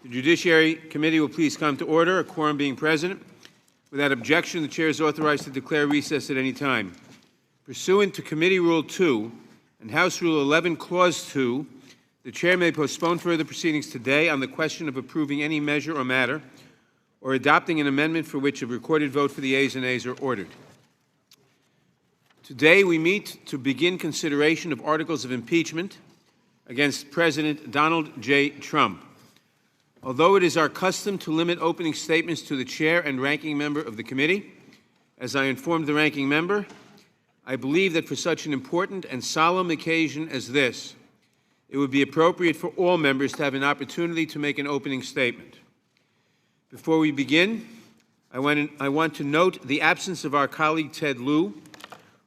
The Judiciary Committee will please come to order, a quorum being present. Without objection, the Chair is authorized to declare recess at any time. Pursuant to Committee Rule 2 and House Rule 11, Clause 2, the Chair may postpone further proceedings today on the question of approving any measure or matter or adopting an amendment for which a recorded vote for the ayes and nays are ordered. Today we meet to begin consideration of articles of impeachment against President Donald J. Trump. Although it is our custom to limit opening statements to the Chair and Ranking Member of the committee, as I informed the Ranking Member, I believe that for such an important and solemn occasion as this, it would be appropriate for all members to have an opportunity to make an opening statement. Before we begin, I want to note the absence of our colleague Ted Lieu,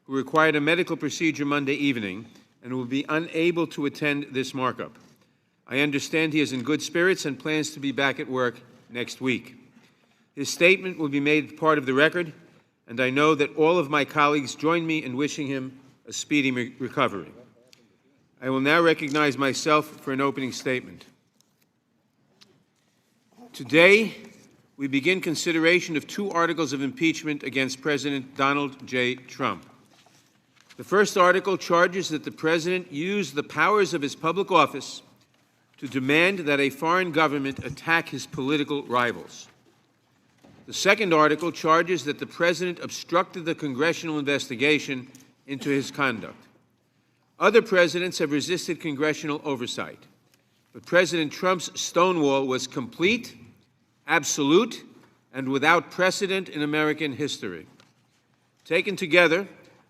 who required a medical procedure Monday evening and will be unable to attend this markup. I understand he is in good spirits and plans to be back at work next week. His statement will be made part of the record, and I know that all of my colleagues join me in wishing him a speedy recovery. I will now recognize myself for an opening statement. Today, we begin consideration of two articles of impeachment against President Donald J. Trump. The first article charges that the President used the powers of his public office to demand that a foreign government attack his political rivals. The second article charges that the President obstructed the congressional investigation into his conduct. Other presidents have resisted congressional oversight, but President Trump's stonewall was complete, absolute, and without precedent in American history. Taken together,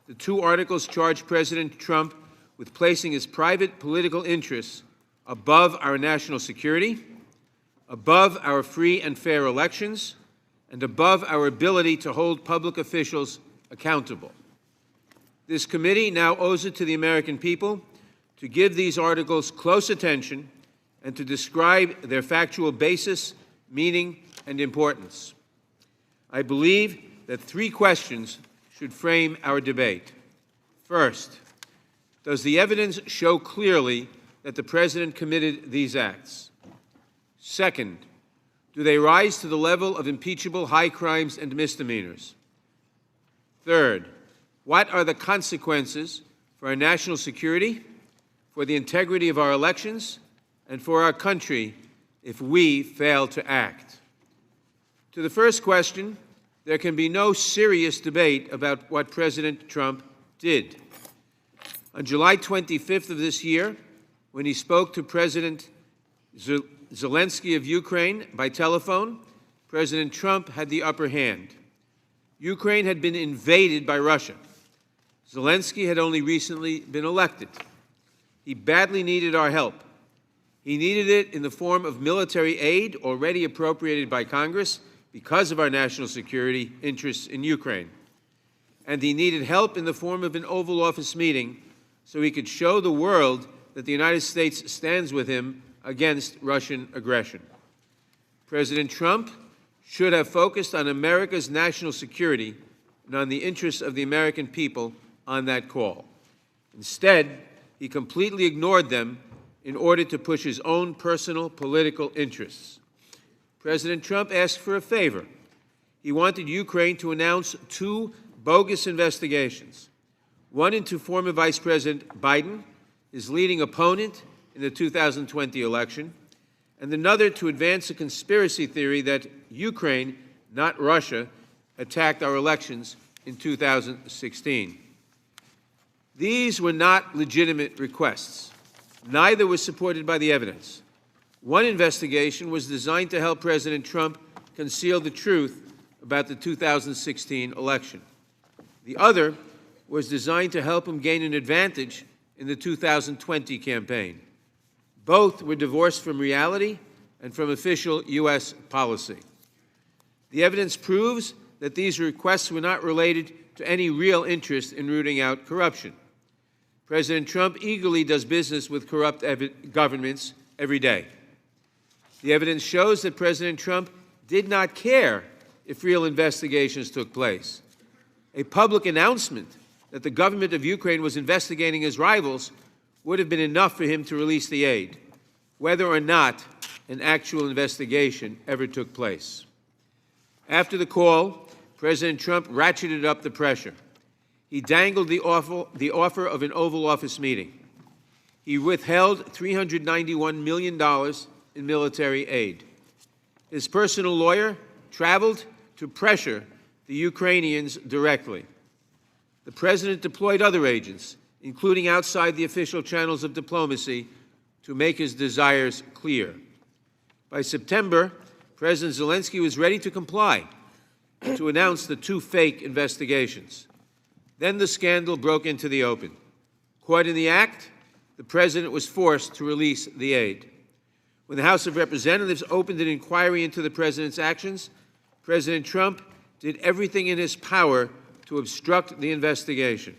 the two articles charge President Trump with placing his private political interests above our national security, above our free and fair elections, and above our ability to hold public officials accountable. This committee now owes it to the American people to give these articles close attention and to describe their factual basis, meaning, and importance. I believe that three questions should frame our debate. First, does the evidence show clearly that the President committed these acts? Second, do they rise to the level of impeachable high crimes and misdemeanors? Third, what are the consequences for our national security, for the integrity of our elections, and for our country if we fail to act? To the first question, there can be no serious debate about what President Trump did. On July 25th of this year, when he spoke to President Zelensky of Ukraine by telephone, President Trump had the upper hand. Ukraine had been invaded by Russia. Zelensky had only recently been elected. He badly needed our help. He needed it in the form of military aid already appropriated by Congress because of our national security interests in Ukraine. And he needed help in the form of an Oval Office meeting so he could show the world that the United States stands with him against Russian aggression. President Trump should have focused on America's national security and on the interests of the American people on that call. Instead, he completely ignored them in order to push his own personal political interests. President Trump asked for a favor. He wanted Ukraine to announce two bogus investigations, one into former Vice President Biden, his leading opponent in the 2020 election, and another to advance a conspiracy theory that Ukraine, not Russia, attacked our elections in 2016. These were not legitimate requests. Neither was supported by the evidence. One investigation was designed to help President Trump conceal the truth about the 2016 election. The other was designed to help him gain an advantage in the 2020 campaign. Both were divorced from reality and from official U.S. policy. The evidence proves that these requests were not related to any real interest in rooting out corruption. President Trump eagerly does business with corrupt governments every day. The evidence shows that President Trump did not care if real investigations took place. A public announcement that the government of Ukraine was investigating his rivals would have been enough for him to release the aid, whether or not an actual investigation ever took place. After the call, President Trump ratcheted up the pressure. He dangled the offer of an Oval Office meeting. He withheld $391 million in military aid. His personal lawyer traveled to pressure the Ukrainians directly. The president deployed other agents, including outside the official channels of diplomacy, to make his desires clear. By September, President Zelensky was ready to comply, to announce the two fake investigations. Then the scandal broke into the open. Caught in the act, the president was forced to release the aid. When the House of Representatives opened an inquiry into the president's actions, President Trump did everything in his power to obstruct the investigation.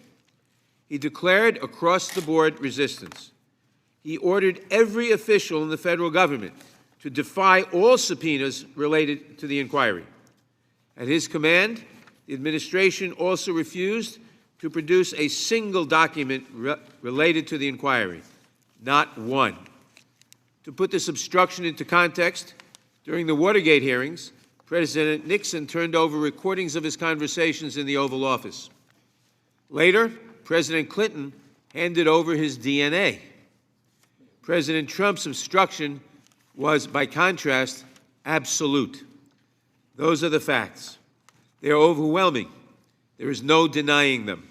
He declared across-the-board resistance. He ordered every official in the federal government to defy all subpoenas related to the inquiry. At his command, the administration also refused to produce a single document related to the inquiry, not one. To put this obstruction into context, during the Watergate hearings, President Nixon turned over recordings of his conversations in the Oval Office. Later, President Clinton handed over his DNA. President Trump's obstruction was, by contrast, absolute. Those are the facts. They are overwhelming. There is no denying them.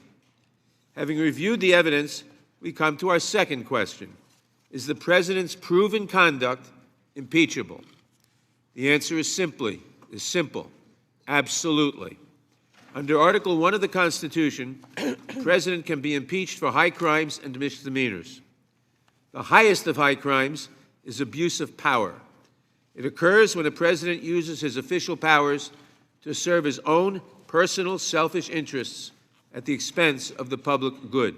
Having reviewed the evidence, we come to our second question. Is the president's proven conduct impeachable? The answer is simple. Absolutely. Under Article 1 of the Constitution, the president can be impeached for high crimes and misdemeanors. The highest of high crimes is abuse of power. It occurs when a president uses his official powers to serve his own personal selfish interests at the expense of the public good.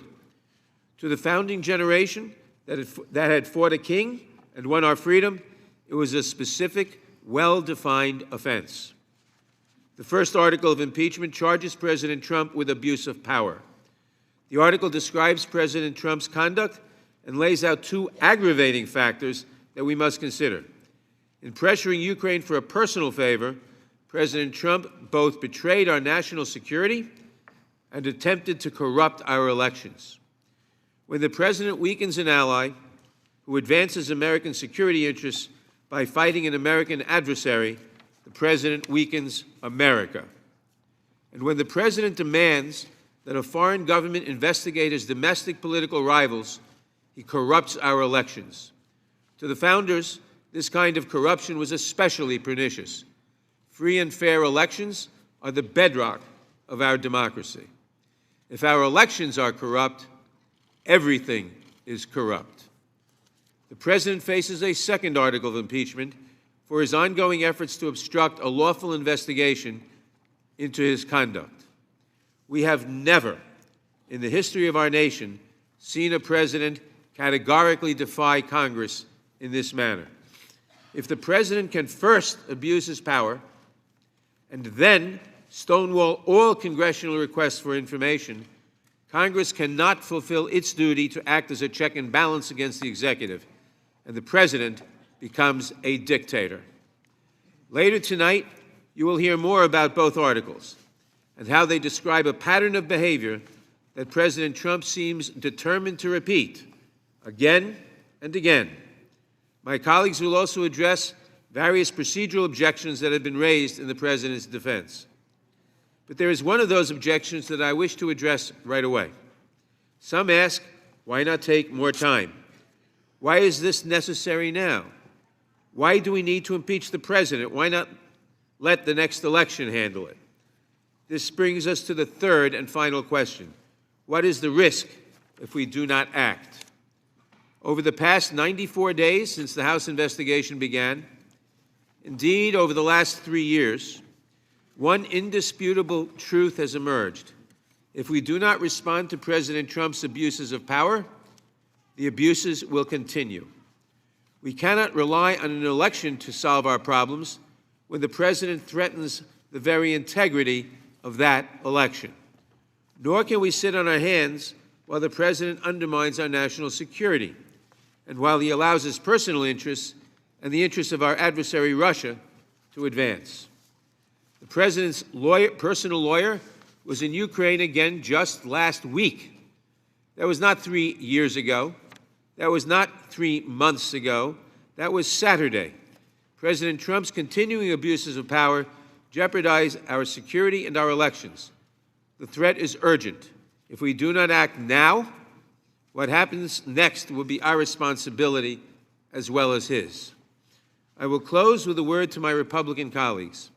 To the founding generation that had fought a king and won our freedom, it was a specific, well-defined offense. The first article of impeachment charges President Trump with abuse of power. The article describes President Trump's conduct and lays out two aggravating factors that we must consider. In pressuring Ukraine for a personal favor, President Trump both betrayed our national security and attempted to corrupt our elections. When the president weakens an ally who advances American security interests by fighting an American adversary, the president weakens America. And when the president demands that a foreign government investigate his domestic political rivals, he corrupts our elections. To the founders, this kind of corruption was especially pernicious. Free and fair elections are the bedrock of our democracy. If our elections are corrupt, everything is corrupt. The president faces a second article of impeachment for his ongoing efforts to obstruct a lawful investigation into his conduct. We have never, in the history of our nation, seen a president categorically defy Congress in this manner. If the president can first abuse his power and then stonewall all congressional requests for information, Congress cannot fulfill its duty to act as a check and balance against the executive, and the president becomes a dictator. Later tonight, you will hear more about both articles and how they describe a pattern of behavior that President Trump seems determined to repeat again and again. My colleagues will also address various procedural objections that have been raised in the president's defense. But there is one of those objections that I wish to address right away. Some ask, why not take more time? Why is this necessary now? Why do we need to impeach the president? Why not let the next election handle it? This brings us to the third and final question. What is the risk if we do not act? Over the past 94 days since the House investigation began, indeed over the last 3 years, one indisputable truth has emerged. If we do not respond to President Trump's abuses of power, the abuses will continue. We cannot rely on an election to solve our problems when the president threatens the very integrity of that election. Nor can we sit on our hands while the president undermines our national security and while he allows his personal interests and the interests of our adversary, Russia, to advance. The President's personal lawyer was in Ukraine again just last week. That was not 3 years ago. That was not 3 months ago. That was Saturday. President Trump's continuing abuses of power jeopardize our security and our elections. The threat is urgent. If we do not act now, what happens next will be our responsibility as well as his. I will close with a word to my Republican colleagues.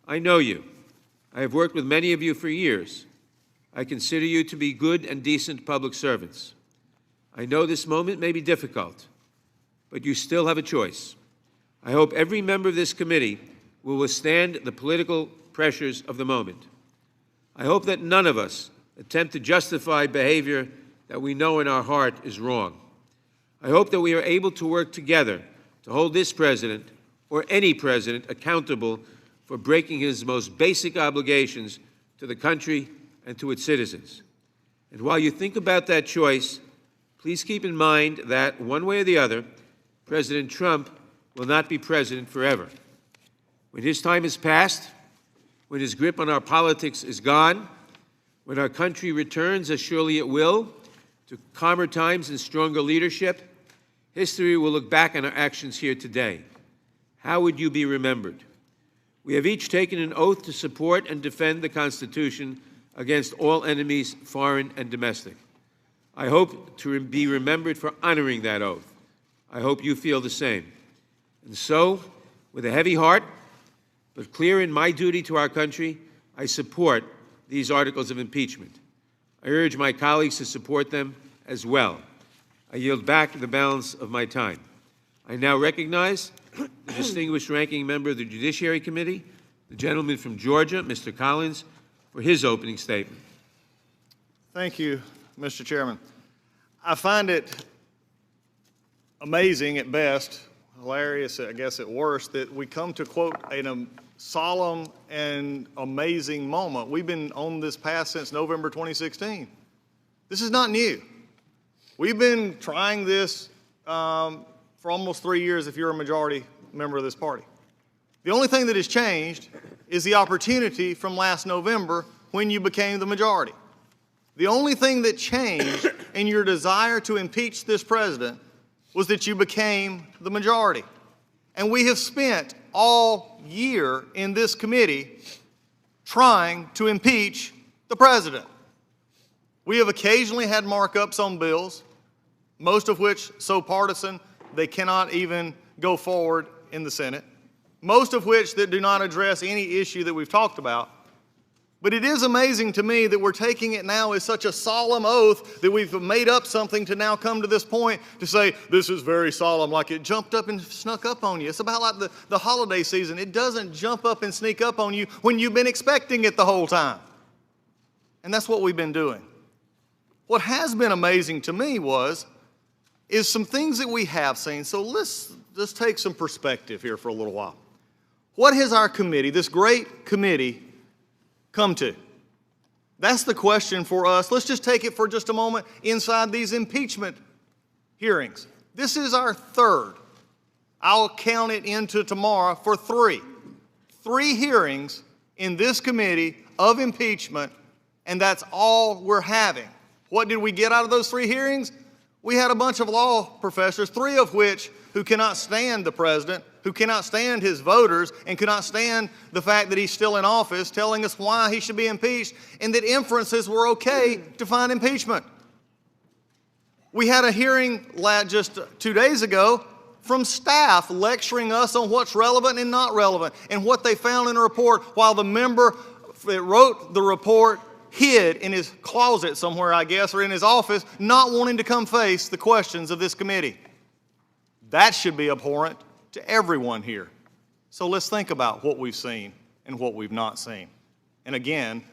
I know you. I have worked with many of you for years. I consider you to be good and decent public servants. I know this moment may be difficult, but you still have a choice. I hope every member of this committee will withstand the political pressures of the moment. I hope that none of us attempt to justify behavior that we know in our heart is wrong. I hope that we are able to work together to hold this president or any president accountable for breaking his most basic obligations to the country and to its citizens. And while you think about that choice, please keep in mind that, one way or the other, President Trump will not be president forever. When his time is past, when his grip on our politics is gone, when our country returns, as surely it will, to calmer times and stronger leadership, history will look back on our actions here today. How would you be remembered? We have each taken an oath to support and defend the Constitution against all enemies, foreign and domestic. I hope to be remembered for honoring that oath. I hope you feel the same. And so, with a heavy heart, but clear in my duty to our country, I support these articles of impeachment. I urge my colleagues to support them as well. I yield back the balance of my time. I now recognize the distinguished ranking member of the Judiciary Committee, the gentleman from Georgia, Mr. Collins, for his opening statement. Thank you, Mr. Chairman. I find it amazing at best, hilarious, I guess, at worst, that we come to quote a solemn and amazing moment. We've been on this path since November 2016. This is not new. We've been trying this for almost 3 years if you're a majority member of this party. The only thing that has changed is the opportunity from last November when you became the majority. The only thing that changed in your desire to impeach this president was that you became the majority. And we have spent all year in this committee trying to impeach the president. We have occasionally had markups on bills, most of which so partisan they cannot even go forward in the Senate, most of which that do not address any issue that we've talked about. But it is amazing to me that we're taking it now as such a solemn oath that we've made up something to now come to this point to say, this is very solemn, like it jumped up and snuck up on you. It's about like the holiday season. It doesn't jump up and sneak up on you when you've been expecting it the whole time. And that's what we've been doing. What has been amazing to me is some things that we have seen. So let's just take some perspective here for a little while. What has our committee, this great committee, come to? That's the question for us. Let's just take it for just a moment inside these impeachment hearings. This is our third. I'll count it into tomorrow for three. 3 hearings in this committee of impeachment, and that's all we're having. What did we get out of those 3 hearings? We had a bunch of law professors, 3 of which who cannot stand the president, who cannot stand his voters, and cannot stand the fact that he's still in office, telling us why he should be impeached, and that inferences were okay to find impeachment. We had a hearing just 2 days ago from staff lecturing us on what's relevant and not relevant, and what they found in a report, while the member that wrote the report hid in his closet somewhere, I guess, or in his office, not wanting to come face the questions of this committee. That should be abhorrent to everyone here. So let's think about what we've seen and what we've not seen. And again,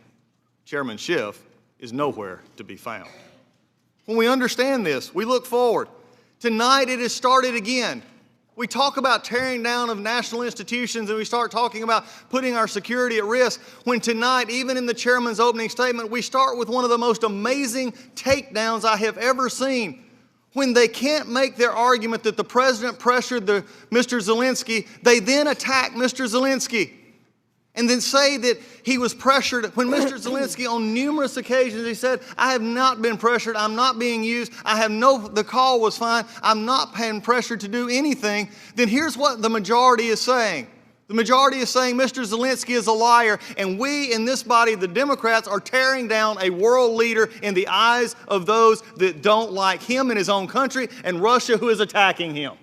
Chairman Schiff is nowhere to be found. When we understand this, we look forward. Tonight it has started again. We talk about tearing down of national institutions, and we start talking about putting our security at risk, when tonight, even in the chairman's opening statement, we start with one of the most amazing takedowns I have ever seen, When they can't make their argument that the president pressured Mr. Zelensky, they then attack Mr. Zelensky and then say that he was pressured. When Mr. Zelensky on numerous occasions, he said, I have not been pressured, I'm not being used, the call was fine, I'm not being pressured to do anything, then here's what the majority is saying. The majority is saying Mr. Zelensky is a liar, and we in this body, the Democrats, are tearing down a world leader in the eyes of those that don't like him in his own country and Russia, who is attacking him.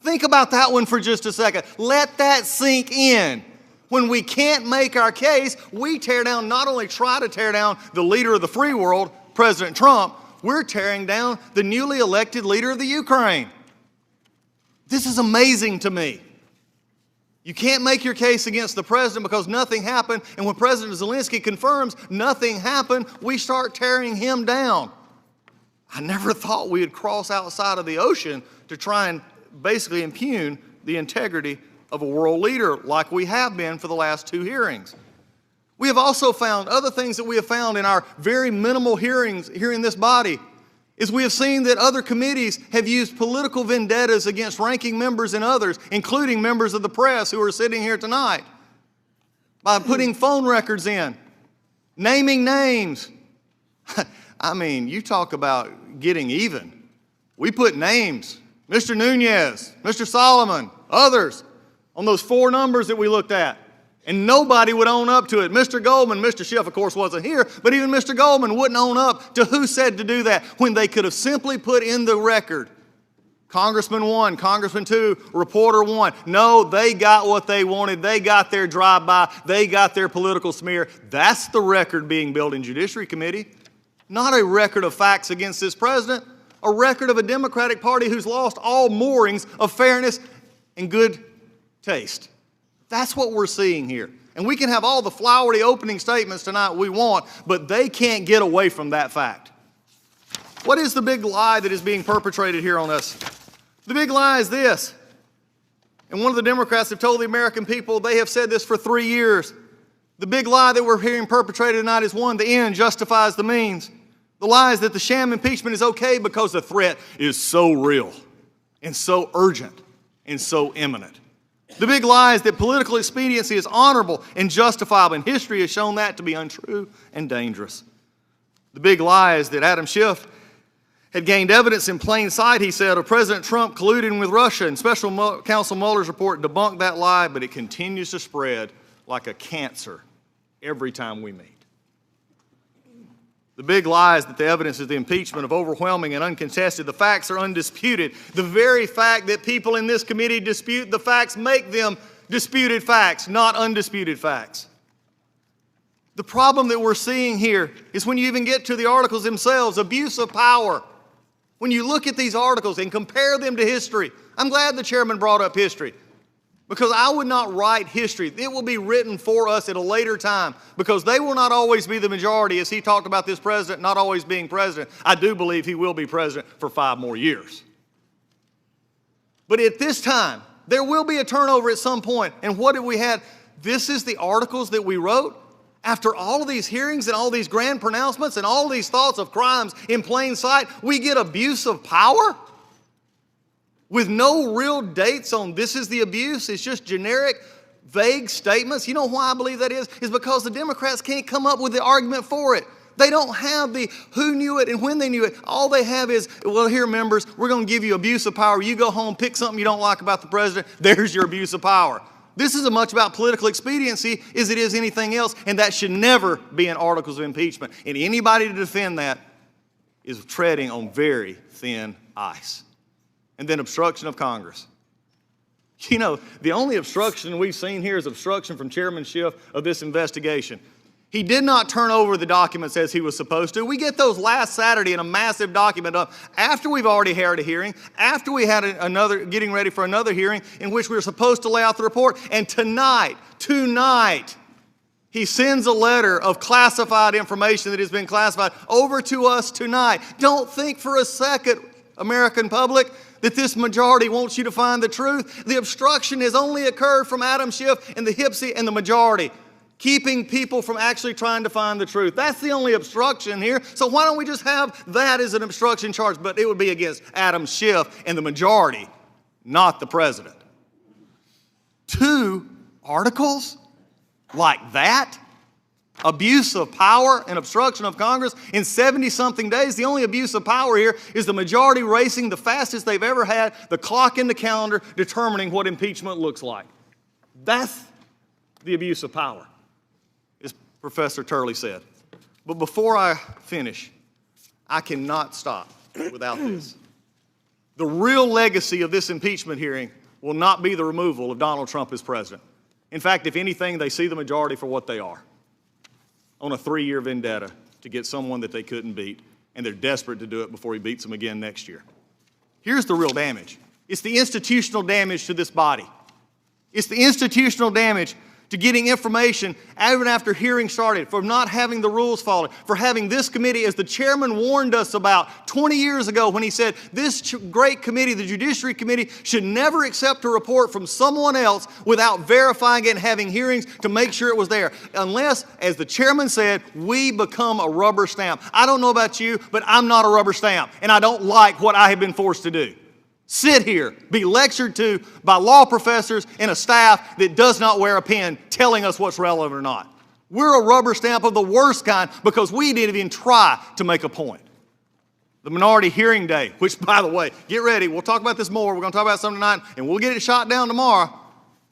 Think about that one for just a second. Let that sink in. When we can't make our case, we tear down, not only try to tear down the leader of the free world, President Trump, we're tearing down the newly elected leader of the Ukraine. This is amazing to me. You can't make your case against the president because nothing happened, and when President Zelensky confirms nothing happened, we start tearing him down. I never thought we would cross outside of the ocean to try and basically impugn the integrity of a world leader like we have been for the last 2 hearings. We have also found other things that we have found in our very minimal hearings here in this body is we have seen that other committees have used political vendettas against ranking members and others, including members of the press who are sitting here tonight, by putting phone records in, naming names. I mean, you talk about getting even. We put names, Mr. Nunez, Mr. Solomon, others, on those 4 numbers that we looked at. And nobody would own up to it. Mr. Goldman, Mr. Schiff, of course, wasn't here, but even Mr. Goldman wouldn't own up to who said to do that when they could have simply put in the record, Congressman 1, Congressman 2, reporter 1. No, they got what they wanted. They got their drive-by. They got their political smear. That's the record being built in Judiciary Committee. Not a record of facts against this president, a record of a Democratic Party who's lost all moorings of fairness and good taste. That's what we're seeing here. And we can have all the flowery opening statements tonight we want, but they can't get away from that fact. What is the big lie that is being perpetrated here on us? The big lie is this. And one of the Democrats have told the American people, they have said this for 3 years. The big lie that we're hearing perpetrated tonight is one, the end justifies the means. The lie is that the sham impeachment is okay because the threat is so real and so urgent and so imminent. The big lie is that political expediency is honorable and justifiable, and history has shown that to be untrue and dangerous. The big lie is that Adam Schiff had gained evidence in plain sight, he said, of President Trump colluding with Russia, and Special Counsel Mueller's report debunked that lie, but it continues to spread like a cancer every time we meet. The big lie is that the evidence of the impeachment of overwhelming and uncontested. The facts are undisputed. The very fact that people in this committee dispute the facts make them disputed facts, not undisputed facts. The problem that we're seeing here is when you even get to the articles themselves, abuse of power. When you look at these articles and compare them to history, I'm glad the chairman brought up history. Because I would not write history. It will be written for us at a later time because they will not always be the majority, as he talked about this president not always being president. I do believe he will be president for 5 more years. But at this time, there will be a turnover at some point. And what have we had? This is the articles that we wrote after all of these hearings and all these grand pronouncements and all these thoughts of crimes in plain sight. We get abuse of power? With no real dates on this is the abuse. It's just generic, vague statements. You know why I believe that is? Is because the Democrats can't come up with the argument for it. They don't have the who knew it and when they knew it. All they have is, well, here, members, we're going to give you abuse of power. You go home, pick something you don't like about the president. There's your abuse of power. This is as much about political expediency as it is anything else, and that should never be in articles of impeachment. And anybody to defend that is treading on very thin ice. And then obstruction of Congress. You know, the only obstruction we've seen here is obstruction from Chairman Schiff of this investigation. He did not turn over the documents as he was supposed to. We get those last Saturday in a massive document up after we've already had a hearing, after we had getting ready for another hearing in which we were supposed to lay out the report. And tonight, he sends a letter of classified information that has been classified over to us tonight. Don't think for a second, American public, that this majority wants you to find the truth. The obstruction has only occurred from Adam Schiff and the Hipsy and the majority. keeping people from actually trying to find the truth. That's the only obstruction here. So why don't we just have that as an obstruction charge? But it would be against Adam Schiff and the majority, not the president. 2 articles like that? Abuse of power and obstruction of Congress in 70-something days. The only abuse of power here is the majority racing the fastest they've ever had, the clock in the calendar determining what impeachment looks like. That's the abuse of power, as Professor Turley said. But before I finish, I cannot stop without this. The real legacy of this impeachment hearing will not be the removal of Donald Trump as president. In fact, if anything, they see the majority for what they are, on a 3-year vendetta to get someone that they couldn't beat, and they're desperate to do it before he beats them again next year. Here's the real damage. It's the institutional damage to this body. It's the institutional damage to getting information even after hearing started, for not having the rules followed, for having this committee, as the chairman warned us about 20 years ago when he said this great committee, the Judiciary Committee, should never accept a report from someone else without verifying it and having hearings to make sure it was there. Unless, as the chairman said, we become a rubber stamp. I don't know about you, but I'm not a rubber stamp, and I don't like what I have been forced to do. Sit here, be lectured to by law professors and a staff that does not wear a pen telling us what's relevant or not. We're a rubber stamp of the worst kind because we didn't even try to make a point. The minority hearing day, which, by the way, get ready, we'll talk about this more. We're going to talk about something tonight, and we'll get it shot down tomorrow,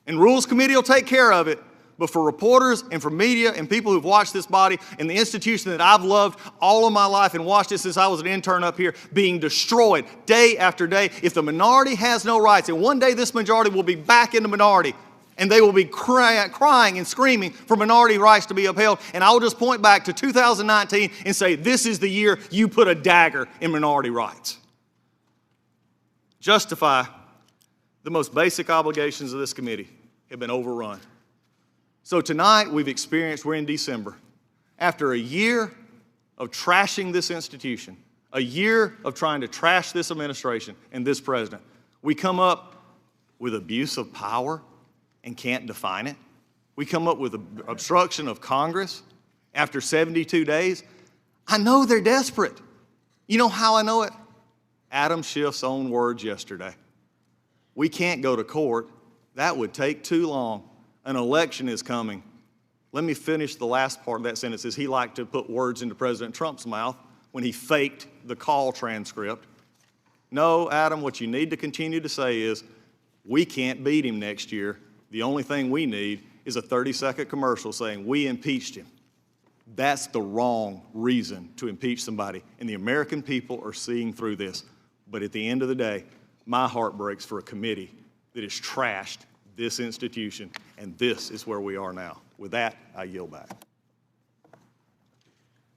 and Rules Committee will take care of it. But for reporters and for media and people who've watched this body and the institution that I've loved all of my life and watched it since I was an intern up here being destroyed day after day, if the minority has no rights, and one day this majority will be back in the minority, and they will be crying and screaming for minority rights to be upheld, and I will just point back to 2019 and say, this is the year you put a dagger in minority rights. Justify the most basic obligations of this committee have been overrun. So tonight we're in December. After a year of trashing this institution, a year of trying to trash this administration and this president, we come up with abuse of power and can't define it. We come up with obstruction of Congress after 72 days. I know they're desperate. You know how I know it? Adam Schiff's own words yesterday. We can't go to court. That would take too long. An election is coming. Let me finish the last part of that sentence, as he liked to put words into President Trump's mouth when he faked the call transcript. No, Adam, what you need to continue to say is, we can't beat him next year. The only thing we need is a 30-second commercial saying, we impeached him. That's the wrong reason to impeach somebody, and the American people are seeing through this. But at the end of the day, my heart breaks for a committee that has trashed this institution, and this is where we are now. With that, I yield back.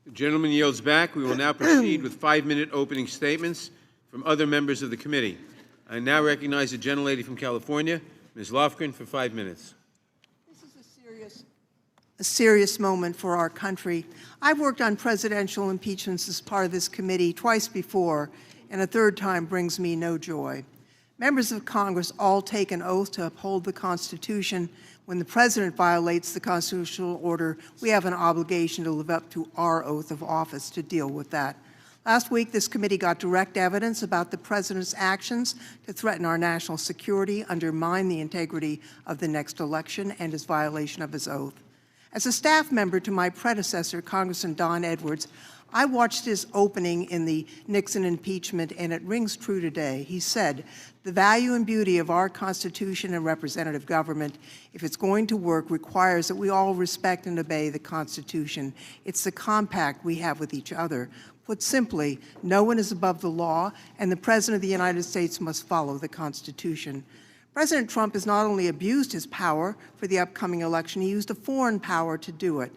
The gentleman yields back. We will now proceed with 5-minute opening statements from other members of the committee. I now recognize the gentlelady from California, Ms. Lofgren, for 5 minutes. This is a serious moment for our country. I've worked on presidential impeachments as part of this committee twice before, and a third time brings me no joy. Members of Congress all take an oath to uphold the Constitution. When the President violates the constitutional order, we have an obligation to live up to our oath of office to deal with that. Last week, this committee got direct evidence about the President's actions to threaten our national security, undermine the integrity of the next election, and his violation of his oath. As a staff member to my predecessor, Congressman Don Edwards, I watched his opening in the Nixon impeachment, and it rings true today. He said, the value and beauty of our Constitution and representative government, if it's going to work, requires that we all respect and obey the Constitution. It's the compact we have with each other. Put simply, no one is above the law, and the President of the United States must follow the Constitution. President Trump has not only abused his power for the upcoming election, he used a foreign power to do it.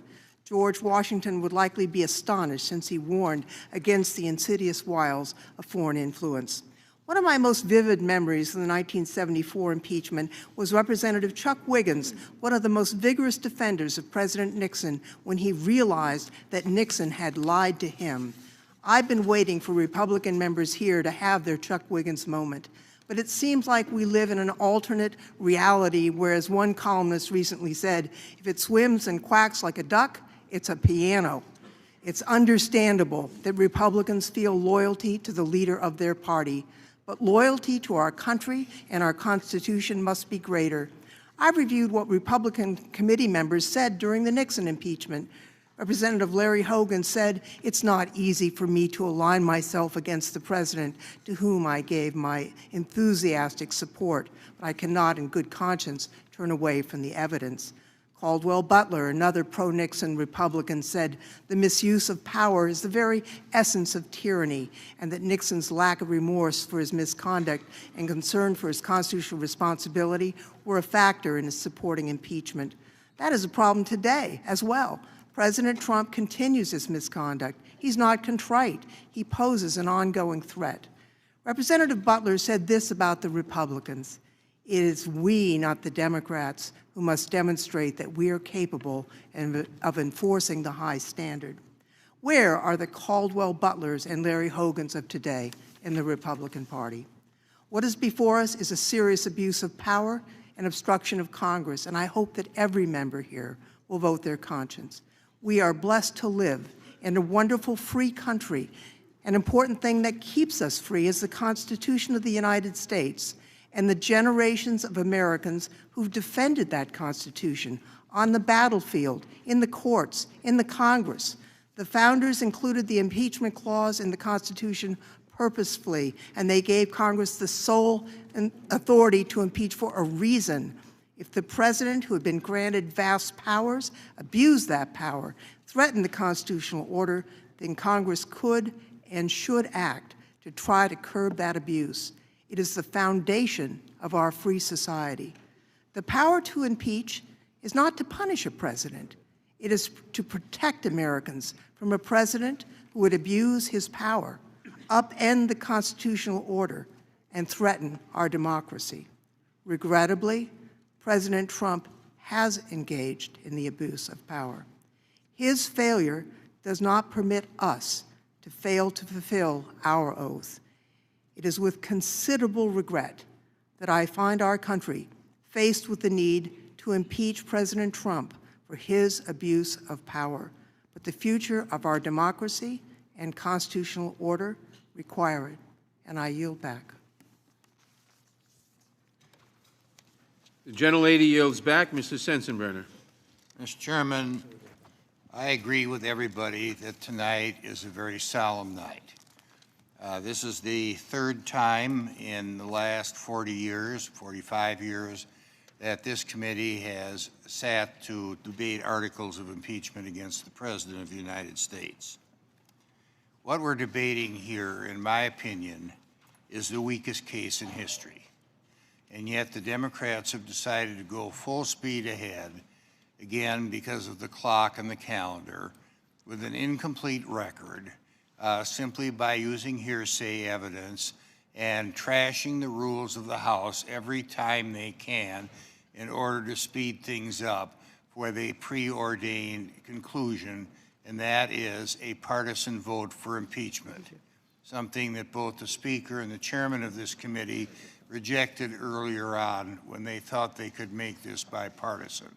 George Washington would likely be astonished, since he warned against the insidious wiles of foreign influence. One of my most vivid memories of the 1974 impeachment was Representative Chuck Wiggins, one of the most vigorous defenders of President Nixon, when he realized that Nixon had lied to him. I've been waiting for Republican members here to have their Chuck Wiggins moment. But it seems like we live in an alternate reality, whereas one columnist recently said, if it swims and quacks like a duck, it's a piano. It's understandable that Republicans feel loyalty to the leader of their party, but loyalty to our country and our Constitution must be greater. I've reviewed what Republican committee members said during the Nixon impeachment. Representative Larry Hogan said, "It's not easy for me to align myself against the president to whom I gave my enthusiastic support, but I cannot in good conscience turn away from the evidence." Caldwell Butler, another pro-Nixon Republican, said, "The misuse of power is the very essence of tyranny," and that Nixon's lack of remorse for his misconduct and concern for his constitutional responsibility were a factor in his supporting impeachment. That is a problem today as well. President Trump continues his misconduct. He's not contrite. He poses an ongoing threat. Representative Butler said this about the Republicans: "It is we, not the Democrats, who must demonstrate that we are capable of enforcing the high standard." Where are the Caldwell Butlers and Larry Hogans of today in the Republican Party? What is before us is a serious abuse of power and obstruction of Congress, and I hope that every member here will vote their conscience. We are blessed to live in a wonderful free country. An important thing that keeps us free is the Constitution of the United States and the generations of Americans who've defended that Constitution on the battlefield, in the courts, in the Congress. The founders included the impeachment clause in the Constitution purposefully, and they gave Congress the sole authority to impeach for a reason. If the president, who had been granted vast powers, abused that power, threatened the constitutional order, then Congress could and should act to try to curb that abuse. It is the foundation of our free society. The power to impeach is not to punish a president. It is to protect Americans from a president who would abuse his power, upend the constitutional order, and threaten our democracy. Regrettably, President Trump has engaged in the abuse of power. His failure does not permit us to fail to fulfill our oath. It is with considerable regret that I find our country faced with the need to impeach President Trump for his abuse of power. But the future of our democracy and constitutional order require it, and I yield back. The gentlelady yields back. Mr. Sensenbrenner. Mr. Chairman, I agree with everybody that tonight is a very solemn night. This is the third time in the last 40 years, 45 years, that this committee has sat to debate articles of impeachment against the President of the United States. What we're debating here, in my opinion, is the weakest case in history. And yet the Democrats have decided to go full speed ahead, again because of the clock and the calendar, with an incomplete record, simply by using hearsay evidence and trashing the rules of the House every time they can in order to speed things up for the preordained conclusion, and that is a partisan vote for impeachment, something that both the Speaker and the Chairman of this committee rejected earlier on when they thought they could make this bipartisan.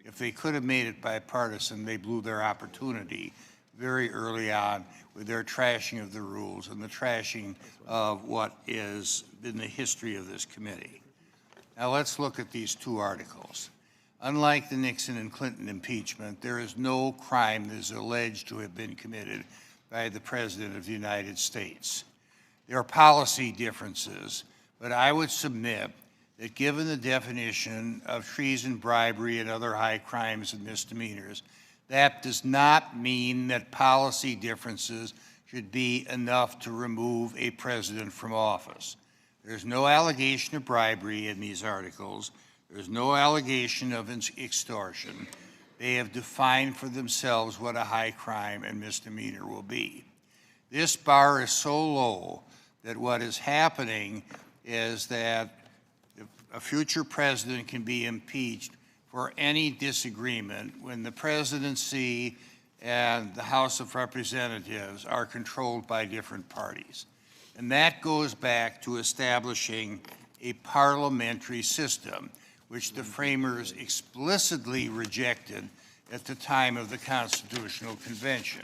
If they could have made it bipartisan, they blew their opportunity very early on with their trashing of the rules and the trashing of what is in the history of this committee. Now let's look at these two articles. Unlike the Nixon and Clinton impeachment, there is no crime that is alleged to have been committed by the President of the United States. There are policy differences, but I would submit that given the definition of treason, bribery, and other high crimes and misdemeanors, that does not mean that policy differences should be enough to remove a president from office. There's no allegation of bribery in these articles. There's no allegation of extortion. They have defined for themselves what a high crime and misdemeanor will be. This bar is so low that what is happening is that a future president can be impeached for any disagreement when the presidency and the House of Representatives are controlled by different parties. And that goes back to establishing a parliamentary system, which the framers explicitly rejected at the time of the Constitutional Convention.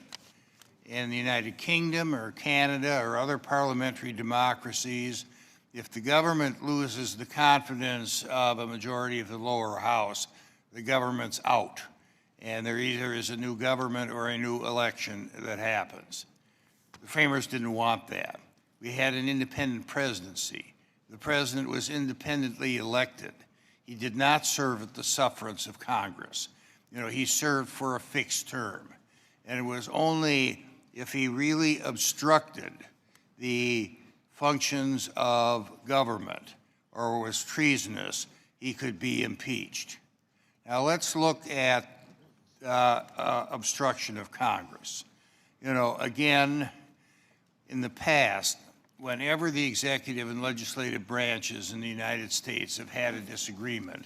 In the United Kingdom or Canada or other parliamentary democracies, if the government loses the confidence of a majority of the lower house, the government's out. And there either is a new government or a new election that happens. The framers didn't want that. We had an independent presidency. The president was independently elected. He did not serve at the sufferance of Congress. He served for a fixed term. And it was only if he really obstructed the functions of government or was treasonous, he could be impeached. Now let's look at obstruction of Congress. Again, in the past, whenever the executive and legislative branches in the United States have had a disagreement,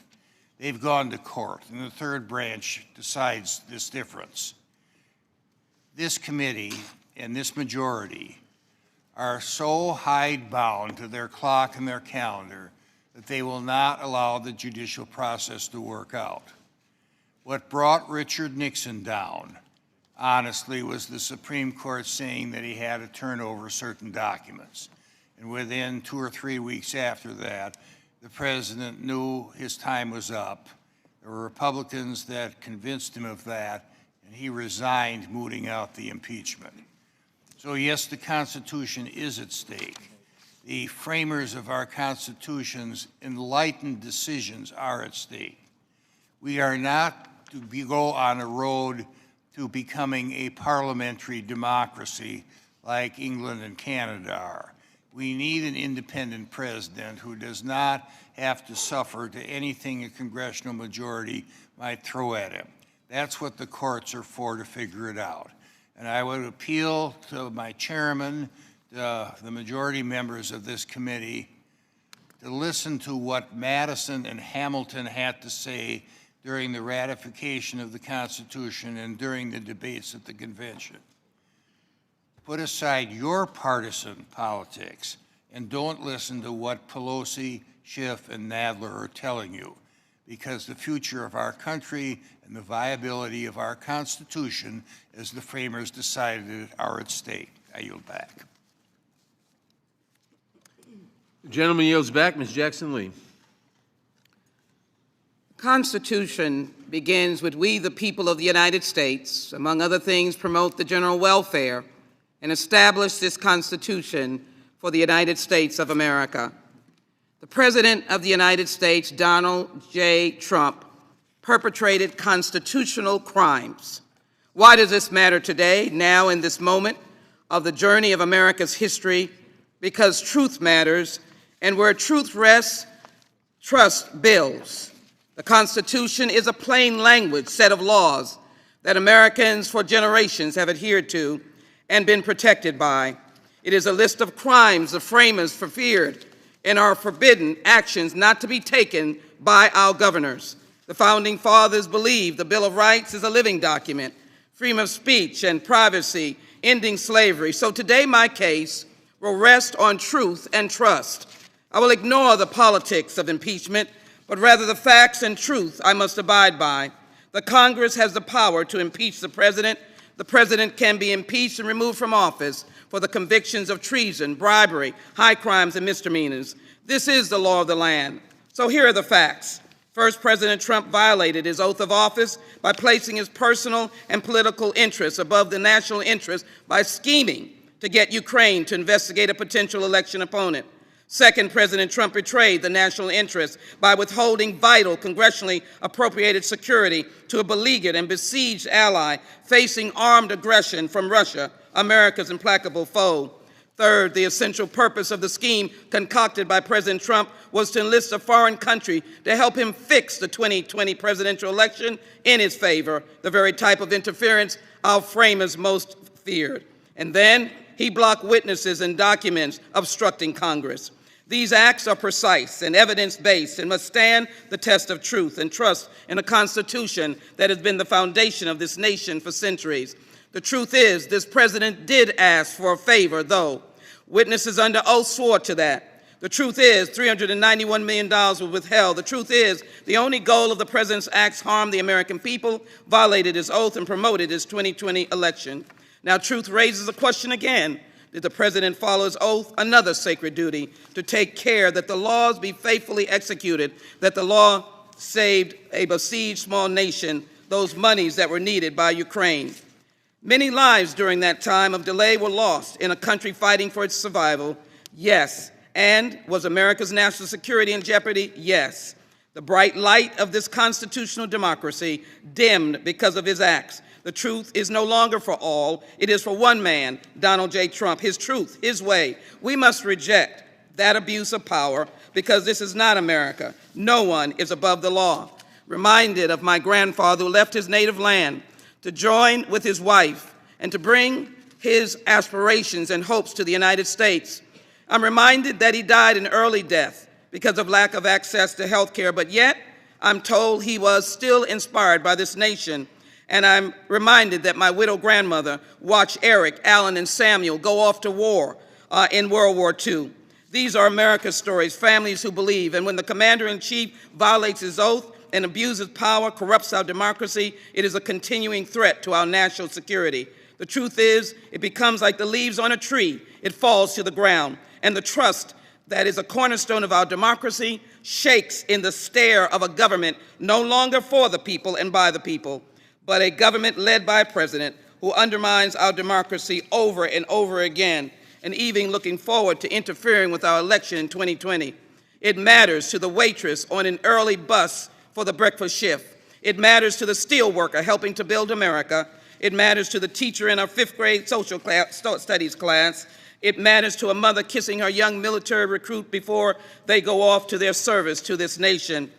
they've gone to court, and the third branch decides this difference. This committee and this majority are so hidebound to their clock and their calendar that they will not allow the judicial process to work out. What brought Richard Nixon down, honestly, was the Supreme Court saying that he had to turn over certain documents. And within 2 or 3 weeks after that, the president knew his time was up. There were Republicans that convinced him of that, and he resigned, mooting out the impeachment. So yes, the Constitution is at stake. The framers of our Constitution's enlightened decisions are at stake. We are not to go on a road to becoming a parliamentary democracy like England and Canada are. We need an independent president who does not have to suffer to anything a congressional majority might throw at him. That's what the courts are for, to figure it out. And I would appeal to my chairman, the majority members of this committee, to listen to what Madison and Hamilton had to say during the ratification of the Constitution and during the debates at the convention. Put aside your partisan politics and don't listen to what Pelosi, Schiff, and Nadler are telling you, because the future of our country and the viability of our Constitution, as the framers decided, are at stake. I yield back. The gentleman yields back. Ms. Jackson-Lee. Constitution begins with "We, the people of the United States, among other things, promote the general welfare and establish this Constitution for the United States of America." The President of the United States, Donald J. Trump, perpetrated constitutional crimes. Why does this matter today, now in this moment of the journey of America's history? Because truth matters, and where truth rests, trust builds. The Constitution is a plain language set of laws that Americans for generations have adhered to and been protected by. It is a list of crimes the framers feared and are forbidden actions not to be taken by our governors. The Founding Fathers believed the Bill of Rights is a living document, freedom of speech and privacy, ending slavery. So today my case will rest on truth and trust. I will ignore the politics of impeachment, but rather the facts and truth I must abide by. The Congress has the power to impeach the President. The President can be impeached and removed from office for the convictions of treason, bribery, high crimes, and misdemeanors. This is the law of the land. So here are the facts. First, President Trump violated his oath of office by placing his personal and political interests above the national interest by scheming to get Ukraine to investigate a potential election opponent. Second, President Trump betrayed the national interest by withholding vital congressionally appropriated security to a beleaguered and besieged ally facing armed aggression from Russia, America's implacable foe. Third, the essential purpose of the scheme concocted by President Trump was to enlist a foreign country to help him fix the 2020 presidential election in his favor, the very type of interference our framers most feared. And then he blocked witnesses and documents obstructing Congress. These acts are precise and evidence-based and must stand the test of truth and trust in a Constitution that has been the foundation of this nation for centuries. The truth is, this president did ask for a favor, though. Witnesses under oath swore to that. The truth is, $391 million was withheld. The truth is, the only goal of the president's acts harmed the American people, violated his oath, and promoted his 2020 election. Now, truth raises the question again. Did the president follow his oath? Another sacred duty, to take care that the laws be faithfully executed, that the law saved a besieged small nation those monies that were needed by Ukraine. Many lives during that time of delay were lost in a country fighting for its survival. Yes. And was America's national security in jeopardy? Yes. The bright light of this constitutional democracy dimmed because of his acts. The truth is no longer for all. It is for one man, Donald J. Trump, his truth, his way. We must reject that abuse of power because this is not America. No one is above the law. Reminded of my grandfather who left his native land to join with his wife and to bring his aspirations and hopes to the United States. I'm reminded that he died an early death because of lack of access to health care, but yet I'm told he was still inspired by this nation. And I'm reminded that my widowed grandmother watched Eric, Alan, and Samuel go off to war in World War II. These are America's stories, families who believe. And when the commander-in-chief violates his oath and abuses power, corrupts our democracy, it is a continuing threat to our national security. The truth is, it becomes like the leaves on a tree. It falls to the ground. And the trust that is a cornerstone of our democracy shakes in the stare of a government no longer for the people and by the people, but a government led by a president who undermines our democracy over and over again, and even looking forward to interfering with our election in 2020. It matters to the waitress on an early bus for the breakfast shift. It matters to the steel worker helping to build America. It matters to the teacher in our 5th grade social studies class. It matters to a mother kissing her young military recruit before they go off to their service to this nation.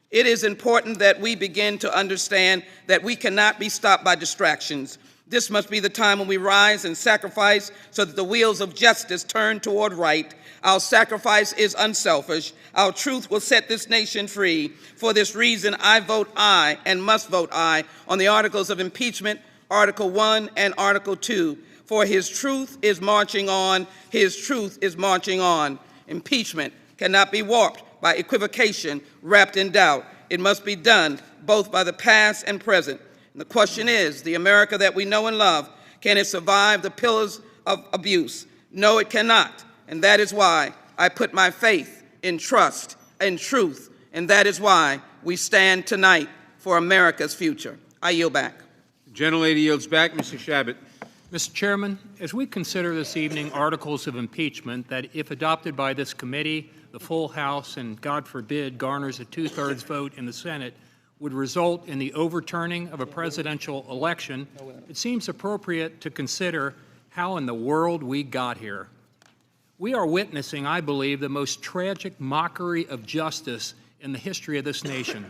It is important that we begin to understand that we cannot be stopped by distractions. This must be the time when we rise and sacrifice so that the wheels of justice turn toward right. Our sacrifice is unselfish. Our truth will set this nation free. For this reason, I vote aye and must vote aye on the articles of impeachment, Article 1 and Article 2. For his truth is marching on. His truth is marching on. Impeachment cannot be warped by equivocation wrapped in doubt. It must be done both by the past and present. And the question is, the America that we know and love, can it survive the pillars of abuse? No, it cannot. And that is why I put my faith in trust and truth. And that is why we stand tonight for America's future. I yield back. The gentlelady yields back. Mr. Shabbat. Mr. Chairman, as we consider this evening articles of impeachment that, if adopted by this committee, the full House, and God forbid, garners a 2/3 vote in the Senate, would result in the overturning of a presidential election, it seems appropriate to consider how in the world we got here. We are witnessing, I believe, the most tragic mockery of justice in the history of this nation.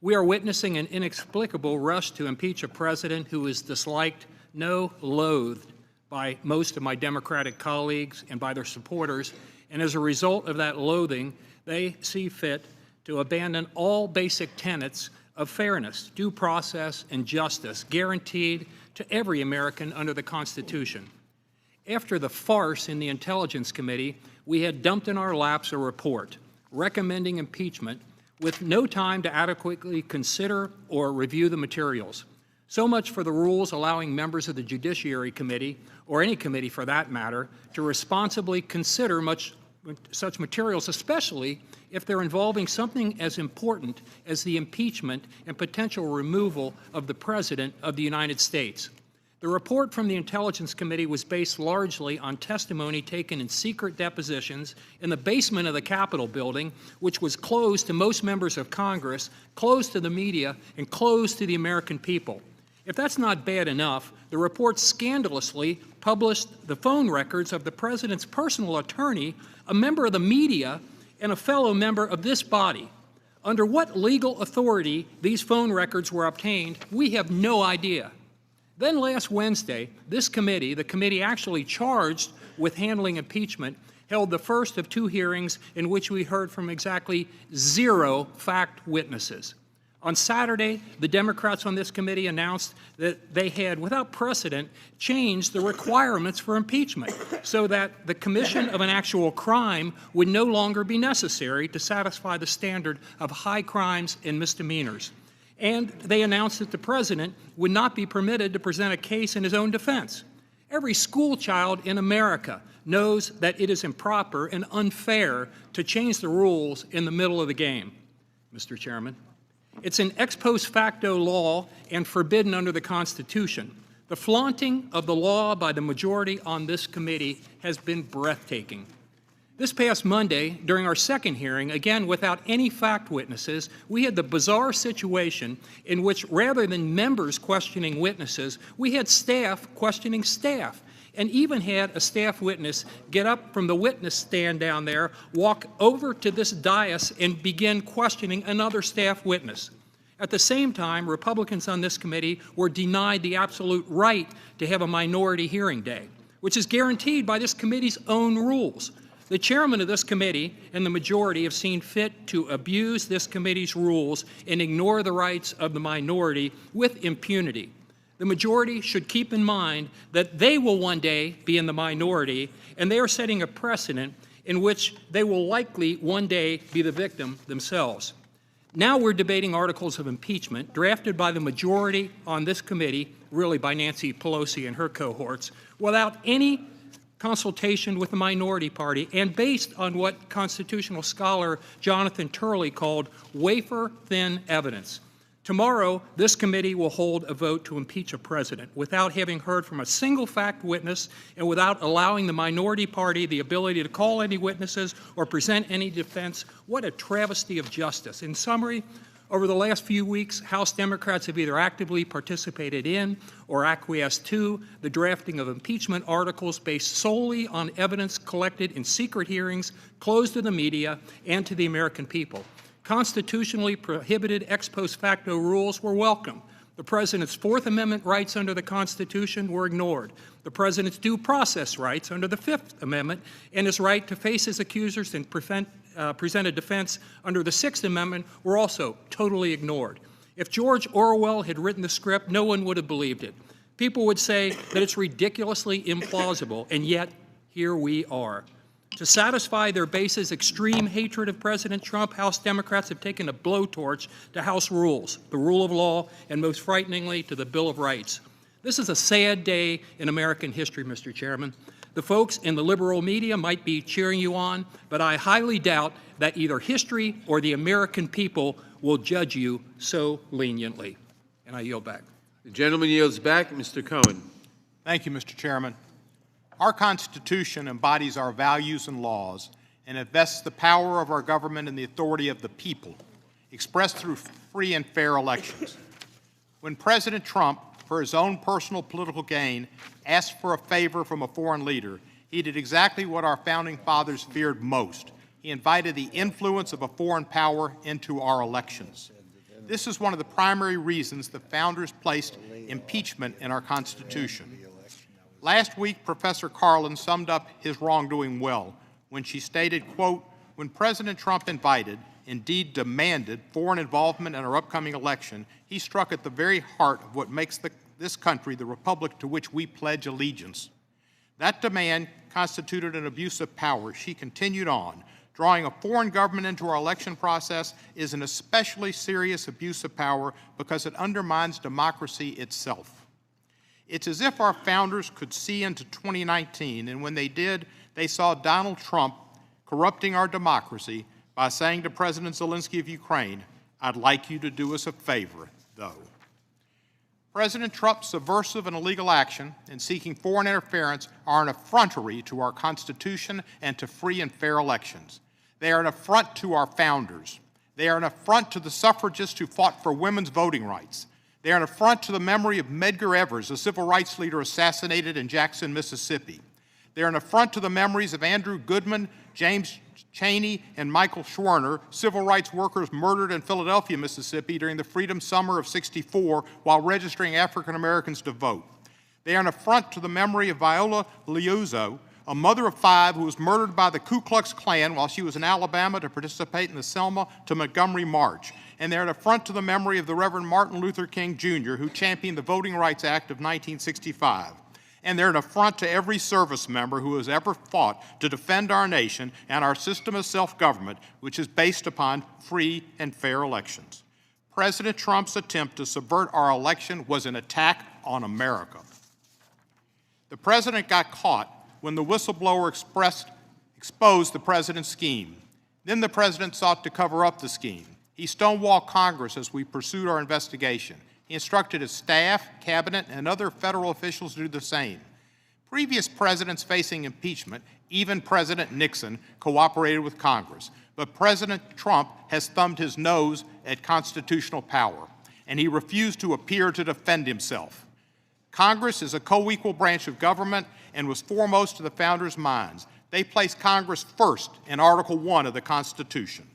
We are witnessing an inexplicable rush to impeach a president who is disliked, no, loathed by most of my Democratic colleagues and by their supporters, and as a result of that loathing, they see fit to abandon all basic tenets of fairness, due process, and justice guaranteed to every American under the Constitution. After the farce in the Intelligence Committee, we had dumped in our laps a report recommending impeachment with no time to adequately consider or review the materials. So much for the rules allowing members of the Judiciary Committee, or any committee for that matter, to responsibly consider such materials, especially if they're involving something as important as the impeachment and potential removal of the President of the United States. The report from the Intelligence Committee was based largely on testimony taken in secret depositions in the basement of the Capitol building, which was closed to most members of Congress, closed to the media, and closed to the American people. If that's not bad enough, the report scandalously published the phone records of the President's personal attorney, a member of the media, and a fellow member of this body. Under what legal authority these phone records were obtained, we have no idea. Then last Wednesday, this committee, the committee actually charged with handling impeachment, held the first of 2 hearings in which we heard from exactly 0 fact witnesses. On Saturday, the Democrats on this committee announced that they had, without precedent, changed the requirements for impeachment so that the commission of an actual crime would no longer be necessary to satisfy the standard of high crimes and misdemeanors. And they announced that the president would not be permitted to present a case in his own defense. Every school child in America knows that it is improper and unfair to change the rules in the middle of the game, Mr. Chairman. It's an ex post facto law and forbidden under the Constitution. The flaunting of the law by the majority on this committee has been breathtaking. This past Monday, during our second hearing, again without any fact witnesses, we had the bizarre situation in which rather than members questioning witnesses, we had staff questioning staff, and even had a staff witness get up from the witness stand down there, walk over to this dais, and begin questioning another staff witness. At the same time, Republicans on this committee were denied the absolute right to have a minority hearing day, which is guaranteed by this committee's own rules. The chairman of this committee and the majority have seen fit to abuse this committee's rules and ignore the rights of the minority with impunity. The majority should keep in mind that they will one day be in the minority, and they are setting a precedent in which they will likely one day be the victim themselves. Now we're debating articles of impeachment drafted by the majority on this committee, really by Nancy Pelosi and her cohorts, without any consultation with the minority party and based on what constitutional scholar Jonathan Turley called wafer-thin evidence. Tomorrow, this committee will hold a vote to impeach a president without having heard from a single fact witness and without allowing the minority party the ability to call any witnesses or present any defense. What a travesty of justice. In summary, over the last few weeks, House Democrats have either actively participated in or acquiesced to the drafting of impeachment articles based solely on evidence collected in secret hearings closed to the media and to the American people. Constitutionally prohibited ex post facto rules were welcome. The President's Fourth Amendment rights under the Constitution were ignored. The President's due process rights under the Fifth Amendment and his right to face his accusers and present a defense under the Sixth Amendment were also totally ignored. If George Orwell had written the script, no one would have believed it. People would say that it's ridiculously implausible, and yet here we are. To satisfy their base's extreme hatred of President Trump, House Democrats have taken a blowtorch to House rules, the rule of law, and most frighteningly, to the Bill of Rights. This is a sad day in American history, Mr. Chairman. The folks in the liberal media might be cheering you on, but I highly doubt that either history or the American people will judge you so leniently. And I yield back. The gentleman yields back. Mr. Cohen. Thank you, Mr. Chairman. Our Constitution embodies our values and laws and invests the power of our government in the authority of the people, expressed through free and fair elections. When President Trump, for his own personal political gain, asked for a favor from a foreign leader, he did exactly what our founding fathers feared most. He invited the influence of a foreign power into our elections. This is one of the primary reasons the founders placed impeachment in our Constitution. Last week, Professor Carlin summed up his wrongdoing well when she stated, quote, when President Trump invited, indeed demanded, foreign involvement in our upcoming election, he struck at the very heart of what makes this country the republic to which we pledge allegiance. That demand constituted an abuse of power. She continued on. Drawing a foreign government into our election process is an especially serious abuse of power because it undermines democracy itself. It's as if our founders could see into 2019, and when they did, they saw Donald Trump corrupting our democracy by saying to President Zelensky of Ukraine, I'd like you to do us a favor, though. President Trump's subversive and illegal action in seeking foreign interference are an effrontery to our Constitution and to free and fair elections. They are an affront to our founders. They are an affront to the suffragists who fought for women's voting rights. They are an affront to the memory of Medgar Evers, a civil rights leader assassinated in Jackson, Mississippi. They are an affront to the memories of Andrew Goodman, James Chaney, and Michael Schwerner, civil rights workers murdered in Philadelphia, Mississippi during the Freedom Summer of '64 while registering African Americans to vote. They are an affront to the memory of Viola Liuzzo, a mother of 5 who was murdered by the Ku Klux Klan while she was in Alabama to participate in the Selma to Montgomery March. And they're an affront to the memory of the Reverend Martin Luther King, Jr., who championed the Voting Rights Act of 1965. And they're an affront to every service member who has ever fought to defend our nation and our system of self-government, which is based upon free and fair elections. President Trump's attempt to subvert our election was an attack on America. The president got caught when the whistleblower exposed the president's scheme. Then the president sought to cover up the scheme. He stonewalled Congress as we pursued our investigation. He instructed his staff, cabinet, and other federal officials to do the same. Previous presidents facing impeachment, even President Nixon, cooperated with Congress. But President Trump has thumbed his nose at constitutional power, and he refused to appear to defend himself. Congress is a co-equal branch of government and was foremost to the founders' minds. They placed Congress first in Article 1 of the Constitution.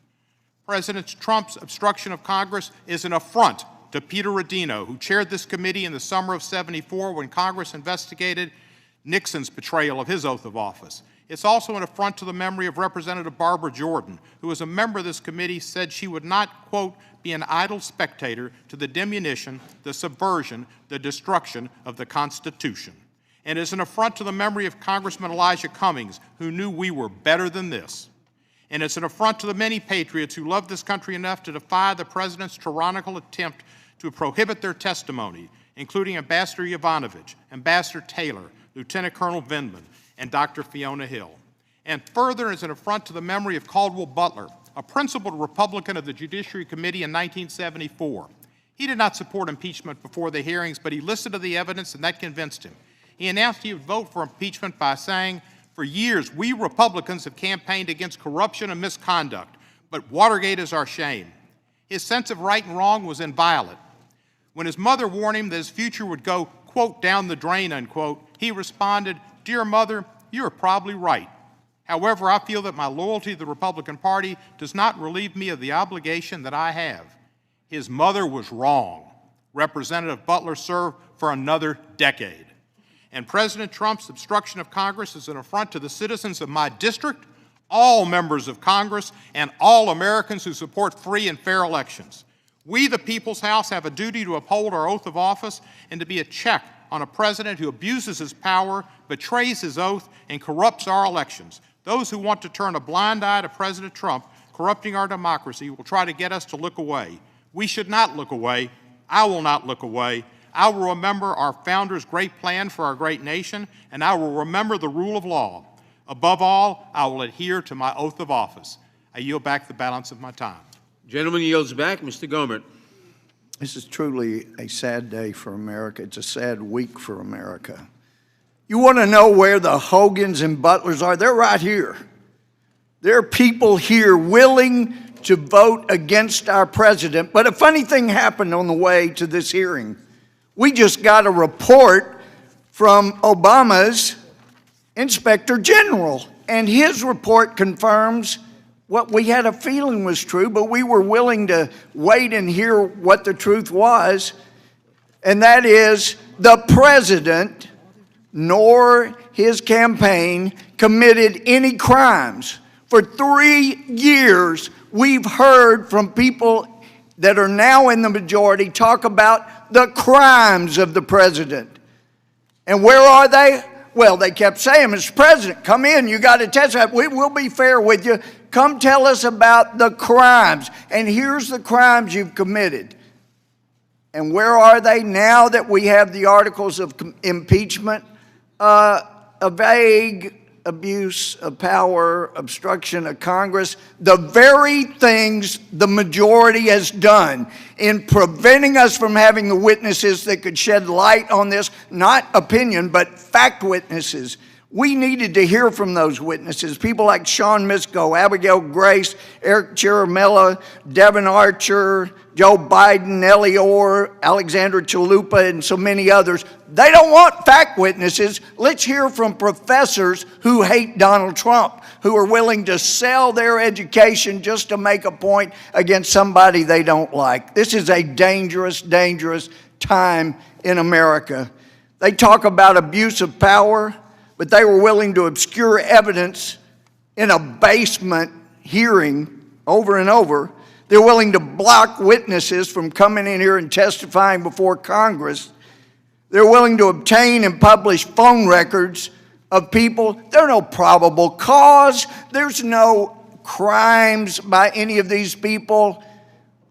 President Trump's obstruction of Congress is an affront to Peter Rodino, who chaired this committee in the summer of '74 when Congress investigated Nixon's betrayal of his oath of office. It's also an affront to the memory of Representative Barbara Jordan, who as a member of this committee said she would not, quote, be an idle spectator to the diminution, the subversion, the destruction of the Constitution. And is an affront to the memory of Congressman Elijah Cummings, who knew we were better than this. And it's an affront to the many patriots who love this country enough to defy the president's tyrannical attempt to prohibit their testimony, including Ambassador Yovanovitch, Ambassador Taylor, Lieutenant Colonel Vindman, and Dr. Fiona Hill. And further, is an affront to the memory of Caldwell Butler, a principled Republican of the Judiciary Committee in 1974. He did not support impeachment before the hearings, but he listened to the evidence, and that convinced him. He announced he would vote for impeachment by saying, "For years, we Republicans have campaigned against corruption and misconduct, but Watergate is our shame." His sense of right and wrong was inviolate. When his mother warned him that his future would go, quote, down the drain, unquote, he responded, "Dear mother, you're probably right. However, I feel that my loyalty to the Republican Party does not relieve me of the obligation that I have." His mother was wrong. Representative Butler served for another decade. And President Trump's obstruction of Congress is an affront to the citizens of my district, all members of Congress, and all Americans who support free and fair elections. We, the People's House, have a duty to uphold our oath of office and to be a check on a president who abuses his power, betrays his oath, and corrupts our elections. Those who want to turn a blind eye to President Trump corrupting our democracy will try to get us to look away. We should not look away. I will not look away. I will remember our founders' great plan for our great nation, and I will remember the rule of law. Above all, I will adhere to my oath of office. I yield back the balance of my time. Gentleman yields back. Mr. Gohmert. This is truly a sad day for America. It's a sad week for America. You want to know where the Hogans and Butlers are? They're right here. There are people here willing to vote against our president. But a funny thing happened on the way to this hearing. We just got a report from Obama's Inspector General, and his report confirms what we had a feeling was true, but we were willing to wait and hear what the truth was, and that is the president nor his campaign committed any crimes. For 3 years, we've heard from people that are now in the majority talk about the crimes of the president. And where are they? Well, they kept saying, "Mr. President, come in, you got to testify. We'll be fair with you. Come tell us about the crimes. And here's the crimes you've committed." And where are they now that we have the articles of impeachment? A vague abuse of power, obstruction of Congress, the very things the majority has done in preventing us from having the witnesses that could shed light on this, not opinion, but fact witnesses. We needed to hear from those witnesses, people like Sean Misko, Abigail Grace, Eric Chiramella, Devin Archer, Joe Biden, Ellie Orr, Alexandra Chalupa, and so many others. They don't want fact witnesses. Let's hear from professors who hate Donald Trump, who are willing to sell their education just to make a point against somebody they don't like. This is a dangerous, dangerous time in America. They talk about abuse of power, but they were willing to obscure evidence in a basement hearing over and over. They're willing to block witnesses from coming in here and testifying before Congress. They're willing to obtain and publish phone records of people. There's no probable cause. There's no crimes by any of these people.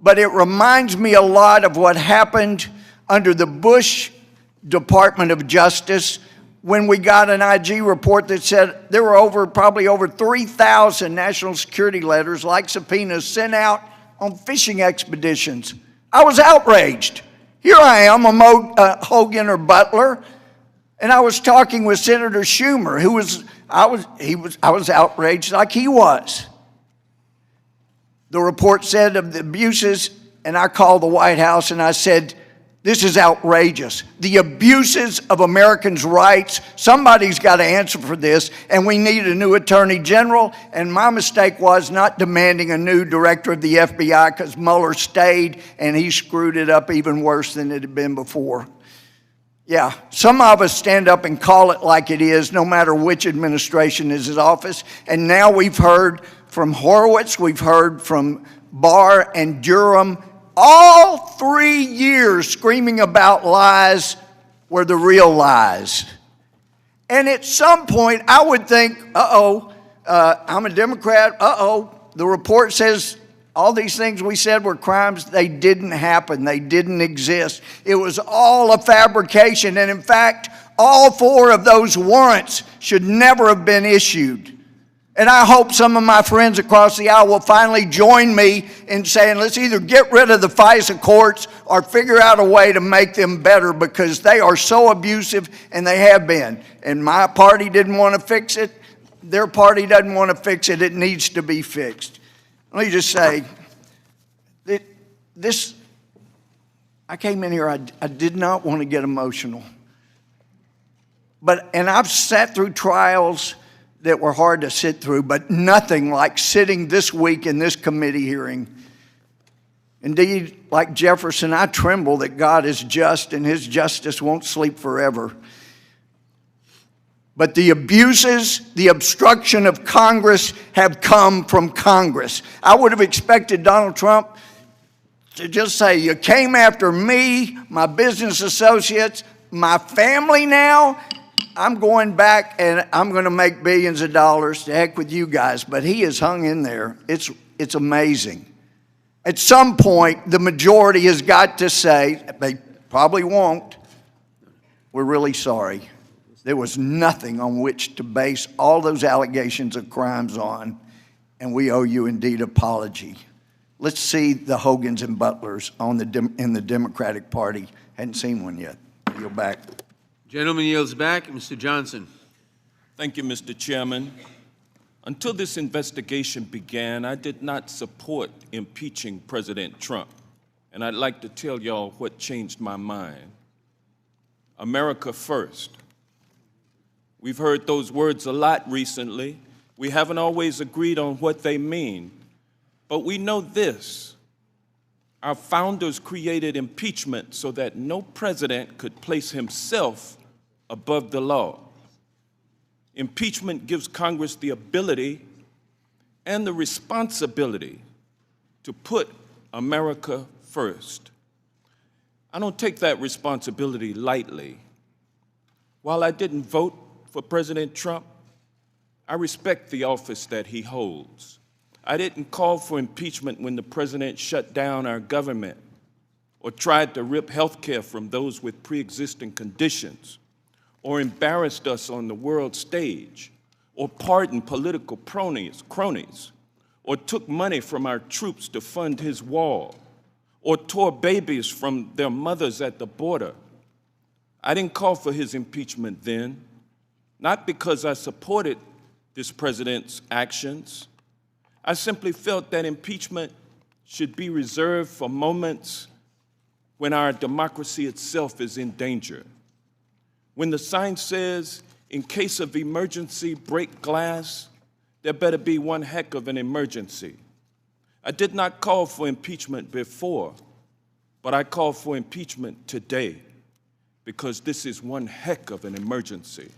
But it reminds me a lot of what happened under the Bush Department of Justice when we got an IG report that said there were probably over 3,000 national security letters like subpoenas sent out on fishing expeditions. I was outraged. Here I am, a Hogan or Butler, and I was talking with Senator Schumer, I was outraged like he was. The report said of the abuses, and I called the White House and I said, this is outrageous. The abuses of Americans' rights, somebody's got to answer for this, and we need a new attorney general. And my mistake was not demanding a new director of the FBI because Mueller stayed and he screwed it up even worse than it had been before. Yeah, some of us stand up and call it like it is, no matter which administration is in office. And now we've heard from Horowitz, we've heard from Barr and Durham, all 3 years screaming about lies were the real lies. And at some point, I would think, I'm a Democrat, the report says all these things we said were crimes. They didn't happen. They didn't exist. It was all a fabrication. And in fact, all 4 of those warrants should never have been issued. And I hope some of my friends across the aisle will finally join me in saying, let's either get rid of the FISA courts or figure out a way to make them better, because they are so abusive, and they have been. And my party didn't want to fix it. Their party doesn't want to fix it. It needs to be fixed. Let me just say, I came in here, I did not want to get emotional. And I've sat through trials that were hard to sit through, but nothing like sitting this week in this committee hearing. Indeed, like Jefferson, I tremble that God is just and his justice won't sleep forever. But the abuses, the obstruction of Congress have come from Congress. I would have expected Donald Trump to just say, you came after me, my business associates, my family now. I'm going back and I'm going to make billions of dollars. To heck with you guys. But he has hung in there. It's amazing. At some point, the majority has got to say, they probably won't, we're really sorry. There was nothing on which to base all those allegations of crimes on, and we owe you indeed apology. Let's see the Hogans and Butlers in the Democratic Party. Hadn't seen one yet. Yield back. Gentleman yields back. Mr. Johnson. Thank you, Mr. Chairman. Until this investigation began, I did not support impeaching President Trump. And I'd like to tell y'all what changed my mind. America first. We've heard those words a lot recently. We haven't always agreed on what they mean. But we know this. Our founders created impeachment so that no president could place himself above the law. Impeachment gives Congress the ability and the responsibility to put America first. I don't take that responsibility lightly. While I didn't vote for President Trump, I respect the office that he holds. I didn't call for impeachment when the president shut down our government or tried to rip health care from those with pre-existing conditions, or embarrassed us on the world stage, or pardoned political cronies, or took money from our troops to fund his wall, or tore babies from their mothers at the border. I didn't call for his impeachment then, not because I supported this president's actions. I simply felt that impeachment should be reserved for moments when our democracy itself is in danger. When the sign says, in case of emergency, break glass, there better be one heck of an emergency. I did not call for impeachment before, but I call for impeachment today because this is one heck of an emergency.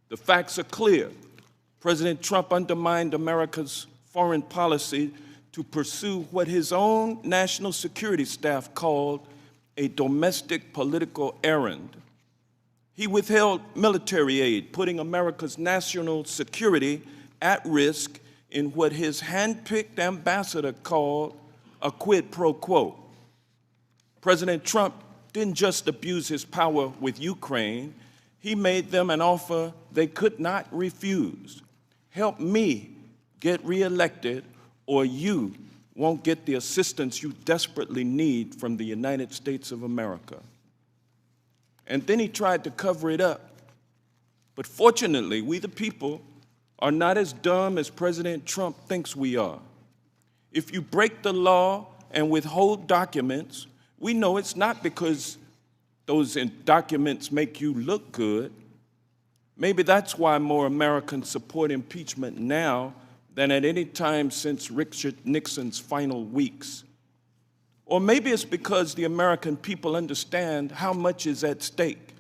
The facts are clear. President Trump undermined America's foreign policy to pursue what his own national security staff called a domestic political errand. He withheld military aid, putting America's national security at risk in what his hand-picked ambassador called a quid pro quo. President Trump didn't just abuse his power with Ukraine, he made them an offer they could not refuse. Help me get reelected, or you won't get the assistance you desperately need from the United States of America. And then he tried to cover it up. But fortunately, we the people are not as dumb as President Trump thinks we are. If you break the law and withhold documents, we know it's not because those documents make you look good. Maybe that's why more Americans support impeachment now than at any time since Richard Nixon's final weeks. Or maybe it's because the American people understand how much is at stake.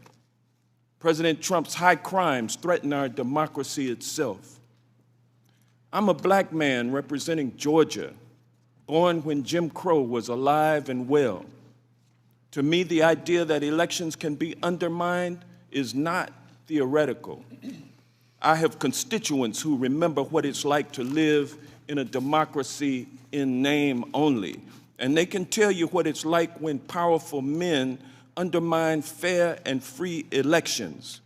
President Trump's high crimes threaten our democracy itself. I'm a black man representing Georgia, born when Jim Crow was alive and well. To me, the idea that elections can be undermined is not theoretical. I have constituents who remember what it's like to live in a democracy in name only, and they can tell you what it's like when powerful men undermine fair and free elections.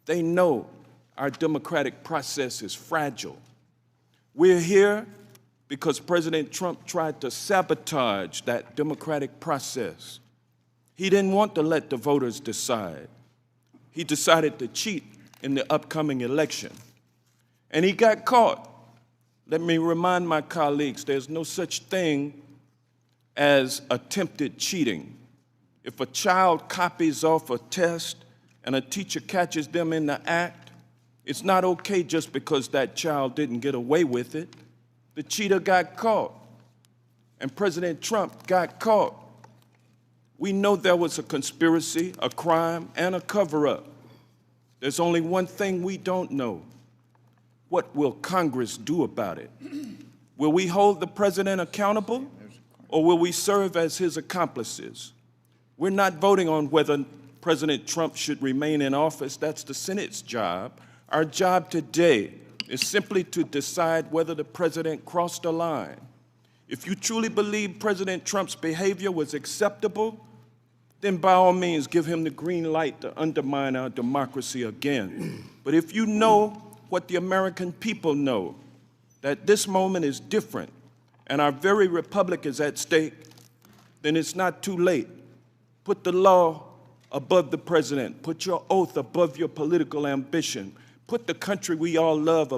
They know our democratic process is fragile. We're here because President Trump tried to sabotage that democratic process. He didn't want to let the voters decide. He decided to cheat in the upcoming election. And he got caught. Let me remind my colleagues, there's no such thing as attempted cheating. If a child copies off a test and a teacher catches them in the act, it's not okay just because that child didn't get away with it. The cheater got caught, and President Trump got caught. We know there was a conspiracy, a crime, and a cover-up. There's only one thing we don't know. What will Congress do about it? Will we hold the president accountable, or will we serve as his accomplices? We're not voting on whether President Trump should remain in office. That's the Senate's job. Our job today is simply to decide whether the president crossed a line. If you truly believe President Trump's behavior was acceptable, then by all means give him the green light to undermine our democracy again. But if you know what the American people know, that this moment is different and our very republic is at stake, then it's not too late. Put the law above the president. Put your oath above your political ambition. Put the country we all love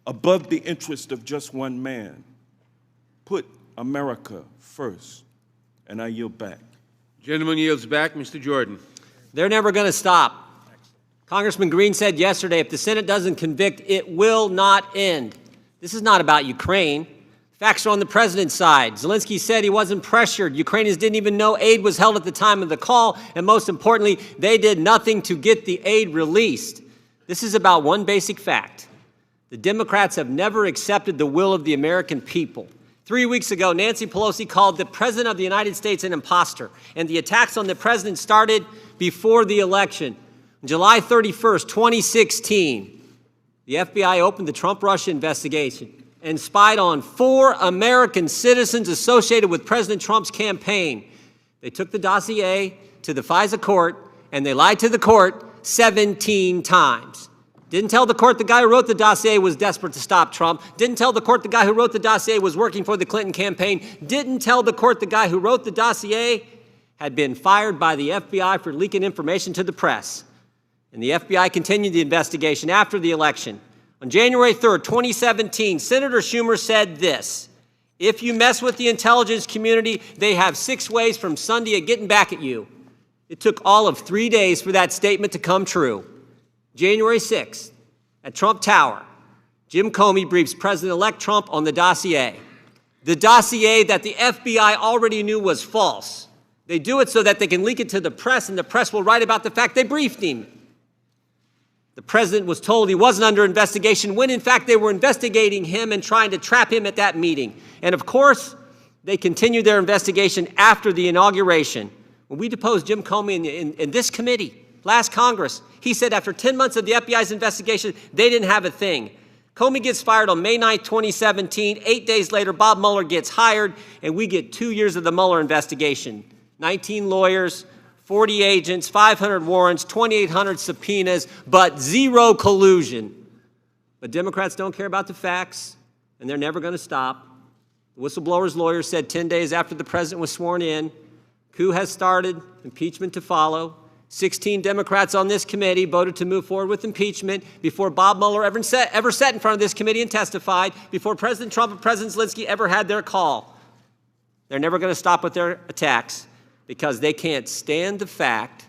above the interest of just one man. Put America first. And I yield back. Gentleman yields back. Mr. Jordan. They're never going to stop. Congressman Green said yesterday, if the Senate doesn't convict, it will not end. This is not about Ukraine. Facts are on the president's side. Zelensky said he wasn't pressured. Ukrainians didn't even know aid was held at the time of the call. And most importantly, they did nothing to get the aid released. This is about one basic fact. The Democrats have never accepted the will of the American people. 3 weeks ago, Nancy Pelosi called the President of the United States an imposter, and the attacks on the President started before the election. On July 31st, 2016, the FBI opened the Trump-Russia investigation and spied on 4 American citizens associated with President Trump's campaign. They took the dossier to the FISA court, and they lied to the court 17 times. Didn't tell the court the guy who wrote the dossier was desperate to stop Trump. Didn't tell the court the guy who wrote the dossier was working for the Clinton campaign. Didn't tell the court the guy who wrote the dossier had been fired by the FBI for leaking information to the press. And the FBI continued the investigation after the election. On January 3rd, 2017, Senator Schumer said this: if you mess with the intelligence community, they have 6 ways from Sunday at getting back at you. It took all of 3 days for that statement to come true. January 6th, at Trump Tower, Jim Comey briefs President-elect Trump on the dossier that the FBI already knew was false. They do it so that they can leak it to the press, and the press will write about the fact they briefed him. The president was told he wasn't under investigation when, in fact, they were investigating him and trying to trap him at that meeting. And, of course, they continued their investigation after the inauguration. When we deposed Jim Comey in this committee, last Congress, he said after 10 months of the FBI's investigation, they didn't have a thing. Comey gets fired on May 9, 2017. 8 days later, Bob Mueller gets hired, and we get 2 years of the Mueller investigation. 19 lawyers, 40 agents, 500 warrants, 2,800 subpoenas, but zero collusion. But Democrats don't care about the facts, and they're never going to stop. The whistleblower's lawyer said 10 days after the president was sworn in, coup has started, impeachment to follow. 16 Democrats on this committee voted to move forward with impeachment before Bob Mueller ever sat in front of this committee and testified, before President Trump and President Zelensky ever had their call. They're never going to stop with their attacks because they can't stand the fact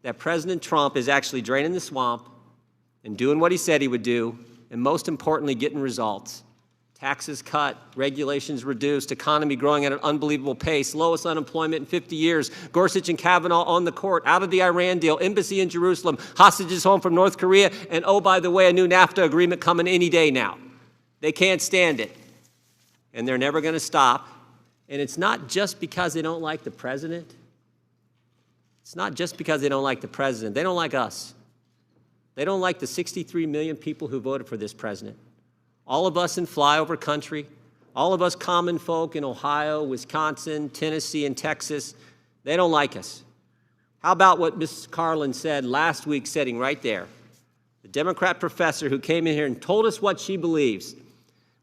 that President Trump is actually draining the swamp and doing what he said he would do, and most importantly, getting results. Taxes cut, regulations reduced, economy growing at an unbelievable pace, lowest unemployment in 50 years, Gorsuch and Kavanaugh on the court, out of the Iran deal, embassy in Jerusalem, hostages home from North Korea, and oh, by the way, a new NAFTA agreement coming any day now. They can't stand it, and they're never going to stop. And it's not just because they don't like the president. It's not just because they don't like the president. They don't like us. They don't like the 63 million people who voted for this president. All of us in flyover country, all of us common folk in Ohio, Wisconsin, Tennessee, and Texas, they don't like us. How about what Mrs. Carlin said last week, sitting right there? The Democrat professor who came in here and told us what she believes.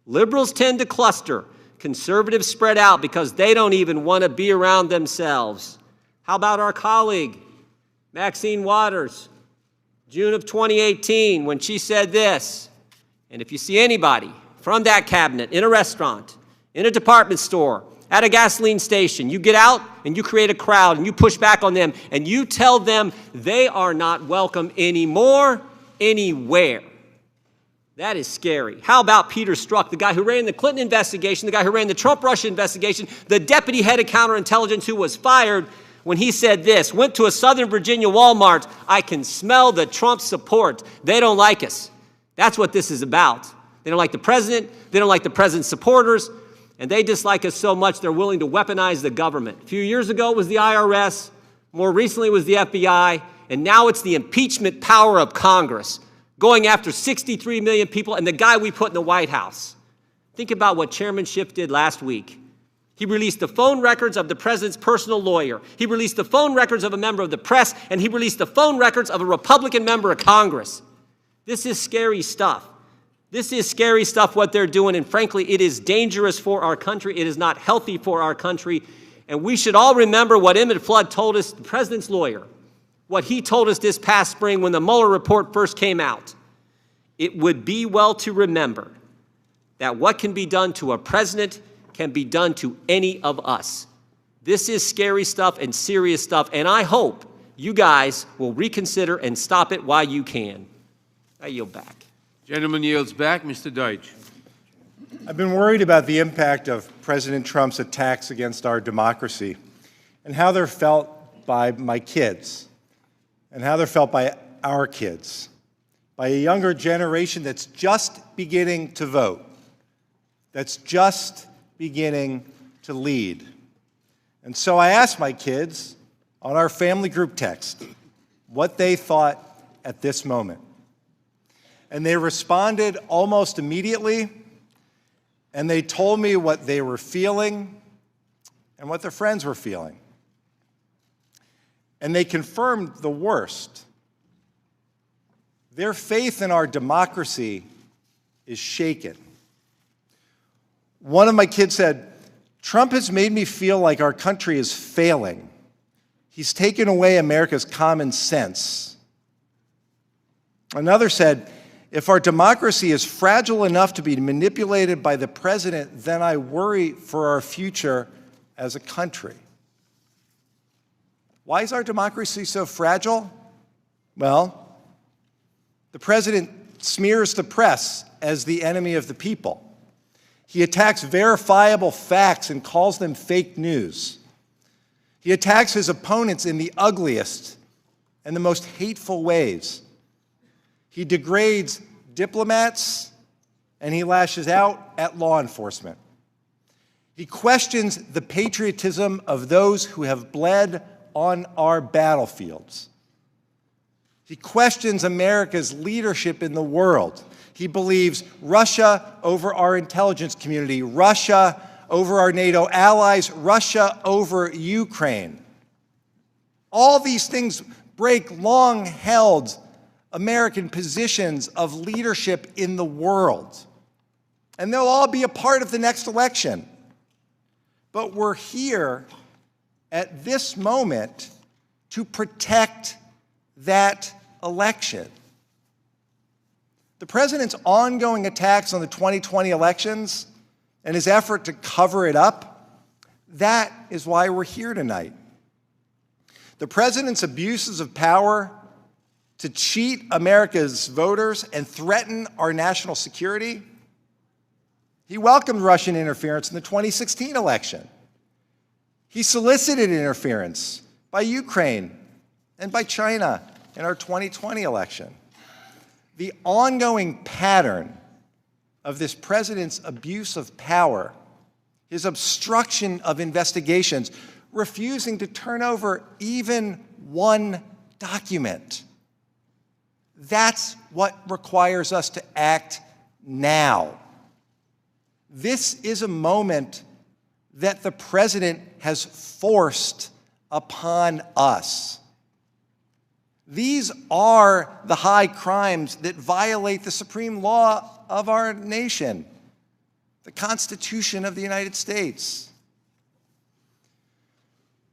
Liberals tend to cluster. Conservatives spread out because they don't even want to be around themselves. How about our colleague, Maxine Waters, June of 2018, when she said this? And if you see anybody from that cabinet in a restaurant, in a department store, at a gasoline station, you get out and you create a crowd and you push back on them and you tell them they are not welcome anymore, anywhere. That is scary. How about Peter Strzok, the guy who ran the Clinton investigation, the guy who ran the Trump-Russia investigation, the deputy head of counterintelligence who was fired when he said this, went to a Southern Virginia Walmart, I can smell the Trump support. They don't like us. That's what this is about. They don't like the president. They don't like the president's supporters. And they dislike us so much they're willing to weaponize the government. A few years ago it was the IRS. More recently it was the FBI. And now it's the impeachment power of Congress, going after 63 million people and the guy we put in the White House. Think about what Chairman Schiff did last week. He released the phone records of the president's personal lawyer. He released the phone records of a member of the press, and he released the phone records of a Republican member of Congress. This is scary stuff. This is scary stuff, what they're doing, and frankly, it is dangerous for our country. It is not healthy for our country, and we should all remember what Emmett Flood told us, the president's lawyer, what he told us this past spring when the Mueller report first came out. It would be well to remember that what can be done to a president can be done to any of us. This is scary stuff and serious stuff, and I hope you guys will reconsider and stop it while you can. I yield back. Gentleman yields back. Mr. Deutsch. I've been worried about the impact of President Trump's attacks against our democracy and how they're felt by my kids and how they're felt by our kids, by a younger generation that's just beginning to vote, that's just beginning to lead. And so I asked my kids on our family group text what they thought at this moment. And they responded almost immediately, and they told me what they were feeling and what their friends were feeling. And they confirmed the worst. Their faith in our democracy is shaken. One of my kids said, Trump has made me feel like our country is failing. He's taken away America's common sense. Another said, if our democracy is fragile enough to be manipulated by the president, then I worry for our future as a country. Why is our democracy so fragile? Well, the president smears the press as the enemy of the people. He attacks verifiable facts and calls them fake news. He attacks his opponents in the ugliest and the most hateful ways. He degrades diplomats, and he lashes out at law enforcement. He questions the patriotism of those who have bled on our battlefields. He questions America's leadership in the world. He believes Russia over our intelligence community, Russia over our NATO allies, Russia over Ukraine. All these things break long-held American positions of leadership in the world. And they'll all be a part of the next election. But we're here at this moment to protect that election. The president's ongoing attacks on the 2020 elections and his effort to cover it up, that is why we're here tonight. The president's abuses of power to cheat America's voters and threaten our national security. He welcomed Russian interference in the 2016 election. He solicited interference by Ukraine and by China in our 2020 election. The ongoing pattern of this president's abuse of power, his obstruction of investigations, refusing to turn over even one document. That's what requires us to act now. This is a moment that the president has forced upon us. These are the high crimes that violate the supreme law of our nation, the Constitution of the United States.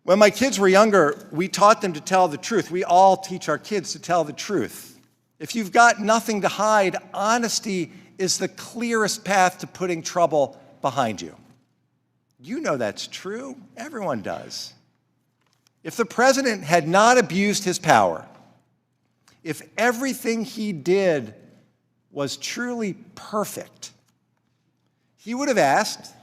When my kids were younger, we taught them to tell the truth. We all teach our kids to tell the truth. If you've got nothing to hide, honesty is the clearest path to putting trouble behind you. You know that's true. Everyone does. If the president had not abused his power, if everything he did was truly perfect, he would have asked,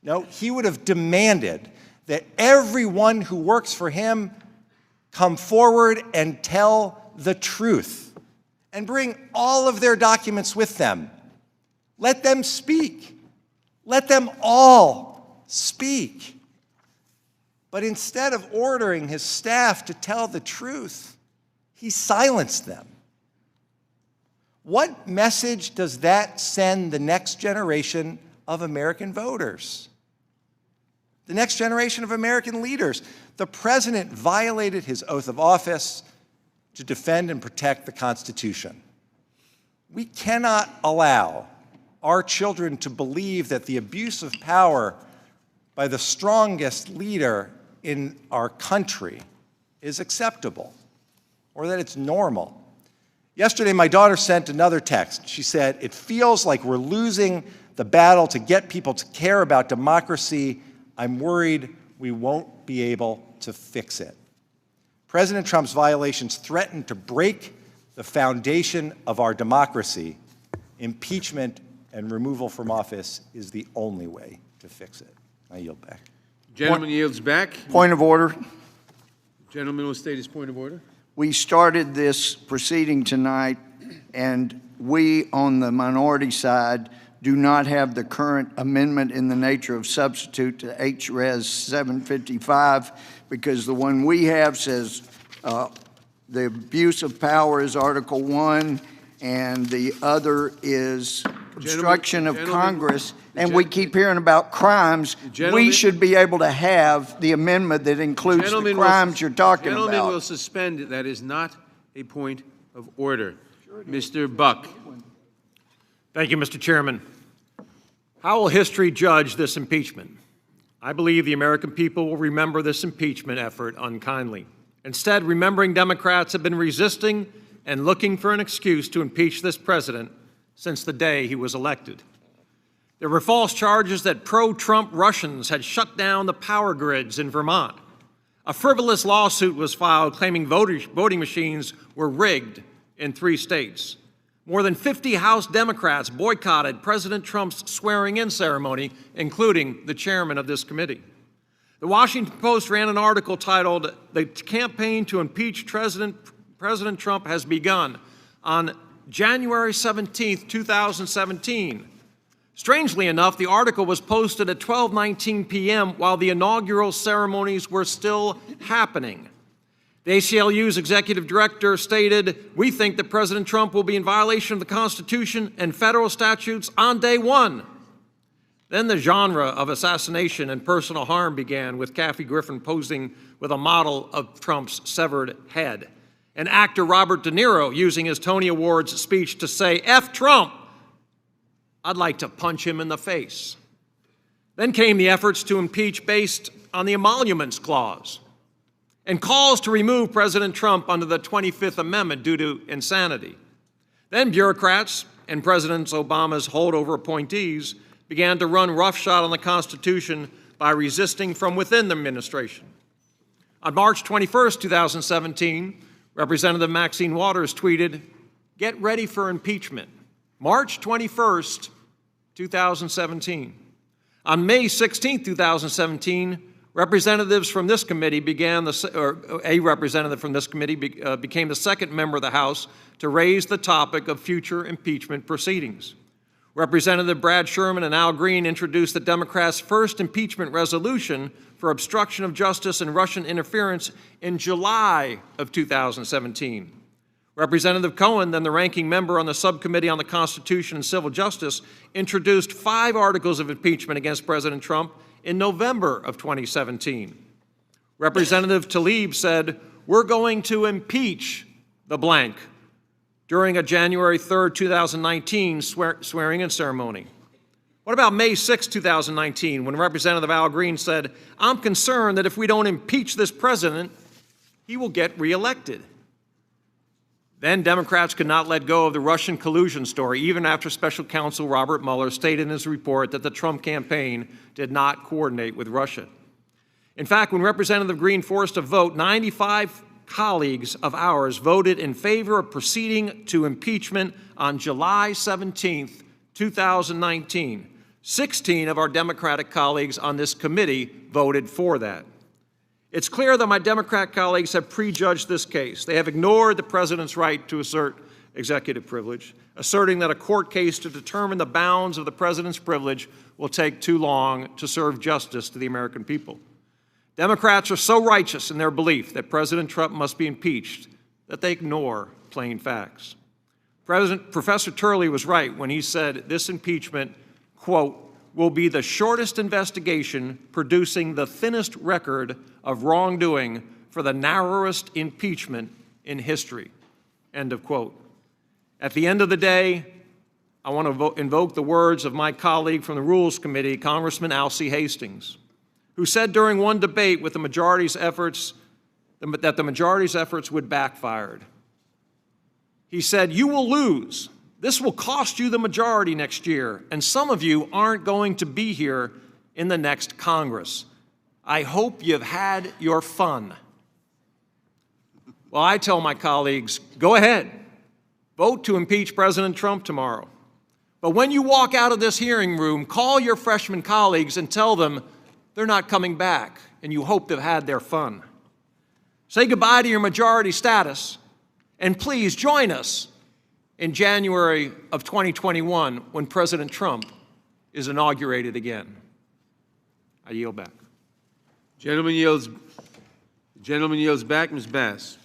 no, he would have demanded that everyone who works for him come forward and tell the truth and bring all of their documents with them. Let them speak. Let them all speak. But instead of ordering his staff to tell the truth, he silenced them. What message does that send the next generation of American voters? The next generation of American leaders? The president violated his oath of office to defend and protect the Constitution. We cannot allow our children to believe that the abuse of power by the strongest leader in our country is acceptable or that it's normal. Yesterday, my daughter sent another text. She said, "It feels like we're losing the battle to get people to care about democracy. I'm worried we won't be able to fix it." President Trump's violations threaten to break the foundation of our democracy. Impeachment and removal from office is the only way to fix it. I yield back. Gentleman yields back. Point of order. Gentleman will state his point of order. We started this proceeding tonight, and we on the minority side do not have the current amendment in the nature of substitute to HRES 755 because the one we have says the abuse of power is Article 1 and the other is obstruction of Congress, and we keep hearing about crimes. We should be able to have the amendment that includes the crimes you're talking about. Gentlemen will suspend it. That is not a point of order. Mr. Buck. Thank you, Mr. Chairman. How will history judge this impeachment? I believe the American people will remember this impeachment effort unkindly. Instead, remembering Democrats have been resisting and looking for an excuse to impeach this president since the day he was elected. There were false charges that pro-Trump Russians had shut down the power grids in Vermont. A frivolous lawsuit was filed claiming voting machines were rigged in 3 states. More than 50 House Democrats boycotted President Trump's swearing-in ceremony, including the chairman of this committee. The Washington Post ran an article titled, "The Campaign to Impeach President Trump Has Begun," on January 17, 2017. Strangely enough, the article was posted at 12:19 p.m. while the inaugural ceremonies were still happening. The ACLU's executive director stated, "We think that President Trump will be in violation of the Constitution and federal statutes on day one." Then the genre of assassination and personal harm began, with Kathy Griffin posing with a model of Trump's severed head, and actor Robert De Niro using his Tony Awards speech to say, "F Trump, I'd like to punch him in the face." Then came the efforts to impeach based on the Emoluments Clause, and calls to remove President Trump under the 25th Amendment due to insanity. Then bureaucrats and President Obama's holdover appointees began to run roughshod on the Constitution by resisting from within the administration. On March 21, 2017, Representative Maxine Waters tweeted, "Get ready for impeachment." March 21st, 2017. On May 16, 2017, representatives from this committee became the second member of the House to raise the topic of future impeachment proceedings. Representative Brad Sherman and Al Green introduced the Democrats' first impeachment resolution for obstruction of justice and Russian interference in July of 2017. Representative Cohen, then the ranking member on the Subcommittee on the Constitution and Civil Justice, introduced 5 articles of impeachment against President Trump in November of 2017. Representative Tlaib said, "We're going to impeach the blank," during a January 3, 2019 swearing-in ceremony. What about May 6, 2019, when Representative Al Green said, "I'm concerned that if we don't impeach this president, he will get reelected"? Then Democrats could not let go of the Russian collusion story, even after Special Counsel Robert Mueller stated in his report that the Trump campaign did not coordinate with Russia. In fact, when Representative Green forced a vote, 95 colleagues of ours voted in favor of proceeding to impeachment on July 17, 2019. 16 of our Democratic colleagues on this committee voted for that. It's clear that my Democrat colleagues have prejudged this case. They have ignored the president's right to assert executive privilege, asserting that a court case to determine the bounds of the president's privilege will take too long to serve justice to the American people. Democrats are so righteous in their belief that President Trump must be impeached that they ignore plain facts. Professor Turley was right when he said this impeachment, quote, "will be the shortest investigation producing the thinnest record of wrongdoing for the narrowest impeachment in history," end of quote. At the end of the day, I want to invoke the words of my colleague from the Rules Committee, Congressman Alcee Hastings, who said during one debate with the majority's efforts that the majority's efforts would backfire. He said, "You will lose. This will cost you the majority next year, and some of you aren't going to be here in the next Congress. I hope you've had your fun." Well, I tell my colleagues, go ahead. Vote to impeach President Trump tomorrow. But when you walk out of this hearing room, call your freshman colleagues and tell them they're not coming back, and you hope they've had their fun. Say goodbye to your majority status, and please join us in January of 2021 when President Trump is inaugurated again. I yield back. Gentleman yields back. Ms. Bass.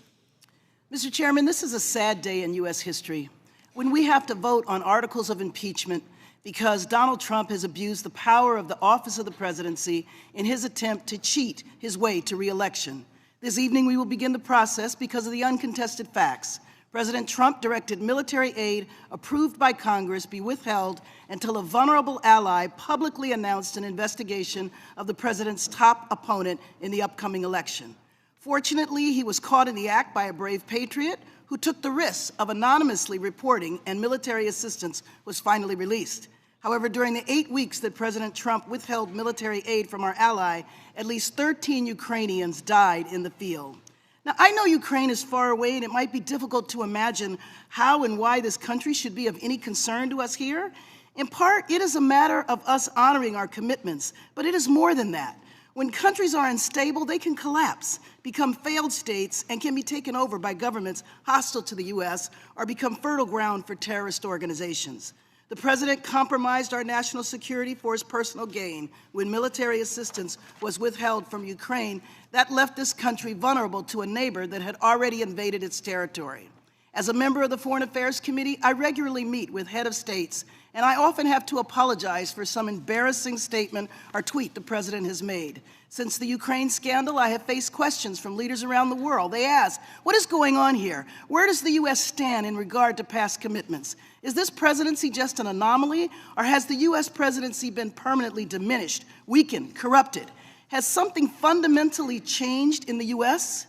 Mr. Chairman, this is a sad day in U.S. history when we have to vote on articles of impeachment because Donald Trump has abused the power of the office of the presidency in his attempt to cheat his way to re-election. This evening we will begin the process because of the uncontested facts. President Trump directed military aid approved by Congress be withheld until a vulnerable ally publicly announced an investigation of the president's top opponent in the upcoming election. Fortunately, he was caught in the act by a brave patriot who took the risk of anonymously reporting, and military assistance was finally released. However, during the 8 weeks that President Trump withheld military aid from our ally, at least 13 Ukrainians died in the field. Now, I know Ukraine is far away, and it might be difficult to imagine how and why this country should be of any concern to us here. In part, it is a matter of us honoring our commitments, but it is more than that. When countries are unstable, they can collapse, become failed states, and can be taken over by governments hostile to the U.S. or become fertile ground for terrorist organizations. The president compromised our national security for his personal gain when military assistance was withheld from Ukraine. That left this country vulnerable to a neighbor that had already invaded its territory. As a member of the Foreign Affairs Committee, I regularly meet with head of states, and I often have to apologize for some embarrassing statement or tweet the president has made. Since the Ukraine scandal, I have faced questions from leaders around the world. They ask, what is going on here? Where does the U.S. stand in regard to past commitments? Is this presidency just an anomaly, or has the U.S. presidency been permanently diminished, weakened, corrupted? Has something fundamentally changed in the U.S.?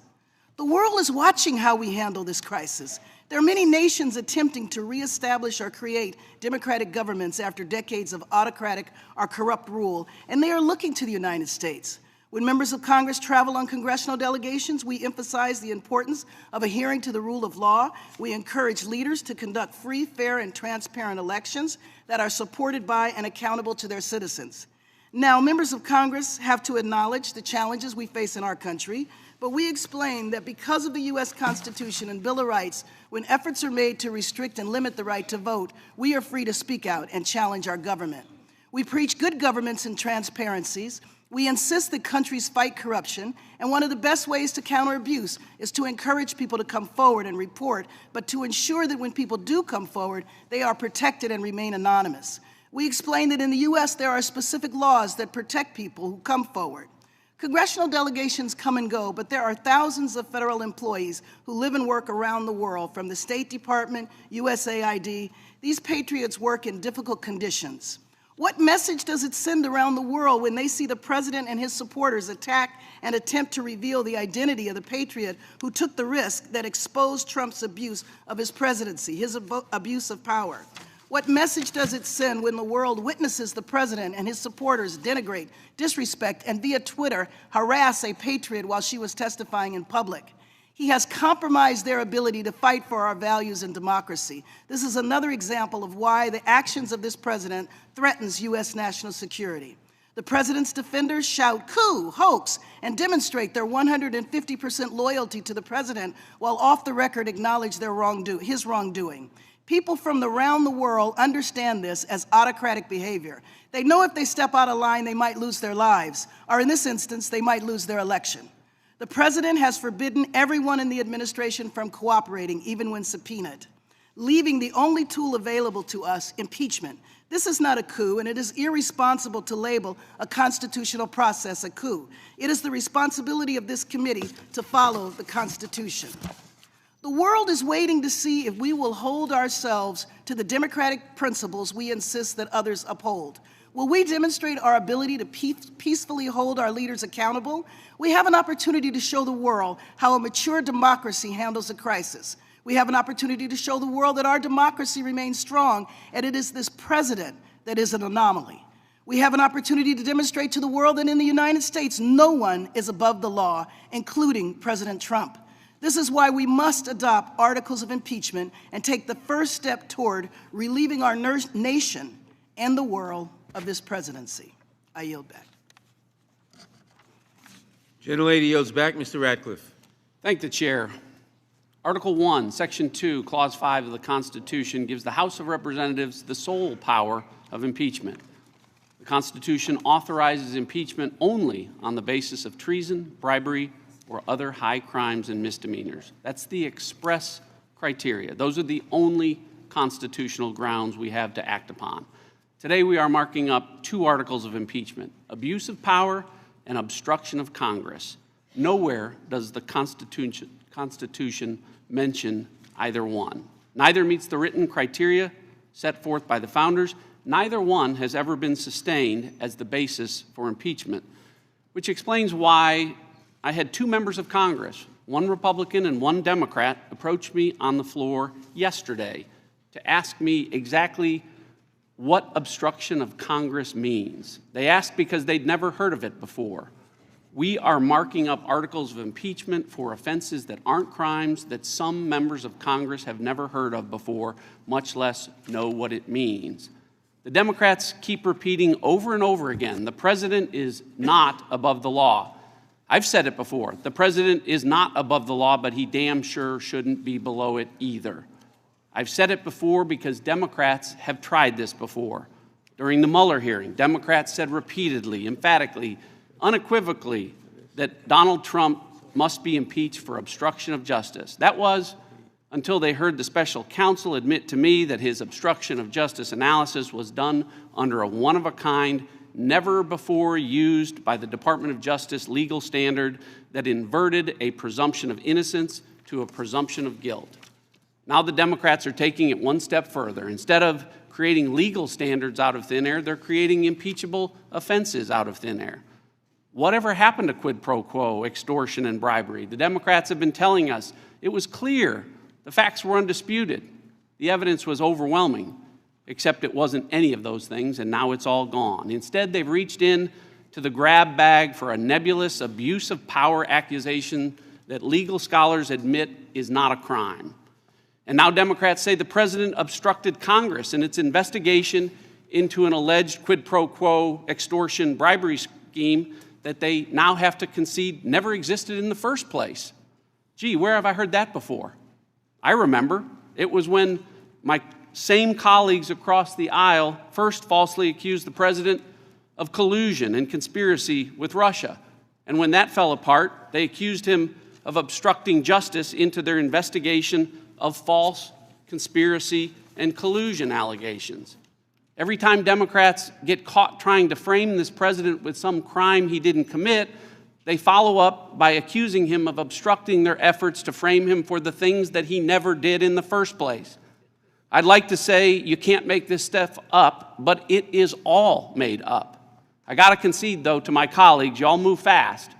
The world is watching how we handle this crisis. There are many nations attempting to reestablish or create democratic governments after decades of autocratic or corrupt rule, and they are looking to the United States. When members of Congress travel on congressional delegations, we emphasize the importance of adhering to the rule of law. We encourage leaders to conduct free, fair, and transparent elections that are supported by and accountable to their citizens. Now, members of Congress have to acknowledge the challenges we face in our country, but we explain that because of the U.S. Constitution and Bill of Rights, when efforts are made to restrict and limit the right to vote, we are free to speak out and challenge our government. We preach good governance and transparencies. We insist that countries fight corruption, and one of the best ways to counter abuse is to encourage people to come forward and report, but to ensure that when people do come forward, they are protected and remain anonymous. We explain that in the U.S. there are specific laws that protect people who come forward. Congressional delegations come and go, but there are thousands of federal employees who live and work around the world, from the State Department, USAID. These patriots work in difficult conditions. What message does it send around the world when they see the president and his supporters attack and attempt to reveal the identity of the patriot who took the risk that exposed Trump's abuse of his presidency, his abuse of power? What message does it send when the world witnesses the president and his supporters denigrate, disrespect, and via Twitter harass a patriot while she was testifying in public? He has compromised their ability to fight for our values and democracy. This is another example of why the actions of this president threatens U.S. national security. The president's defenders shout coup, hoax, and demonstrate their 150% loyalty to the president while off the record acknowledge his wrongdoing. People from around the world understand this as autocratic behavior. They know if they step out of line, they might lose their lives, or in this instance, they might lose their election. The president has forbidden everyone in the administration from cooperating, even when subpoenaed, leaving the only tool available to us, impeachment. This is not a coup, and it is irresponsible to label a constitutional process a coup. It is the responsibility of this committee to follow the Constitution. The world is waiting to see if we will hold ourselves to the democratic principles we insist that others uphold. Will we demonstrate our ability to peacefully hold our leaders accountable? We have an opportunity to show the world how a mature democracy handles a crisis. We have an opportunity to show the world that our democracy remains strong, and it is this president that is an anomaly. We have an opportunity to demonstrate to the world that in the United States, no one is above the law, including President Trump. This is why we must adopt articles of impeachment and take the first step toward relieving our nation and the world of this presidency. I yield back. Gentlelady yields back. Mr. Ratcliffe. Thank the chair. Article 1, Section 2, Clause 5 of the Constitution gives the House of Representatives the sole power of impeachment. The Constitution authorizes impeachment only on the basis of treason, bribery, or other high crimes and misdemeanors. That's the express criteria. Those are the only constitutional grounds we have to act upon. Today we are marking up two articles of impeachment: abuse of power and obstruction of Congress. Nowhere does the Constitution mention either one. Neither meets the written criteria set forth by the founders. Neither one has ever been sustained as the basis for impeachment, which explains why I had two members of Congress, one Republican and one Democrat, approach me on the floor yesterday to ask me exactly what obstruction of Congress means. They asked because they'd never heard of it before. We are marking up articles of impeachment for offenses that aren't crimes that some members of Congress have never heard of before, much less know what it means. The Democrats keep repeating over and over again, the president is not above the law. I've said it before. The president is not above the law, but he damn sure shouldn't be below it either. I've said it before because Democrats have tried this before. During the Mueller hearing, Democrats said repeatedly, emphatically, unequivocally, that Donald Trump must be impeached for obstruction of justice. That was until they heard the special counsel admit to me that his obstruction of justice analysis was done under a one-of-a-kind, never before used by the Department of Justice legal standard that inverted a presumption of innocence to a presumption of guilt. Now the Democrats are taking it one step further. Instead of creating legal standards out of thin air, they're creating impeachable offenses out of thin air. Whatever happened to quid pro quo, extortion, and bribery? The Democrats have been telling us it was clear. The facts were undisputed. The evidence was overwhelming, except it wasn't any of those things, and now it's all gone. Instead, they've reached in to the grab bag for a nebulous abuse of power accusation that legal scholars admit is not a crime. And now Democrats say the president obstructed Congress in its investigation into an alleged quid pro quo extortion bribery scheme that they now have to concede never existed in the first place. Gee, where have I heard that before? I remember. It was when my same colleagues across the aisle first falsely accused the president of collusion and conspiracy with Russia. And when that fell apart, they accused him of obstructing justice into their investigation of false conspiracy and collusion allegations. Every time Democrats get caught trying to frame this president with some crime he didn't commit, they follow up by accusing him of obstructing their efforts to frame him for the things that he never did in the first place. I'd like to say you can't make this stuff up, but it is all made up. I got to concede, though, to my colleagues, y'all move fast.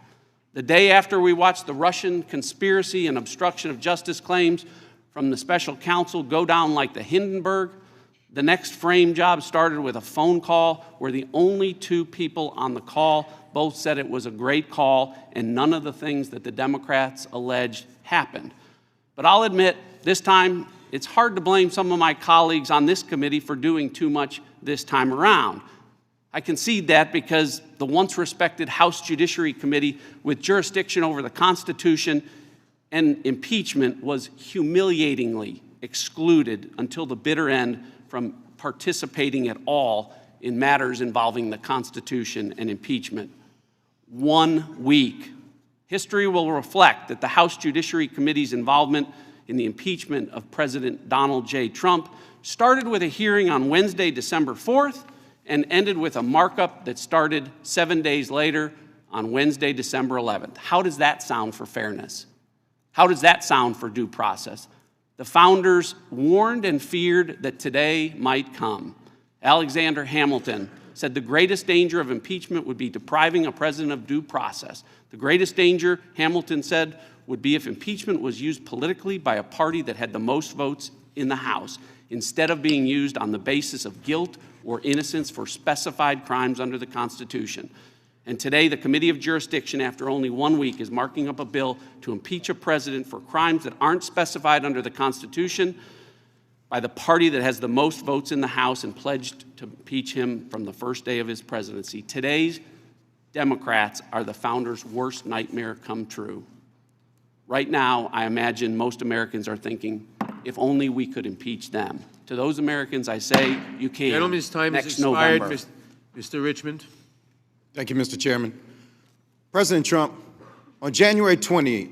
The day after we watched the Russian conspiracy and obstruction of justice claims from the special counsel go down like the Hindenburg, the next frame job started with a phone call where the only two people on the call both said it was a great call and none of the things that the Democrats alleged happened. But I'll admit, this time, it's hard to blame some of my colleagues on this committee for doing too much this time around. I concede that because the once respected House Judiciary Committee with jurisdiction over the Constitution and impeachment was humiliatingly excluded until the bitter end from participating at all in matters involving the Constitution and impeachment. 1 week. History will reflect that the House Judiciary Committee's involvement in the impeachment of President Donald J. Trump started with a hearing on Wednesday, December 4th, and ended with a markup that started 7 days later on Wednesday, December 11th. How does that sound for fairness? How does that sound for due process? The founders warned and feared that today might come. Alexander Hamilton said the greatest danger of impeachment would be depriving a president of due process. The greatest danger, Hamilton said, would be if impeachment was used politically by a party that had the most votes in the House, instead of being used on the basis of guilt or innocence for specified crimes under the Constitution. And today, the Committee of Jurisdiction, after only 1 week, is marking up a bill to impeach a president for crimes that aren't specified under the Constitution by the party that has the most votes in the House and pledged to impeach him from the first day of his presidency. Today's Democrats are the founders' worst nightmare come true. Right now, I imagine most Americans are thinking, if only we could impeach them. To those Americans, I say, you can. Gentleman's time has next expired. November. Mr. Richmond. Thank you, Mr. Chairman. President Trump, on January 20,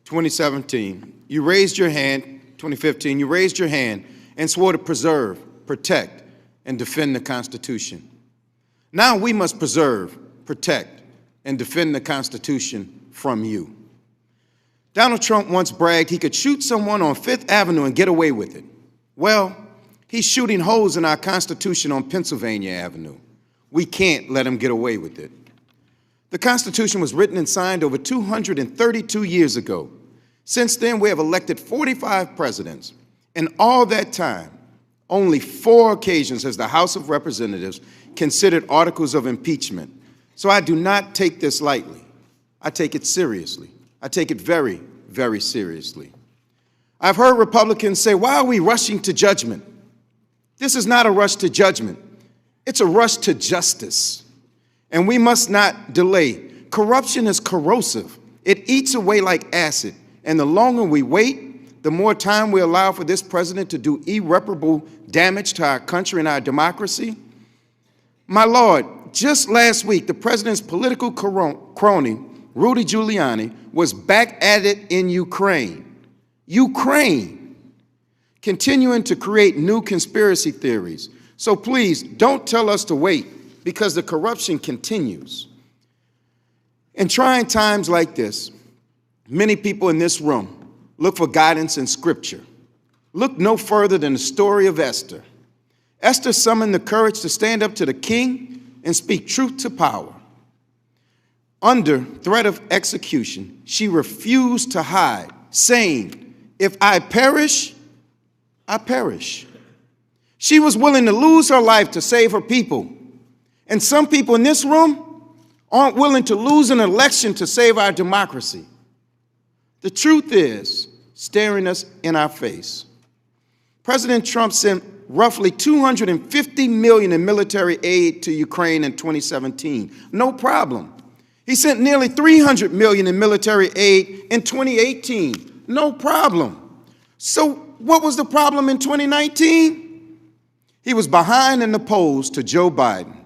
2017, you raised your hand, 2015, you raised your hand and swore to preserve, protect, and defend the Constitution. Now we must preserve, protect, and defend the Constitution from you. Donald Trump once bragged he could shoot someone on Fifth Avenue and get away with it. Well, he's shooting holes in our Constitution on Pennsylvania Avenue. We can't let him get away with it. The Constitution was written and signed over 232 years ago. Since then, we have elected 45 presidents. In all that time, only 4 occasions has the House of Representatives considered articles of impeachment. So I do not take this lightly. I take it seriously. I take it very, very seriously. I've heard Republicans say, why are we rushing to judgment? This is not a rush to judgment. It's a rush to justice, and we must not delay. Corruption is corrosive. It eats away like acid, and the longer we wait, the more time we allow for this president to do irreparable damage to our country and our democracy. My Lord, just last week, the president's political crony, Rudy Giuliani, was back at it in Ukraine. Ukraine, continuing to create new conspiracy theories. So please, don't tell us to wait, because the corruption continues. In trying times like this, many people in this room look for guidance in Scripture. Look no further than the story of Esther. Esther summoned the courage to stand up to the king and speak truth to power. Under threat of execution, she refused to hide, saying, "If I perish, I perish." She was willing to lose her life to save her people. And some people in this room aren't willing to lose an election to save our democracy. The truth is staring us in our face. President Trump sent roughly $250 million in military aid to Ukraine in 2017. No problem. He sent nearly $300 million in military aid in 2018. No problem. So what was the problem in 2019? He was behind in the polls to Joe Biden.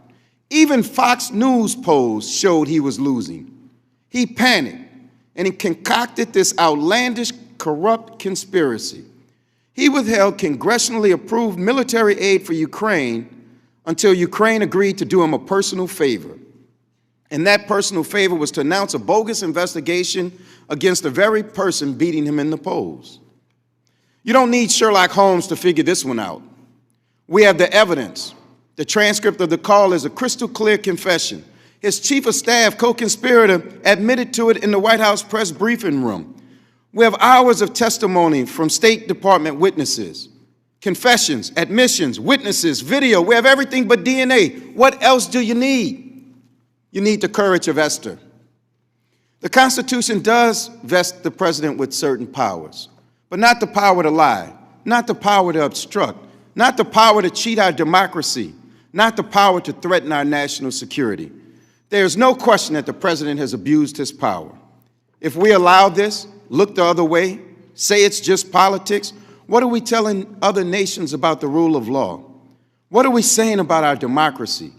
Even Fox News polls showed he was losing. He panicked, and he concocted this outlandish, corrupt conspiracy. He withheld congressionally approved military aid for Ukraine until Ukraine agreed to do him a personal favor. And that personal favor was to announce a bogus investigation against the very person beating him in the polls. You don't need Sherlock Holmes to figure this one out. We have the evidence. The transcript of the call is a crystal clear confession. His chief of staff, co-conspirator, admitted to it in the White House press briefing room. We have hours of testimony from State Department witnesses, confessions, admissions, witnesses, video. We have everything but DNA. What else do you need? You need the courage of Esther. The Constitution does vest the president with certain powers, but not the power to lie, not the power to obstruct, not the power to cheat our democracy, not the power to threaten our national security. There is no question that the president has abused his power. If we allow this, look the other way, say it's just politics, what are we telling other nations about the rule of law? What are we saying about our democracy?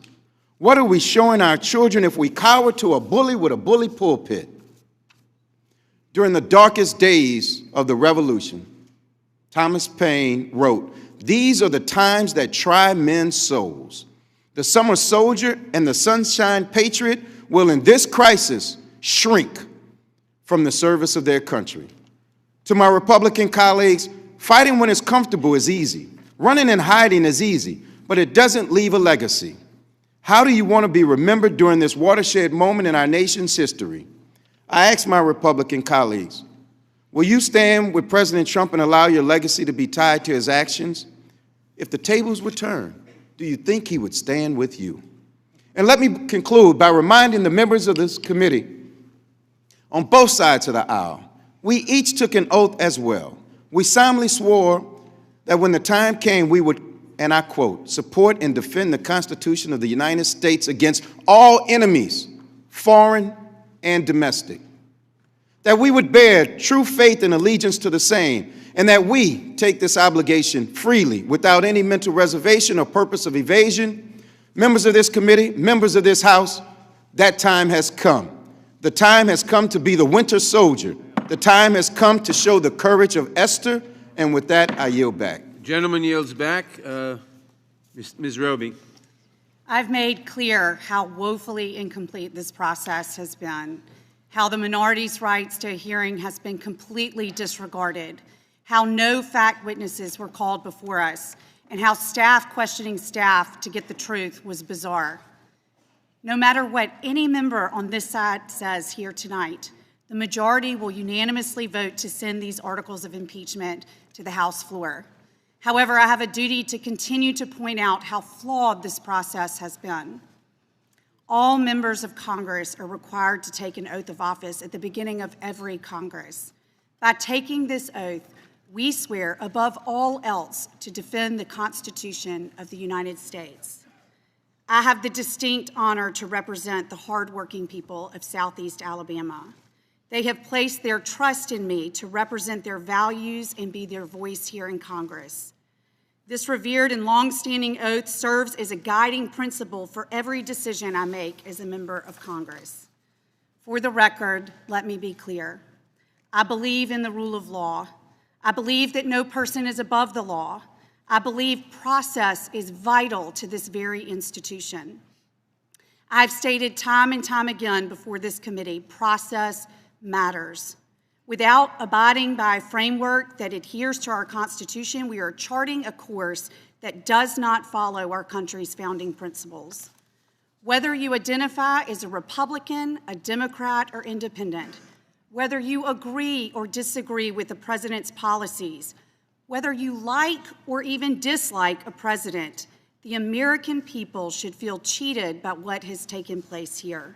What are we showing our children if we cower to a bully with a bully pulpit? During the darkest days of the revolution, Thomas Paine wrote, "These are the times that try men's souls. The summer soldier and the sunshine patriot will in this crisis shrink from the service of their country." To my Republican colleagues, fighting when it's comfortable is easy. Running and hiding is easy, but it doesn't leave a legacy. How do you want to be remembered during this watershed moment in our nation's history? I ask my Republican colleagues, will you stand with President Trump and allow your legacy to be tied to his actions? If the tables were turned, do you think he would stand with you? And let me conclude by reminding the members of this committee on both sides of the aisle, we each took an oath as well. We solemnly swore that when the time came, we would, and I quote, support and defend the Constitution of the United States against all enemies, foreign and domestic. That we would bear true faith and allegiance to the same, and that we take this obligation freely, without any mental reservation or purpose of evasion. Members of this committee, members of this House, that time has come. The time has come to be the winter soldier. The time has come to show the courage of Esther, and with that, I yield back. Gentleman yields back. Ms. Roby. I've made clear how woefully incomplete this process has been, how the minority's rights to a hearing has been completely disregarded, how no fact witnesses were called before us, and how staff questioning staff to get the truth was bizarre. No matter what any member on this side says here tonight, the majority will unanimously vote to send these articles of impeachment to the House floor. However, I have a duty to continue to point out how flawed this process has been. All members of Congress are required to take an oath of office at the beginning of every Congress. By taking this oath, we swear above all else to defend the Constitution of the United States. I have the distinct honor to represent the hardworking people of Southeast Alabama. They have placed their trust in me to represent their values and be their voice here in Congress. This revered and long-standing oath serves as a guiding principle for every decision I make as a member of Congress. For the record, let me be clear. I believe in the rule of law. I believe that no person is above the law. I believe process is vital to this very institution. I've stated time and time again before this committee, process matters. Without abiding by a framework that adheres to our Constitution, we are charting a course that does not follow our country's founding principles. Whether you identify as a Republican, a Democrat, or independent, whether you agree or disagree with the president's policies, whether you like or even dislike a president, the American people should feel cheated by what has taken place here.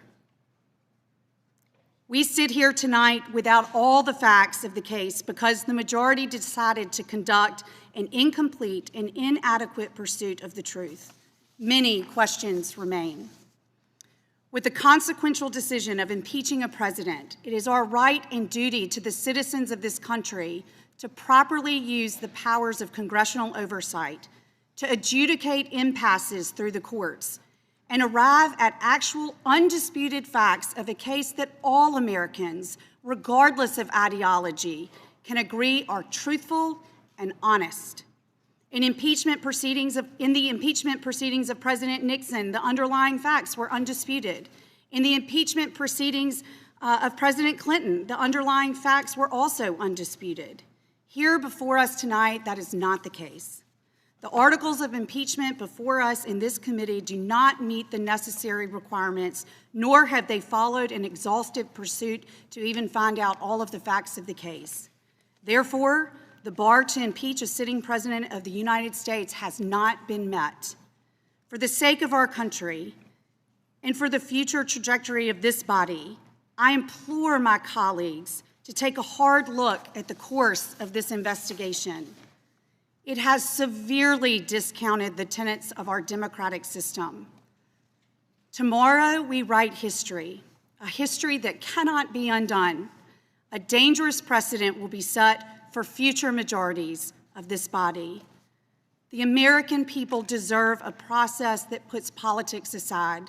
We sit here tonight without all the facts of the case because the majority decided to conduct an incomplete and inadequate pursuit of the truth. Many questions remain. With the consequential decision of impeaching a president, it is our right and duty to the citizens of this country to properly use the powers of congressional oversight, to adjudicate impasses through the courts, and arrive at actual undisputed facts of a case that all Americans, regardless of ideology, can agree are truthful and honest. In the impeachment proceedings of President Nixon, the underlying facts were undisputed. In the impeachment proceedings of President Clinton, the underlying facts were also undisputed. Here before us tonight, that is not the case. The articles of impeachment before us in this committee do not meet the necessary requirements, nor have they followed an exhaustive pursuit to even find out all of the facts of the case. Therefore, the bar to impeach a sitting president of the United States has not been met. For the sake of our country and for the future trajectory of this body, I implore my colleagues to take a hard look at the course of this investigation. It has severely discounted the tenets of our democratic system. Tomorrow, we write history, a history that cannot be undone. A dangerous precedent will be set for future majorities of this body. The American people deserve a process that puts politics aside.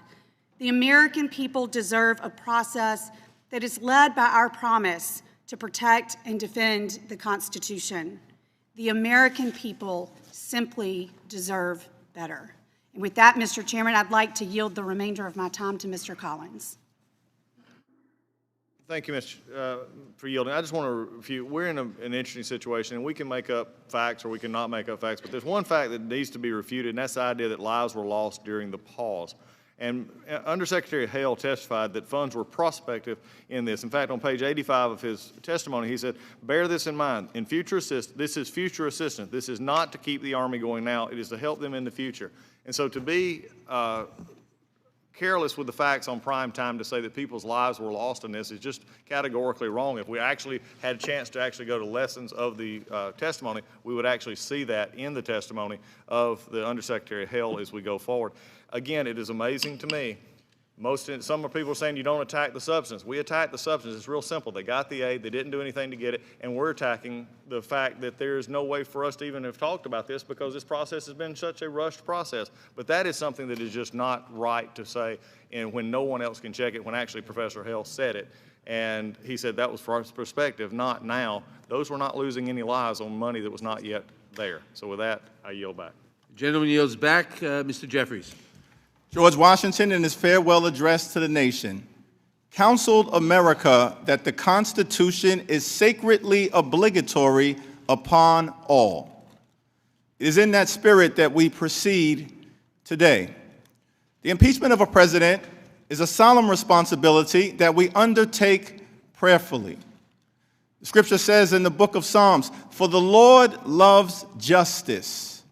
The American people deserve a process that is led by our promise to protect and defend the Constitution. The American people simply deserve better. And with that, Mr. Chairman, I'd like to yield the remainder of my time to Mr. Collins. Thank you, for yielding. I just want to review, we're in an interesting situation, and we can make up facts or we can not make up facts, but there's one fact that needs to be refuted, and that's the idea that lives were lost during the pause. And Undersecretary Hale testified that funds were prospective in this. In fact, on page 85 of his testimony, he said, bear this in mind. In future assistance, this is future assistance. This is not to keep the Army going now. It is to help them in the future. And so to be careless with the facts on prime time to say that people's lives were lost in this is just categorically wrong. If we actually had a chance to actually go to lessons of the testimony, we would actually see that in the testimony of the Undersecretary Hale as we go forward. Again, it is amazing to me. Some people are saying you don't attack the substance. We attack the substance. It's real simple. They got the aid. They didn't do anything to get it. And we're attacking the fact that there is no way for us to even have talked about this because this process has been such a rushed process. But that is something that is just not right to say, and when no one else can check it, when actually Professor Hale said it. And he said that was from his perspective, not now. Those were not losing any lives on money that was not yet there. So with that, I yield back. The gentleman yields back. Mr. Jeffries. George Washington, in his farewell address to the nation, counseled America that the Constitution is sacredly obligatory upon all. It is in that spirit that we proceed today. The impeachment of a president is a solemn responsibility that we undertake prayerfully. The scripture says in the book of Psalms, "For the Lord loves justice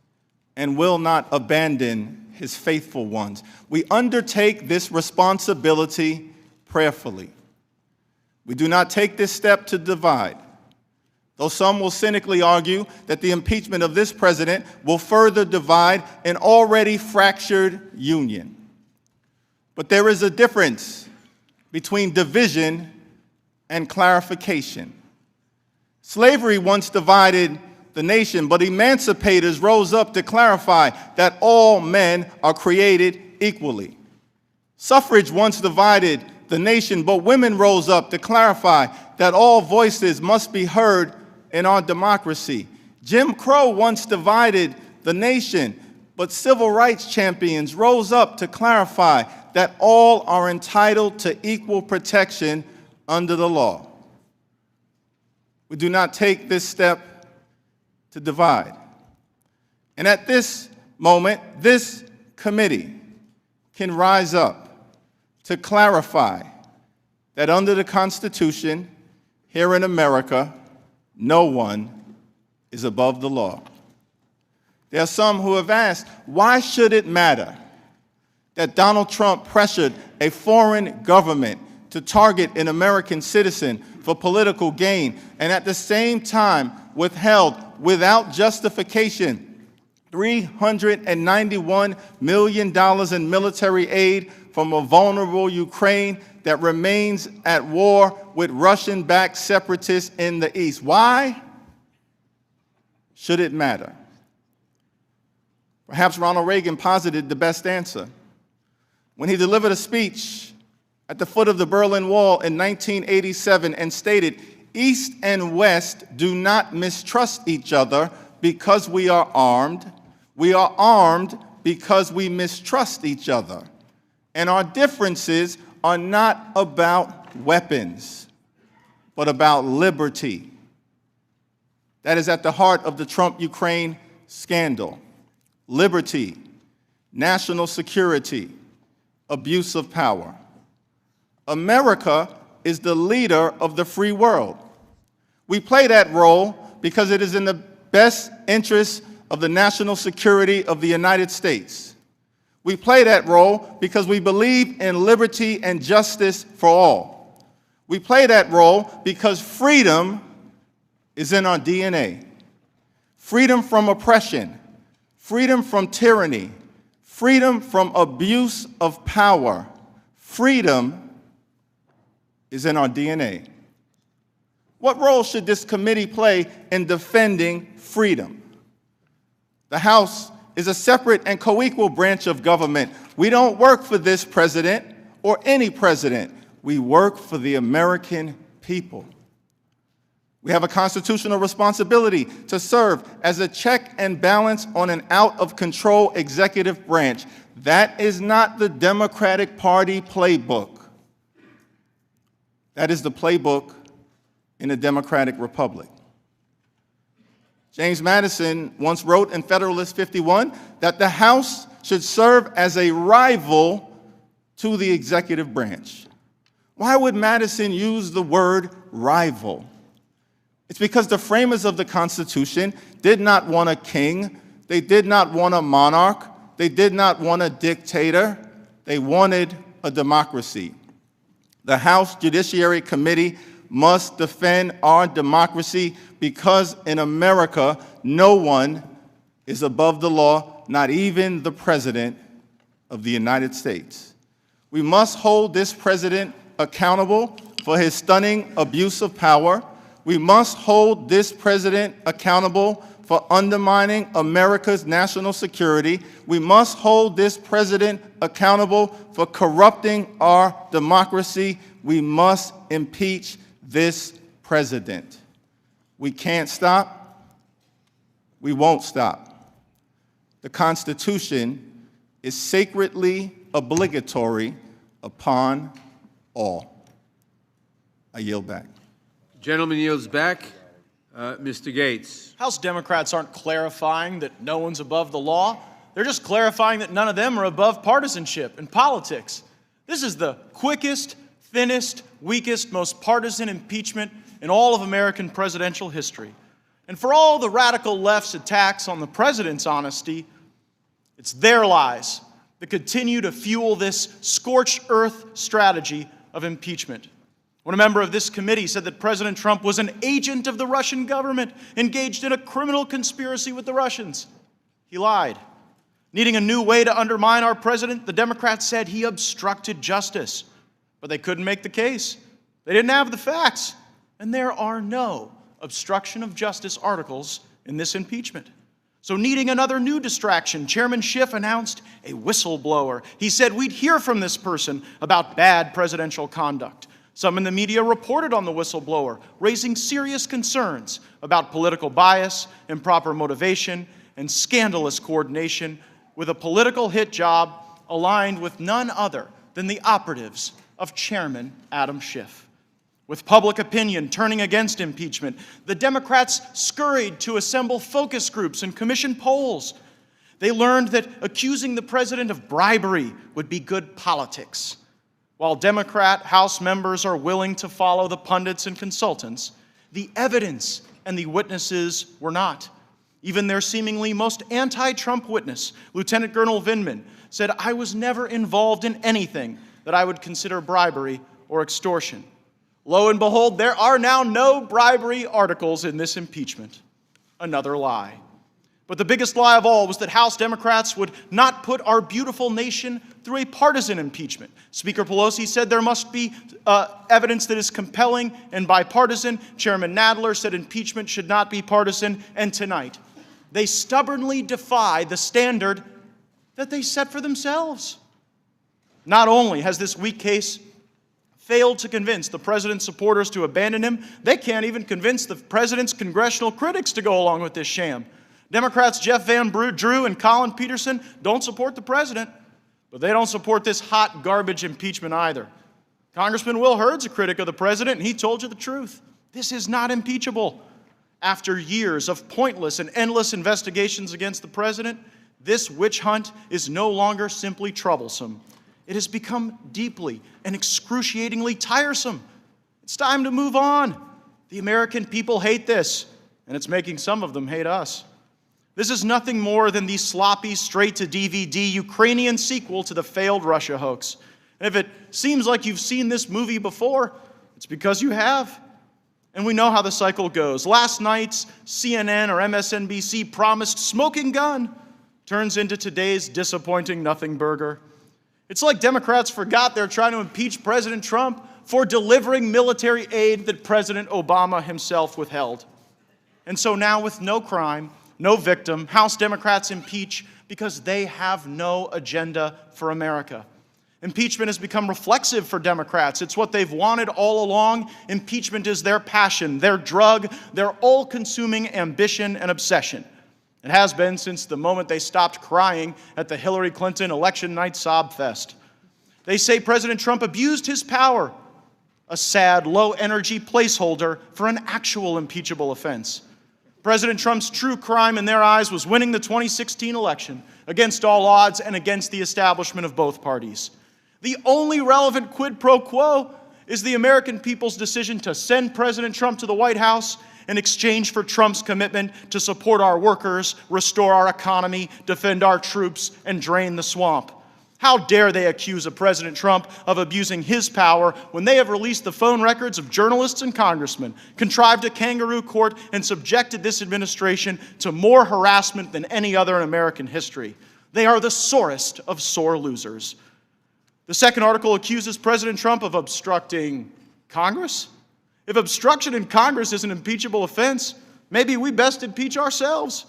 and will not abandon his faithful ones." We undertake this responsibility prayerfully. We do not take this step to divide, though some will cynically argue that the impeachment of this president will further divide an already fractured union. But there is a difference between division and clarification. Slavery once divided the nation, but emancipators rose up to clarify that all men are created equally. Suffrage once divided the nation, but women rose up to clarify that all voices must be heard in our democracy. Jim Crow once divided the nation, but civil rights champions rose up to clarify that all are entitled to equal protection under the law. We do not take this step to divide. And at this moment, this committee can rise up to clarify that under the Constitution, here in America, no one is above the law. There are some who have asked, why should it matter that Donald Trump pressured a foreign government to target an American citizen for political gain and at the same time withheld without justification $391 million in military aid from a vulnerable Ukraine that remains at war with Russian-backed separatists in the East? Why should it matter? Perhaps Ronald Reagan posited the best answer when he delivered a speech at the foot of the Berlin Wall in 1987 and stated, "East and West do not mistrust each other because we are armed. We are armed because we mistrust each other. And our differences are not about weapons, but about liberty." That is at the heart of the Trump-Ukraine scandal. Liberty, national security, abuse of power. America is the leader of the free world. We play that role because it is in the best interest of the national security of the United States. We play that role because we believe in liberty and justice for all. We play that role because freedom is in our DNA. Freedom from oppression, freedom from tyranny, freedom from abuse of power. Freedom is in our DNA. What role should this committee play in defending freedom? The House is a separate and co-equal branch of government. We don't work for this president or any president. We work for the American people. We have a constitutional responsibility to serve as a check and balance on an out-of-control executive branch. That is not the Democratic Party playbook. That is the playbook in a democratic republic. James Madison once wrote in Federalist 51 that the House should serve as a rival to the executive branch. Why would Madison use the word rival? It's because the framers of the Constitution did not want a king, they did not want a monarch, they did not want a dictator, they wanted a democracy. The House Judiciary Committee must defend our democracy because in America, no one is above the law, not even the President of the United States. We must hold this president accountable for his stunning abuse of power. We must hold this president accountable for undermining America's national security. We must hold this president accountable for corrupting our democracy. We must impeach this president. We can't stop. We won't stop. The Constitution is sacredly obligatory upon all. I yield back. Gentleman yields back. Mr. Gates. House Democrats aren't clarifying that no one's above the law. They're just clarifying that none of them are above partisanship and politics. This is the quickest, thinnest, weakest, most partisan impeachment in all of American presidential history. And for all the radical left's attacks on the president's honesty, it's their lies that continue to fuel this scorched earth strategy of impeachment. When a member of this committee said that President Trump was an agent of the Russian government engaged in a criminal conspiracy with the Russians, he lied. Needing a new way to undermine our president, the Democrats said he obstructed justice. But they couldn't make the case. They didn't have the facts. And there are no obstruction of justice articles in this impeachment. So needing another new distraction, Chairman Schiff announced a whistleblower. He said we'd hear from this person about bad presidential conduct. Some in the media reported on the whistleblower, raising serious concerns about political bias, improper motivation, and scandalous coordination with a political hit job aligned with none other than the operatives of Chairman Adam Schiff. With public opinion turning against impeachment, the Democrats scurried to assemble focus groups and commission polls. They learned that accusing the president of bribery would be good politics. While Democrat House members are willing to follow the pundits and consultants, the evidence and the witnesses were not. Even their seemingly most anti-Trump witness, Lieutenant Colonel Vindman, said, "I was never involved in anything that I would consider bribery or extortion." Lo and behold, there are now no bribery articles in this impeachment. Another lie. But the biggest lie of all was that House Democrats would not put our beautiful nation through a partisan impeachment. Speaker Pelosi said there must be evidence that is compelling and bipartisan. Chairman Nadler said impeachment should not be partisan. And tonight, they stubbornly defy the standard that they set for themselves. Not only has this weak case failed to convince the president's supporters to abandon him, they can't even convince the president's congressional critics to go along with this sham. Democrats Jeff Van Drew and Colin Peterson don't support the president, but they don't support this hot garbage impeachment either. Congressman Will Hurd's a critic of the president, and he told you the truth. This is not impeachable. After years of pointless and endless investigations against the president, this witch hunt is no longer simply troublesome. It has become deeply and excruciatingly tiresome. It's time to move on. The American people hate this, and it's making some of them hate us. This is nothing more than the sloppy, straight-to-DVD Ukrainian sequel to the failed Russia hoax. And if it seems like you've seen this movie before, it's because you have. And we know how the cycle goes. Last night's CNN or MSNBC promised smoking gun turns into today's disappointing nothing burger. It's like Democrats forgot they're trying to impeach President Trump for delivering military aid that President Obama himself withheld. And so now, with no crime, no victim, House Democrats impeach because they have no agenda for America. Impeachment has become reflexive for Democrats. It's what they've wanted all along. Impeachment is their passion, their drug, their all-consuming ambition and obsession. It has been since the moment they stopped crying at the Hillary Clinton election night sob fest. They say President Trump abused his power, a sad, low-energy placeholder for an actual impeachable offense. President Trump's true crime in their eyes was winning the 2016 election against all odds and against the establishment of both parties. The only relevant quid pro quo is the American people's decision to send President Trump to the White House in exchange for Trump's commitment to support our workers, restore our economy, defend our troops, and drain the swamp. How dare they accuse a President Trump of abusing his power when they have released the phone records of journalists and congressmen, contrived a kangaroo court, and subjected this administration to more harassment than any other in American history. They are the sorest of sore losers. The second article accuses President Trump of obstructing Congress. If obstruction in Congress is an impeachable offense, maybe we best impeach ourselves.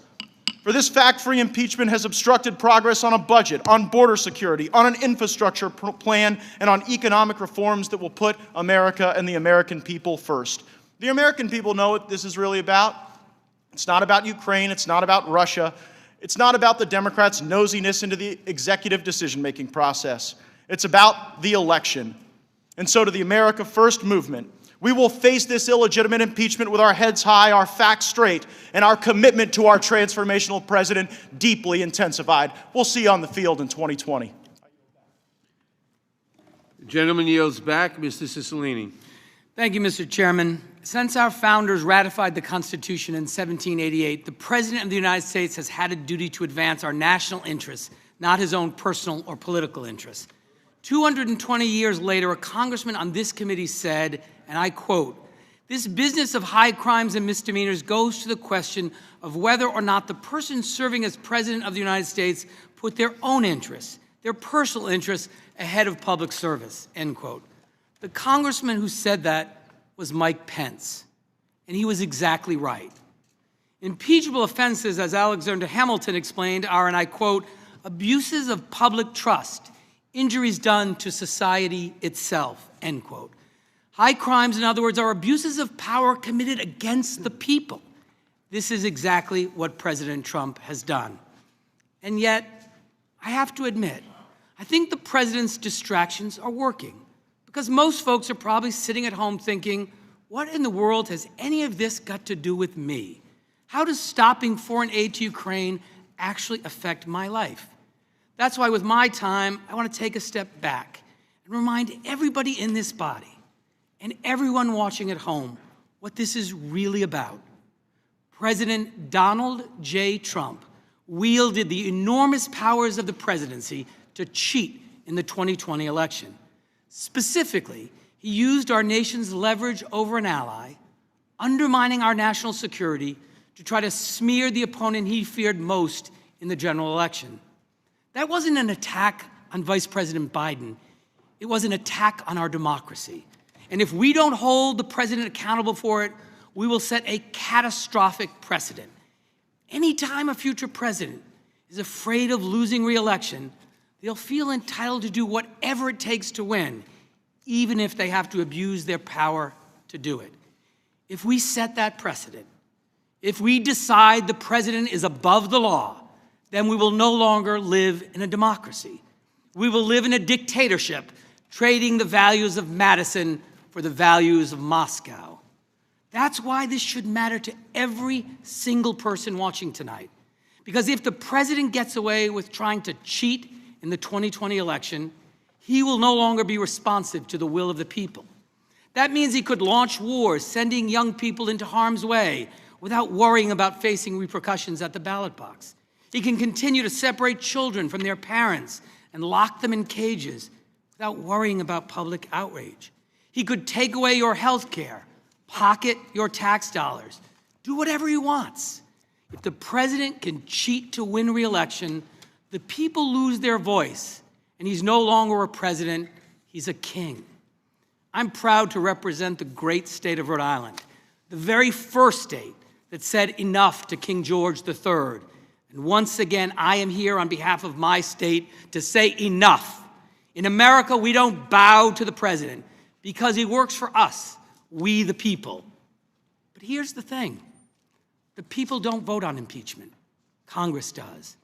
For this fact-free impeachment has obstructed progress on a budget, on border security, on an infrastructure plan, and on economic reforms that will put America and the American people first. The American people know what this is really about. It's not about Ukraine. It's not about Russia. It's not about the Democrats' nosiness into the executive decision-making process. It's about the election. And so to the America First movement, we will face this illegitimate impeachment with our heads high, our facts straight, and our commitment to our transformational president deeply intensified. We'll see you on the field in 2020. The gentleman yields back. Mr. Cicilline. Thank you, Mr. Chairman. Since our founders ratified the Constitution in 1788, the President of the United States has had a duty to advance our national interests, not his own personal or political interests. 220 years later, a congressman on this committee said, and I quote, This business of high crimes and misdemeanors goes to the question of whether or not the person serving as President of the United States put their own interests, their personal interests, ahead of public service, end quote. The congressman who said that was Mike Pence, and he was exactly right. Impeachable offenses, as Alexander Hamilton explained, are, and I quote, abuses of public trust, injuries done to society itself, end quote. High crimes, in other words, are abuses of power committed against the people. This is exactly what President Trump has done. And yet, I have to admit, I think the president's distractions are working, because most folks are probably sitting at home thinking, what in the world has any of this got to do with me? How does stopping foreign aid to Ukraine actually affect my life? That's why with my time, I want to take a step back and remind everybody in this body and everyone watching at home what this is really about. President Donald J. Trump wielded the enormous powers of the presidency to cheat in the 2020 election. Specifically, he used our nation's leverage over an ally, undermining our national security, to try to smear the opponent he feared most in the general election. That wasn't an attack on Vice President Biden. It was an attack on our democracy. And if we don't hold the president accountable for it, we will set a catastrophic precedent. Anytime a future president is afraid of losing re-election, they'll feel entitled to do whatever it takes to win, even if they have to abuse their power to do it. If we set that precedent, if we decide the president is above the law, then we will no longer live in a democracy. We will live in a dictatorship, trading the values of Madison for the values of Moscow. That's why this should matter to every single person watching tonight. Because if the president gets away with trying to cheat in the 2020 election, he will no longer be responsive to the will of the people. That means he could launch wars, sending young people into harm's way without worrying about facing repercussions at the ballot box. He can continue to separate children from their parents and lock them in cages without worrying about public outrage. He could take away your health care, pocket your tax dollars, do whatever he wants. If the president can cheat to win re-election, the people lose their voice, and he's no longer a president, he's a king. I'm proud to represent the great state of Rhode Island, the very first state that said enough to King George III. And once again, I am here on behalf of my state to say enough. In America, we don't bow to the president because he works for us, we the people. But here's the thing. The people don't vote on impeachment. Congress does.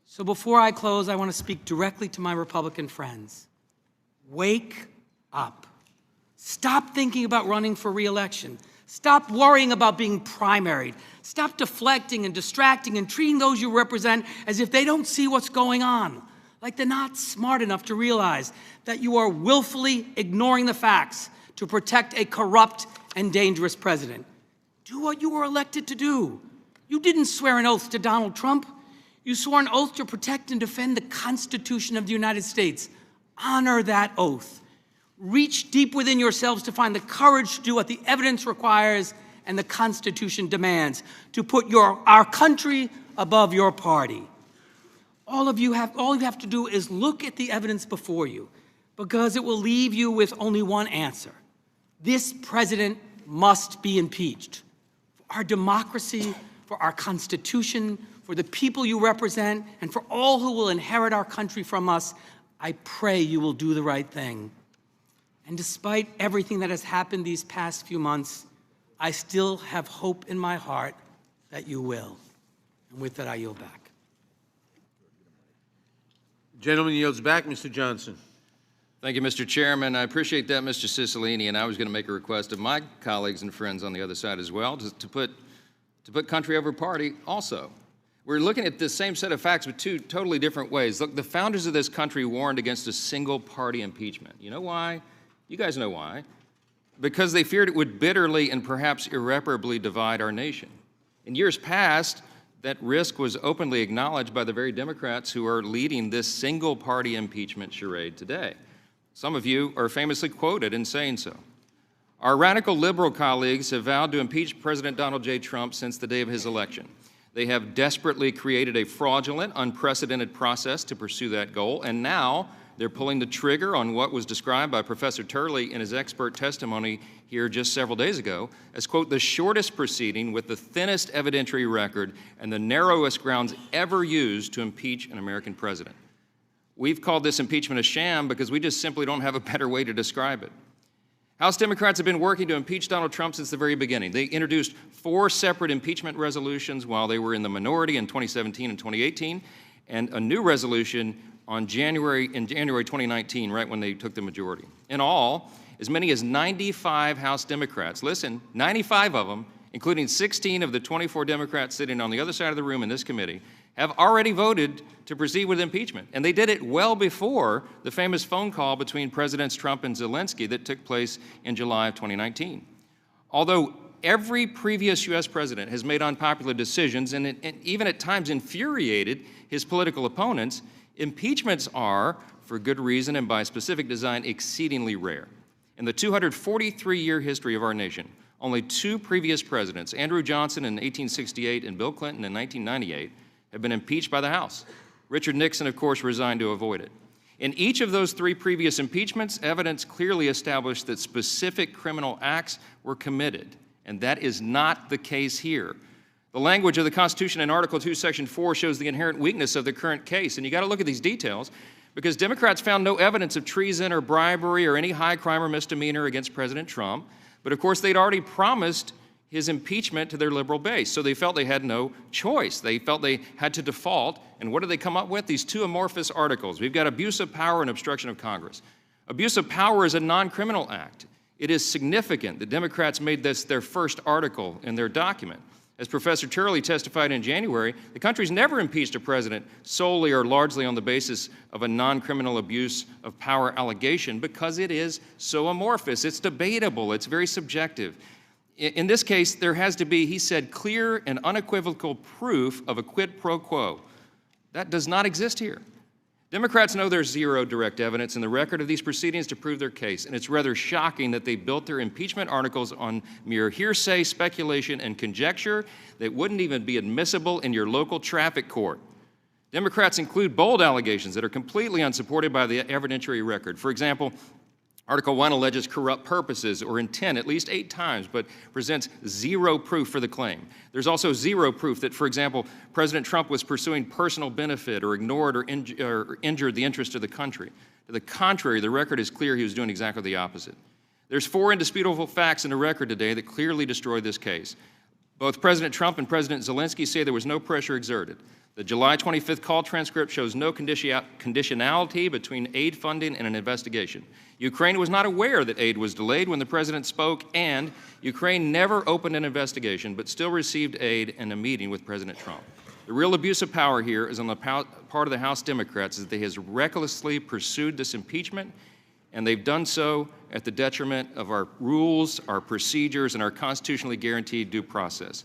So before I close, I want to speak directly to my Republican friends. Wake up. Stop thinking about running for re-election. Stop worrying about being primaried. Stop deflecting and distracting and treating those you represent as if they don't see what's going on, like they're not smart enough to realize that you are willfully ignoring the facts to protect a corrupt and dangerous president. Do what you were elected to do. You didn't swear an oath to Donald Trump. You swore an oath to protect and defend the Constitution of the United States. Honor that oath. Reach deep within yourselves to find the courage to do what the evidence requires and the Constitution demands, to put our country above your party. All you have to do is look at the evidence before you, because it will leave you with only one answer. This president must be impeached. For our democracy, for our Constitution, for the people you represent, and for all who will inherit our country from us, I pray you will do the right thing. And despite everything that has happened these past few months, I still have hope in my heart that you will. And with that, I yield back. Gentleman yields back. Mr. Johnson. Thank you, Mr. Chairman. I appreciate that, Mr. Cicilline, and I was going to make a request of my colleagues and friends on the other side as well to put country over party also. We're looking at the same set of facts but two totally different ways. Look, the founders of this country warned against a single-party impeachment. You know why? You guys know why. Because they feared it would bitterly and perhaps irreparably divide our nation. In years past, that risk was openly acknowledged by the very Democrats who are leading this single-party impeachment charade today. Some of you are famously quoted in saying so. Our radical liberal colleagues have vowed to impeach President Donald J. Trump since the day of his election. They have desperately created a fraudulent, unprecedented process to pursue that goal, and now they're pulling the trigger on what was described by Professor Turley in his expert testimony here just several days ago as, quote, the shortest proceeding with the thinnest evidentiary record and the narrowest grounds ever used to impeach an American president. We've called this impeachment a sham because we just simply don't have a better way to describe it. House Democrats have been working to impeach Donald Trump since the very beginning. They introduced 4 separate impeachment resolutions while they were in the minority in 2017 and 2018, and a new resolution in January 2019, right when they took the majority. In all, as many as 95 House Democrats, listen, 95 of them, including 16 of the 24 Democrats sitting on the other side of the room in this committee, have already voted to proceed with impeachment. And they did it well before the famous phone call between Presidents Trump and Zelensky that took place in July of 2019. Although every previous U.S. president has made unpopular decisions and even at times infuriated his political opponents, impeachments are, for good reason and by specific design, exceedingly rare. In the 243-year history of our nation, only 2 previous presidents, Andrew Johnson in 1868 and Bill Clinton in 1998, have been impeached by the House. Richard Nixon, of course, resigned to avoid it. In each of those 3 previous impeachments, evidence clearly established that specific criminal acts were committed, and that is not the case here. The language of the Constitution in Article 2, Section 4 shows the inherent weakness of the current case, and you got to look at these details because Democrats found no evidence of treason or bribery or any high crime or misdemeanor against President Trump, but of course they'd already promised his impeachment to their liberal base, so they felt they had no choice. They felt they had to default, and what did they come up with? These 2 amorphous articles. We've got abuse of power and obstruction of Congress. Abuse of power is a non-criminal act. It is significant that Democrats made this their first article in their document. As Professor Turley testified in January, the country's never impeached a president solely or largely on the basis of a non-criminal abuse of power allegation because it is so amorphous. It's debatable. It's very subjective. In this case, there has to be, he said, clear and unequivocal proof of a quid pro quo. That does not exist here. Democrats know there's 0 direct evidence in the record of these proceedings to prove their case, and it's rather shocking that they built their impeachment articles on mere hearsay, speculation, and conjecture that wouldn't even be admissible in your local traffic court. Democrats include bold allegations that are completely unsupported by the evidentiary record. For example, Article 1 alleges corrupt purposes or intent at least 8 times, but presents 0 proof for the claim. There's also 0 proof that, for example, President Trump was pursuing personal benefit or ignored or injured the interest of the country. To the contrary, the record is clear he was doing exactly the opposite. There's 4 indisputable facts in the record today that clearly destroy this case. Both President Trump and President Zelensky say there was no pressure exerted. The July 25th call transcript shows no conditionality between aid funding and an investigation. Ukraine was not aware that aid was delayed when the president spoke, and Ukraine never opened an investigation but still received aid in a meeting with President Trump. The real abuse of power here is on the part of the House Democrats that they have recklessly pursued this impeachment, and they've done so at the detriment of our rules, our procedures, and our constitutionally guaranteed due process.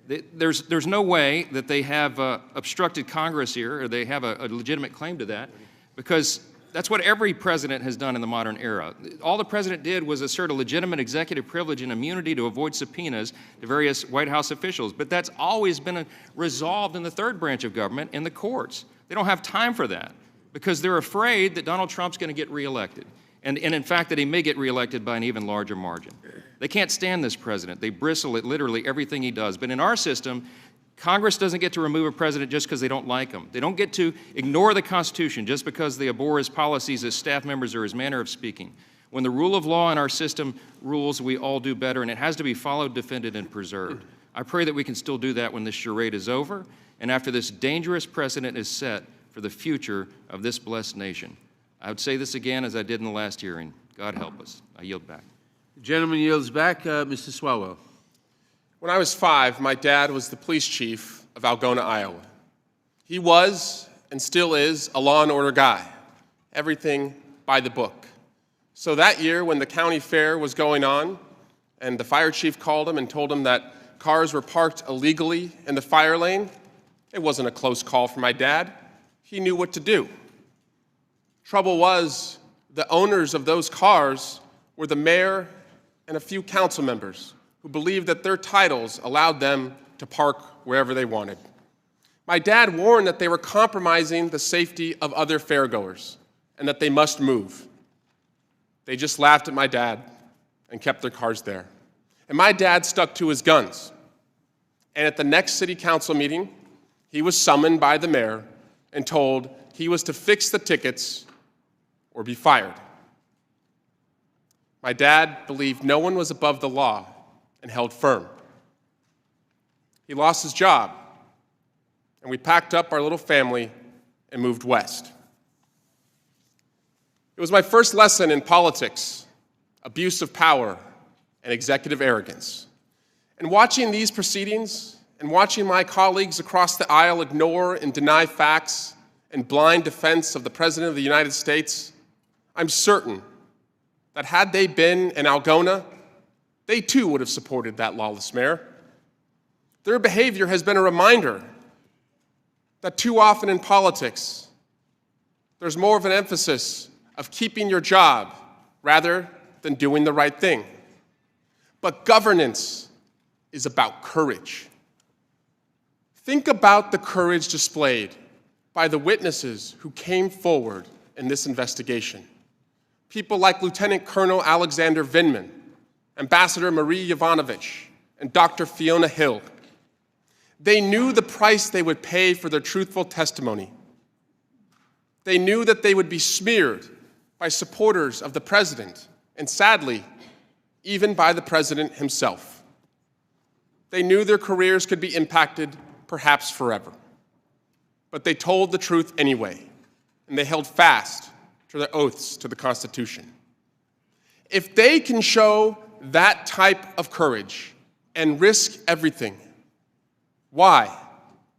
There's no way that they have obstructed Congress here, or they have a legitimate claim to that, because that's what every president has done in the modern era. All the president did was assert a legitimate executive privilege and immunity to avoid subpoenas to various White House officials, but that's always been resolved in the 3rd branch of government, in the courts. They don't have time for that because they're afraid that Donald Trump's going to get reelected, and in fact that he may get reelected by an even larger margin. They can't stand this president. They bristle at literally everything he does. But in our system, Congress doesn't get to remove a president just because they don't like him. They don't get to ignore the Constitution just because they abhor his policies, his staff members, or his manner of speaking. When the rule of law in our system rules, we all do better, and it has to be followed, defended, and preserved. I pray that we can still do that when this charade is over and after this dangerous precedent is set for the future of this blessed nation. I would say this again as I did in the last hearing. God help us. I yield back. The gentleman yields back. Mr. Swalwell. When I was 5, my dad was the police chief of Algona, Iowa. He was, and still is, a law and order guy. Everything by the book. So that year, when the county fair was going on, and the fire chief called him and told him that cars were parked illegally in the fire lane, it wasn't a close call for my dad. He knew what to do. Trouble was, the owners of those cars were the mayor and a few council members who believed that their titles allowed them to park wherever they wanted. My dad warned that they were compromising the safety of other fairgoers and that they must move. They just laughed at my dad and kept their cars there. And my dad stuck to his guns. And at the next city council meeting, he was summoned by the mayor and told he was to fix the tickets or be fired. My dad believed no one was above the law and held firm. He lost his job, and we packed up our little family and moved west. It was my first lesson in politics, abuse of power, and executive arrogance. And watching these proceedings and watching my colleagues across the aisle ignore and deny facts and blind defense of the President of the United States, I'm certain that had they been in Algona, they too would have supported that lawless mayor. Their behavior has been a reminder that too often in politics, there's more of an emphasis of keeping your job rather than doing the right thing. But governance is about courage. Think about the courage displayed by the witnesses who came forward in this investigation. People like Lieutenant Colonel Alexander Vindman, Ambassador Marie Yovanovitch, and Dr. Fiona Hill. They knew the price they would pay for their truthful testimony. They knew that they would be smeared by supporters of the president, and sadly, even by the president himself. They knew their careers could be impacted, perhaps forever. But they told the truth anyway, and they held fast to their oaths to the Constitution. If they can show that type of courage and risk everything, why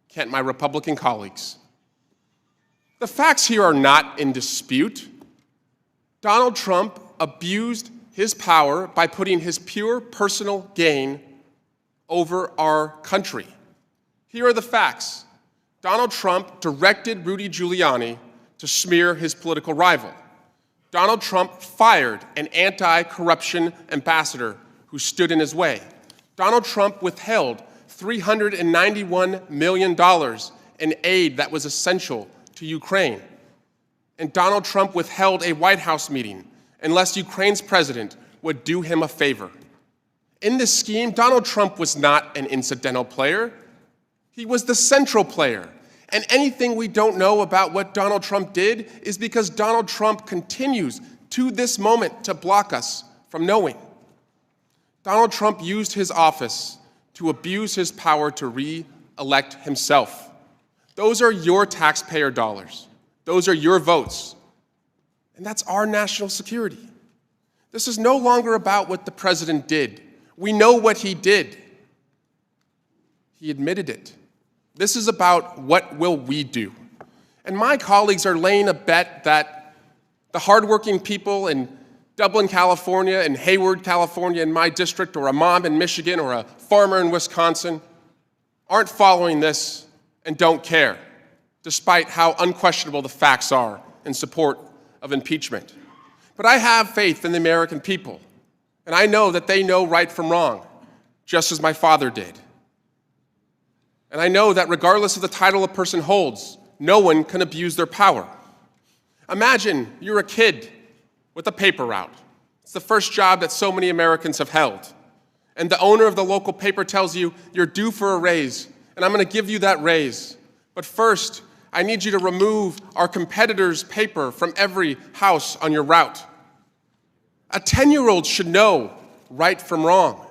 can't my Republican colleagues? The facts here are not in dispute. Donald Trump abused his power by putting his pure personal gain over our country. Here are the facts. Donald Trump directed Rudy Giuliani to smear his political rival. Donald Trump fired an anti-corruption ambassador who stood in his way. Donald Trump withheld $391 million in aid that was essential to Ukraine. And Donald Trump withheld a White House meeting unless Ukraine's president would do him a favor. In this scheme, Donald Trump was not an incidental player. He was the central player. And anything we don't know about what Donald Trump did is because Donald Trump continues to this moment to block us from knowing. Donald Trump used his office to abuse his power to re-elect himself. Those are your taxpayer dollars. Those are your votes. And that's our national security. This is no longer about what the president did. We know what he did. He admitted it. This is about what will we do. And my colleagues are laying a bet that the hardworking people in Dublin, California, and Hayward, California, in my district, or a mom in Michigan, or a farmer in Wisconsin, aren't following this and don't care, despite how unquestionable the facts are in support of impeachment. But I have faith in the American people, and I know that they know right from wrong, just as my father did. And I know that regardless of the title a person holds, no one can abuse their power. Imagine you're a kid with a paper route. It's the first job that so many Americans have held. And the owner of the local paper tells you you're due for a raise, and I'm going to give you that raise. But first, I need you to remove our competitor's paper from every house on your route. A 10-year-old should know right from wrong.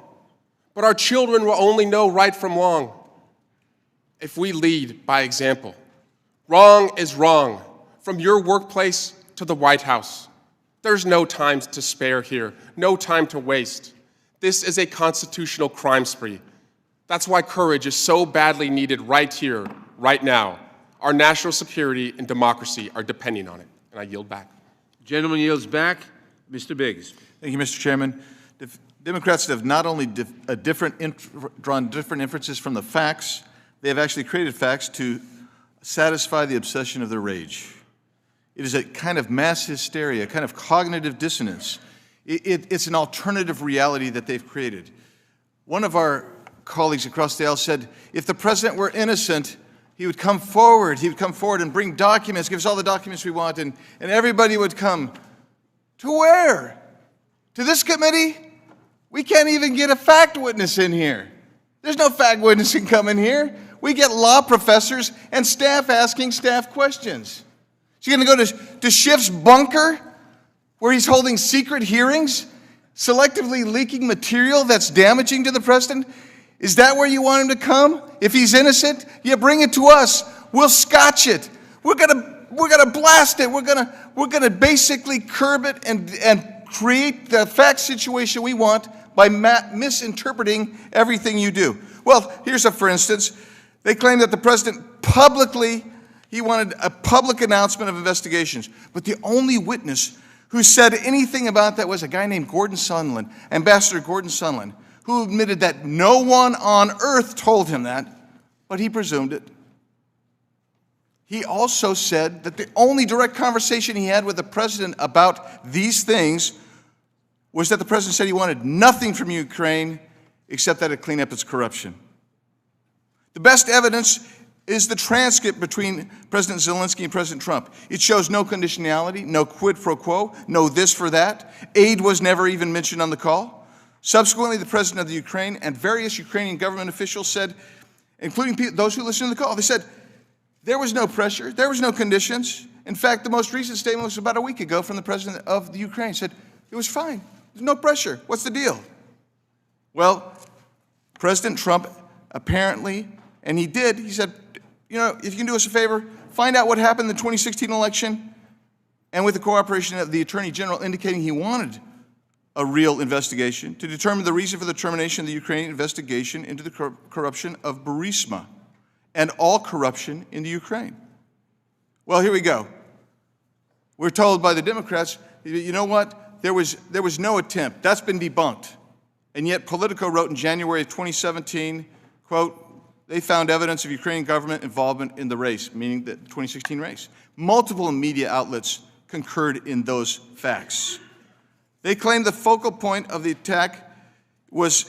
But our children will only know right from wrong if we lead by example. Wrong is wrong, from your workplace to the White House. There's no time to spare here, no time to waste. This is a constitutional crime spree. That's why courage is so badly needed right here, right now. Our national security and democracy are depending on it. And I yield back. Gentleman yields back. Mr. Biggs. Thank you, Mr. Chairman. Democrats have not only drawn different inferences from the facts, they have actually created facts to satisfy the obsession of their rage. It is a kind of mass hysteria, a kind of cognitive dissonance It's an alternative reality that they've created. One of our colleagues across the aisle said, if the president were innocent, he would come forward. He would come forward and bring documents, give us all the documents we want, and everybody would come. To where? To this committee? We can't even get a fact witness in here. There's no fact witnessing coming here. We get law professors and staff asking staff questions. So you're going to go to Schiff's bunker, where he's holding secret hearings, selectively leaking material that's damaging to the president? Is that where you want him to come? If he's innocent, yeah, bring it to us. We'll scotch it. We're gonna blast it. We're gonna basically curb it and create the fact situation we want by misinterpreting everything you do. Well, here's for instance. They claim that the president he wanted a public announcement of investigations, but the only witness who said anything about that was a guy named Gordon Sondland, Ambassador Gordon Sondland, who admitted that no one on earth told him that, but he presumed it. He also said that the only direct conversation he had with the president about these things was that the president said he wanted nothing from Ukraine except that it clean up its corruption. The best evidence is the transcript between President Zelensky and President Trump. It shows no conditionality, no quid pro quo, no this for that. Aid was never even mentioned on the call. Subsequently, the president of the Ukraine and various Ukrainian government officials said, including those who listened to the call, they said there was no pressure, there was no conditions. In fact, the most recent statement was about a week ago from the president of the Ukraine. He said, it was fine, there's no pressure, what's the deal? Well, President Trump apparently, and he did, he said, you know, if you can do us a favor, find out what happened in the 2016 election, and with the cooperation of the Attorney General indicating he wanted a real investigation to determine the reason for the termination of the Ukrainian investigation into the corruption of Burisma and all corruption in the Ukraine. Well, here we go. We're told by the Democrats, you know what? There was no attempt. That's been debunked. And yet Politico wrote in January of 2017, quote, they found evidence of Ukrainian government involvement in the race, meaning the 2016 race. Multiple media outlets concurred in those facts. They claimed the focal point of the attack was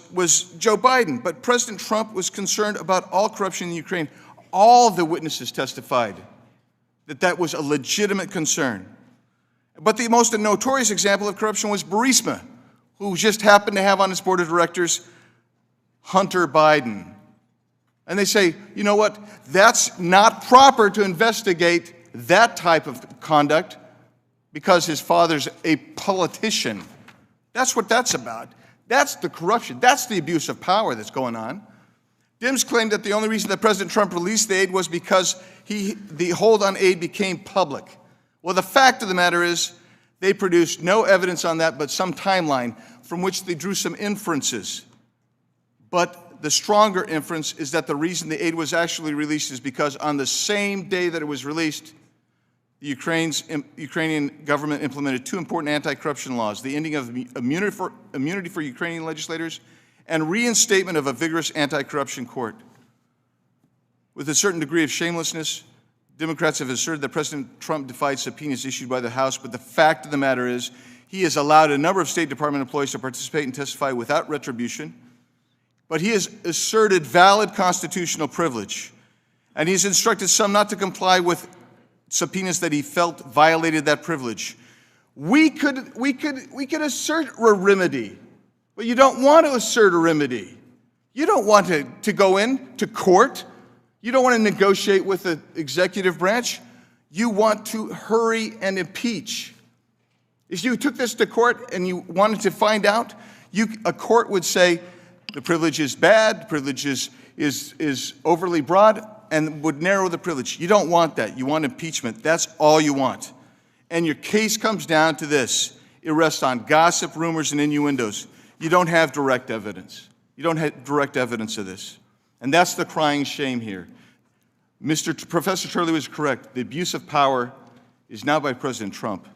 Joe Biden, but President Trump was concerned about all corruption in Ukraine. All the witnesses testified that that was a legitimate concern. But the most notorious example of corruption was Burisma, who just happened to have on its board of directors Hunter Biden. And they say, you know what, that's not proper to investigate that type of conduct because his father's a politician. That's what that's about. That's the corruption. That's the abuse of power that's going on. Dems claimed that the only reason that President Trump released the aid was because the hold on aid became public. Well, the fact of the matter is they produced no evidence on that but some timeline from which they drew some inferences. But the stronger inference is that the reason the aid was actually released is because on the same day that it was released, the Ukrainian government implemented two important anti-corruption laws, the ending of immunity for Ukrainian legislators and reinstatement of a vigorous anti-corruption court. With a certain degree of shamelessness, Democrats have asserted that President Trump defied subpoenas issued by the House, but the fact of the matter is he has allowed a number of State Department employees to participate and testify without retribution, but he has asserted valid constitutional privilege, and he's instructed some not to comply with subpoenas that he felt violated that privilege. We could assert a remedy, but you don't want to assert a remedy. You don't want to go in to court. You don't want to negotiate with the executive branch. You want to hurry and impeach. If you took this to court and you wanted to find out, a court would say the privilege is bad, the privilege is overly broad, and would narrow the privilege. You don't want that. You want impeachment. That's all you want. And your case comes down to this. It rests on gossip, rumors, and innuendos. You don't have direct evidence. You don't have direct evidence of this. And that's the crying shame here. Professor Turley was correct. The abuse of power is not by President Trump.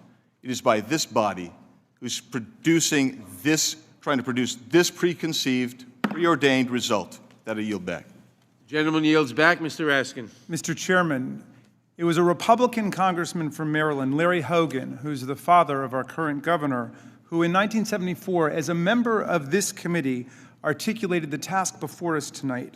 It is by this body who's producing this, trying to produce this preconceived, preordained result that I yield back. Gentleman yields back. Mr. Raskin. Mr. Chairman, it was a Republican congressman from Maryland, Larry Hogan, who's the father of our current governor, who in 1974, as a member of this committee, articulated the task before us tonight.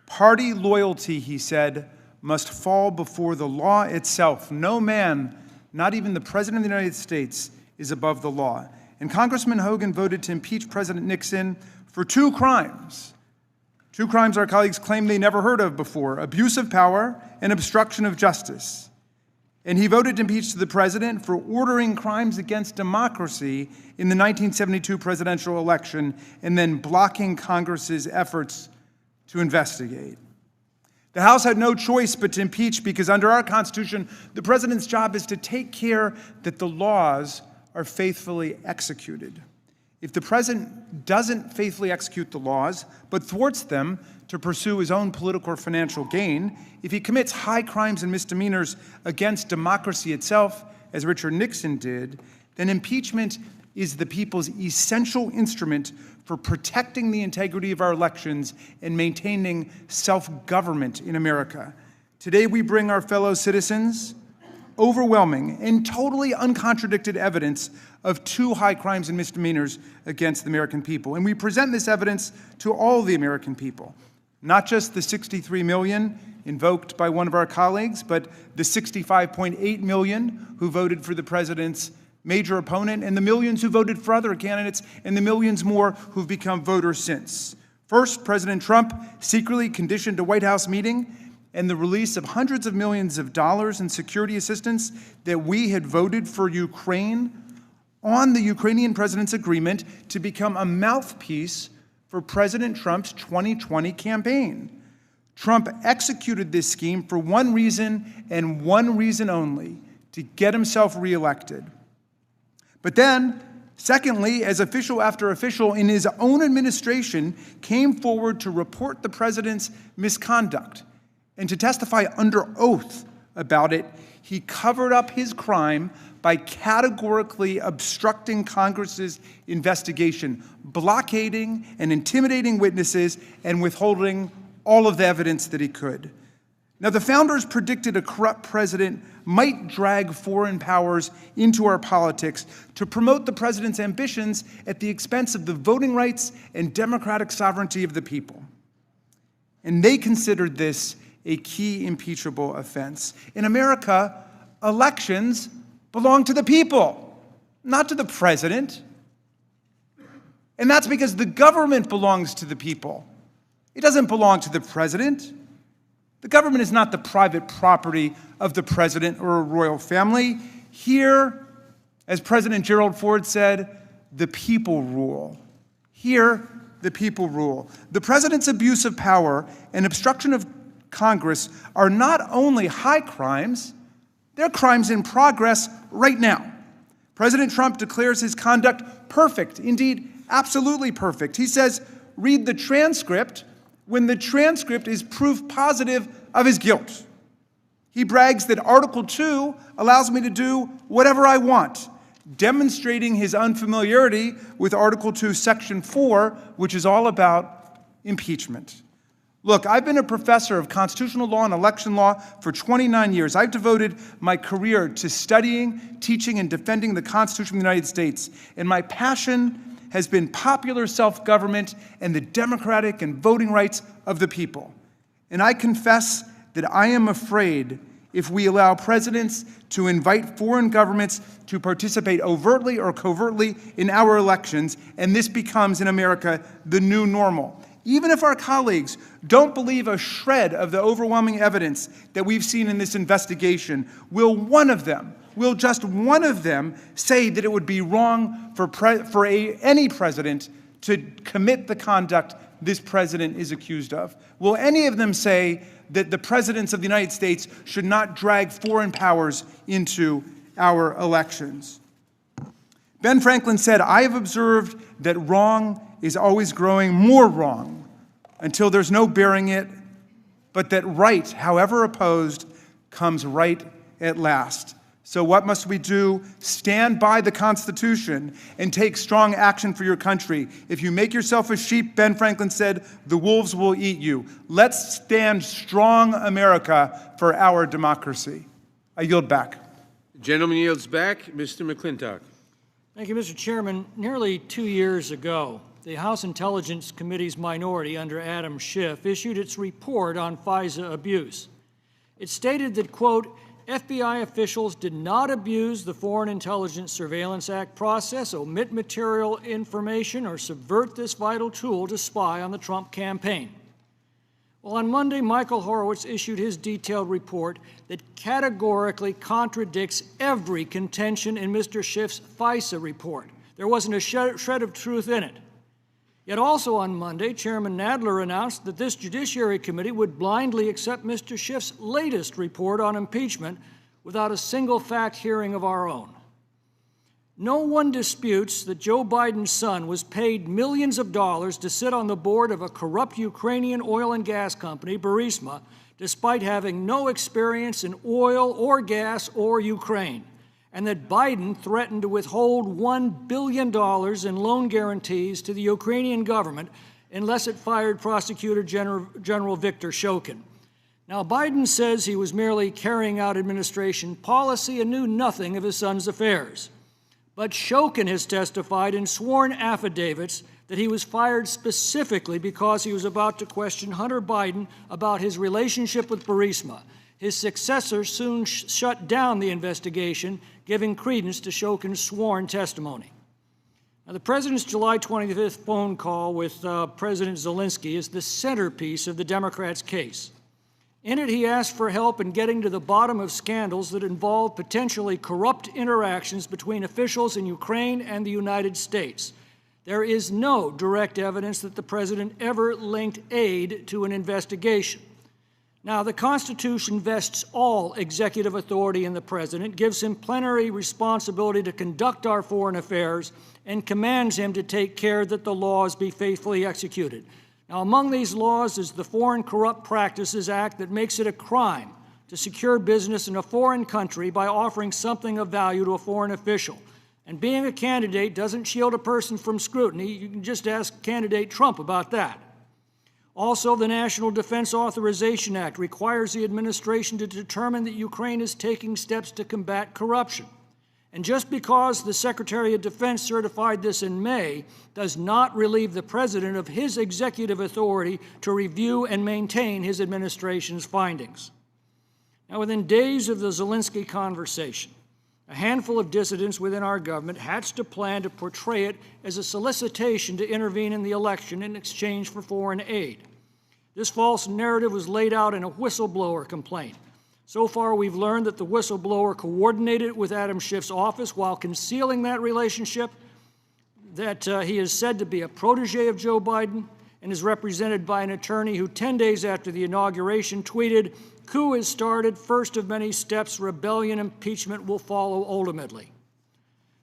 Party loyalty, he said, must fall before the law itself. No man, not even the President of the United States, is above the law. And Congressman Hogan voted to impeach President Nixon for two crimes. Two crimes our colleagues claim they never heard of before: abuse of power and obstruction of justice. And he voted to impeach the president for ordering crimes against democracy in the 1972 presidential election and then blocking Congress's efforts to investigate. The House had no choice but to impeach because under our Constitution, the president's job is to take care that the laws are faithfully executed. If the president doesn't faithfully execute the laws, but thwarts them to pursue his own political or financial gain, if he commits high crimes and misdemeanors against democracy itself, as Richard Nixon did, then impeachment is the people's essential instrument for protecting the integrity of our elections and maintaining self-government in America. Today we bring our fellow citizens overwhelming and totally uncontradicted evidence of two high crimes and misdemeanors against the American people. And we present this evidence to all the American people, not just the 63 million invoked by one of our colleagues, but the 65.8 million who voted for the president's major opponent, and the millions who voted for other candidates, and the millions more who've become voters since. First, President Trump secretly conditioned a White House meeting and the release of hundreds of millions of dollars in security assistance that we had voted for Ukraine on the Ukrainian president's agreement to become a mouthpiece for President Trump's 2020 campaign. Trump executed this scheme for one reason and one reason only: to get himself reelected. But then, secondly, as official after official in his own administration came forward to report the president's misconduct and to testify under oath about it, he covered up his crime by categorically obstructing Congress's investigation, blockading and intimidating witnesses, and withholding all of the evidence that he could. Now, the founders predicted a corrupt president might drag foreign powers into our politics to promote the president's ambitions at the expense of the voting rights and democratic sovereignty of the people. And they considered this a key impeachable offense. In America, elections belong to the people, not to the president. And that's because the government belongs to the people. It doesn't belong to the president. The government is not the private property of the president or a royal family. Here, as President Gerald Ford said, the people rule. Here, the people rule. The president's abuse of power and obstruction of Congress are not only high crimes, they're crimes in progress right now. President Trump declares his conduct perfect, indeed, absolutely perfect. He says, read the transcript, when the transcript is proof positive of his guilt. He brags that Article 2 allows me to do whatever I want, demonstrating his unfamiliarity with Article 2, Section 4, which is all about impeachment. Look, I've been a professor of constitutional law and election law for 29 years. I've devoted my career to studying, teaching, and defending the Constitution of the United States. And my passion has been popular self-government and the democratic and voting rights of the people. And I confess that I am afraid if we allow presidents to invite foreign governments to participate overtly or covertly in our elections, and this becomes, in America, the new normal. Even if our colleagues don't believe a shred of the overwhelming evidence that we've seen in this investigation, will just one of them say that it would be wrong for any president to commit the conduct this president is accused of? Will any of them say that the presidents of the United States should not drag foreign powers into our elections? Ben Franklin said, "I have observed that wrong is always growing more wrong until there's no bearing it, but that right, however opposed, comes right at last." So what must we do? Stand by the Constitution and take strong action for your country. If you make yourself a sheep, Ben Franklin said, the wolves will eat you. Let's stand strong, America, for our democracy. I yield back. The gentleman yields back. Mr. McClintock. Thank you, Mr. Chairman. Nearly 2 years ago, the House Intelligence Committee's minority under Adam Schiff issued its report on FISA abuse. It stated that, quote, FBI officials did not abuse the Foreign Intelligence Surveillance Act process, omit material information, or subvert this vital tool to spy on the Trump campaign. Well, on Monday, Michael Horowitz issued his detailed report that categorically contradicts every contention in Mr. Schiff's FISA report. There wasn't a shred of truth in it. Yet also on Monday, Chairman Nadler announced that this Judiciary Committee would blindly accept Mr. Schiff's latest report on impeachment without a single fact hearing of our own. No one disputes that Joe Biden's son was paid millions of dollars to sit on the board of a corrupt Ukrainian oil and gas company, Burisma, despite having no experience in oil or gas or Ukraine, and that Biden threatened to withhold $1 billion in loan guarantees to the Ukrainian government unless it fired Prosecutor General Viktor Shokin. Now, Biden says he was merely carrying out administration policy and knew nothing of his son's affairs. But Shokin has testified in sworn affidavits that he was fired specifically because he was about to question Hunter Biden about his relationship with Burisma. His successor soon shut down the investigation, giving credence to Shokin's sworn testimony. Now, the president's July 25th phone call with President Zelensky is the centerpiece of the Democrats' case. In it, he asked for help in getting to the bottom of scandals that involve potentially corrupt interactions between officials in Ukraine and the United States. There is no direct evidence that the president ever linked aid to an investigation. Now, the Constitution vests all executive authority in the president, gives him plenary responsibility to conduct our foreign affairs, and commands him to take care that the laws be faithfully executed. Now, among these laws is the Foreign Corrupt Practices Act that makes it a crime to secure business in a foreign country by offering something of value to a foreign official. And being a candidate doesn't shield a person from scrutiny. You can just ask candidate Trump about that. Also, the National Defense Authorization Act requires the administration to determine that Ukraine is taking steps to combat corruption. And just because the Secretary of Defense certified this in May does not relieve the president of his executive authority to review and maintain his administration's findings. Now, within days of the Zelensky conversation, a handful of dissidents within our government hatched a plan to portray it as a solicitation to intervene in the election in exchange for foreign aid. This false narrative was laid out in a whistleblower complaint. So far, we've learned that the whistleblower coordinated with Adam Schiff's office while concealing that relationship, that he is said to be a protege of Joe Biden and is represented by an attorney who 10 days after the inauguration tweeted, "Coup is started, first of many steps, rebellion, impeachment will follow ultimately."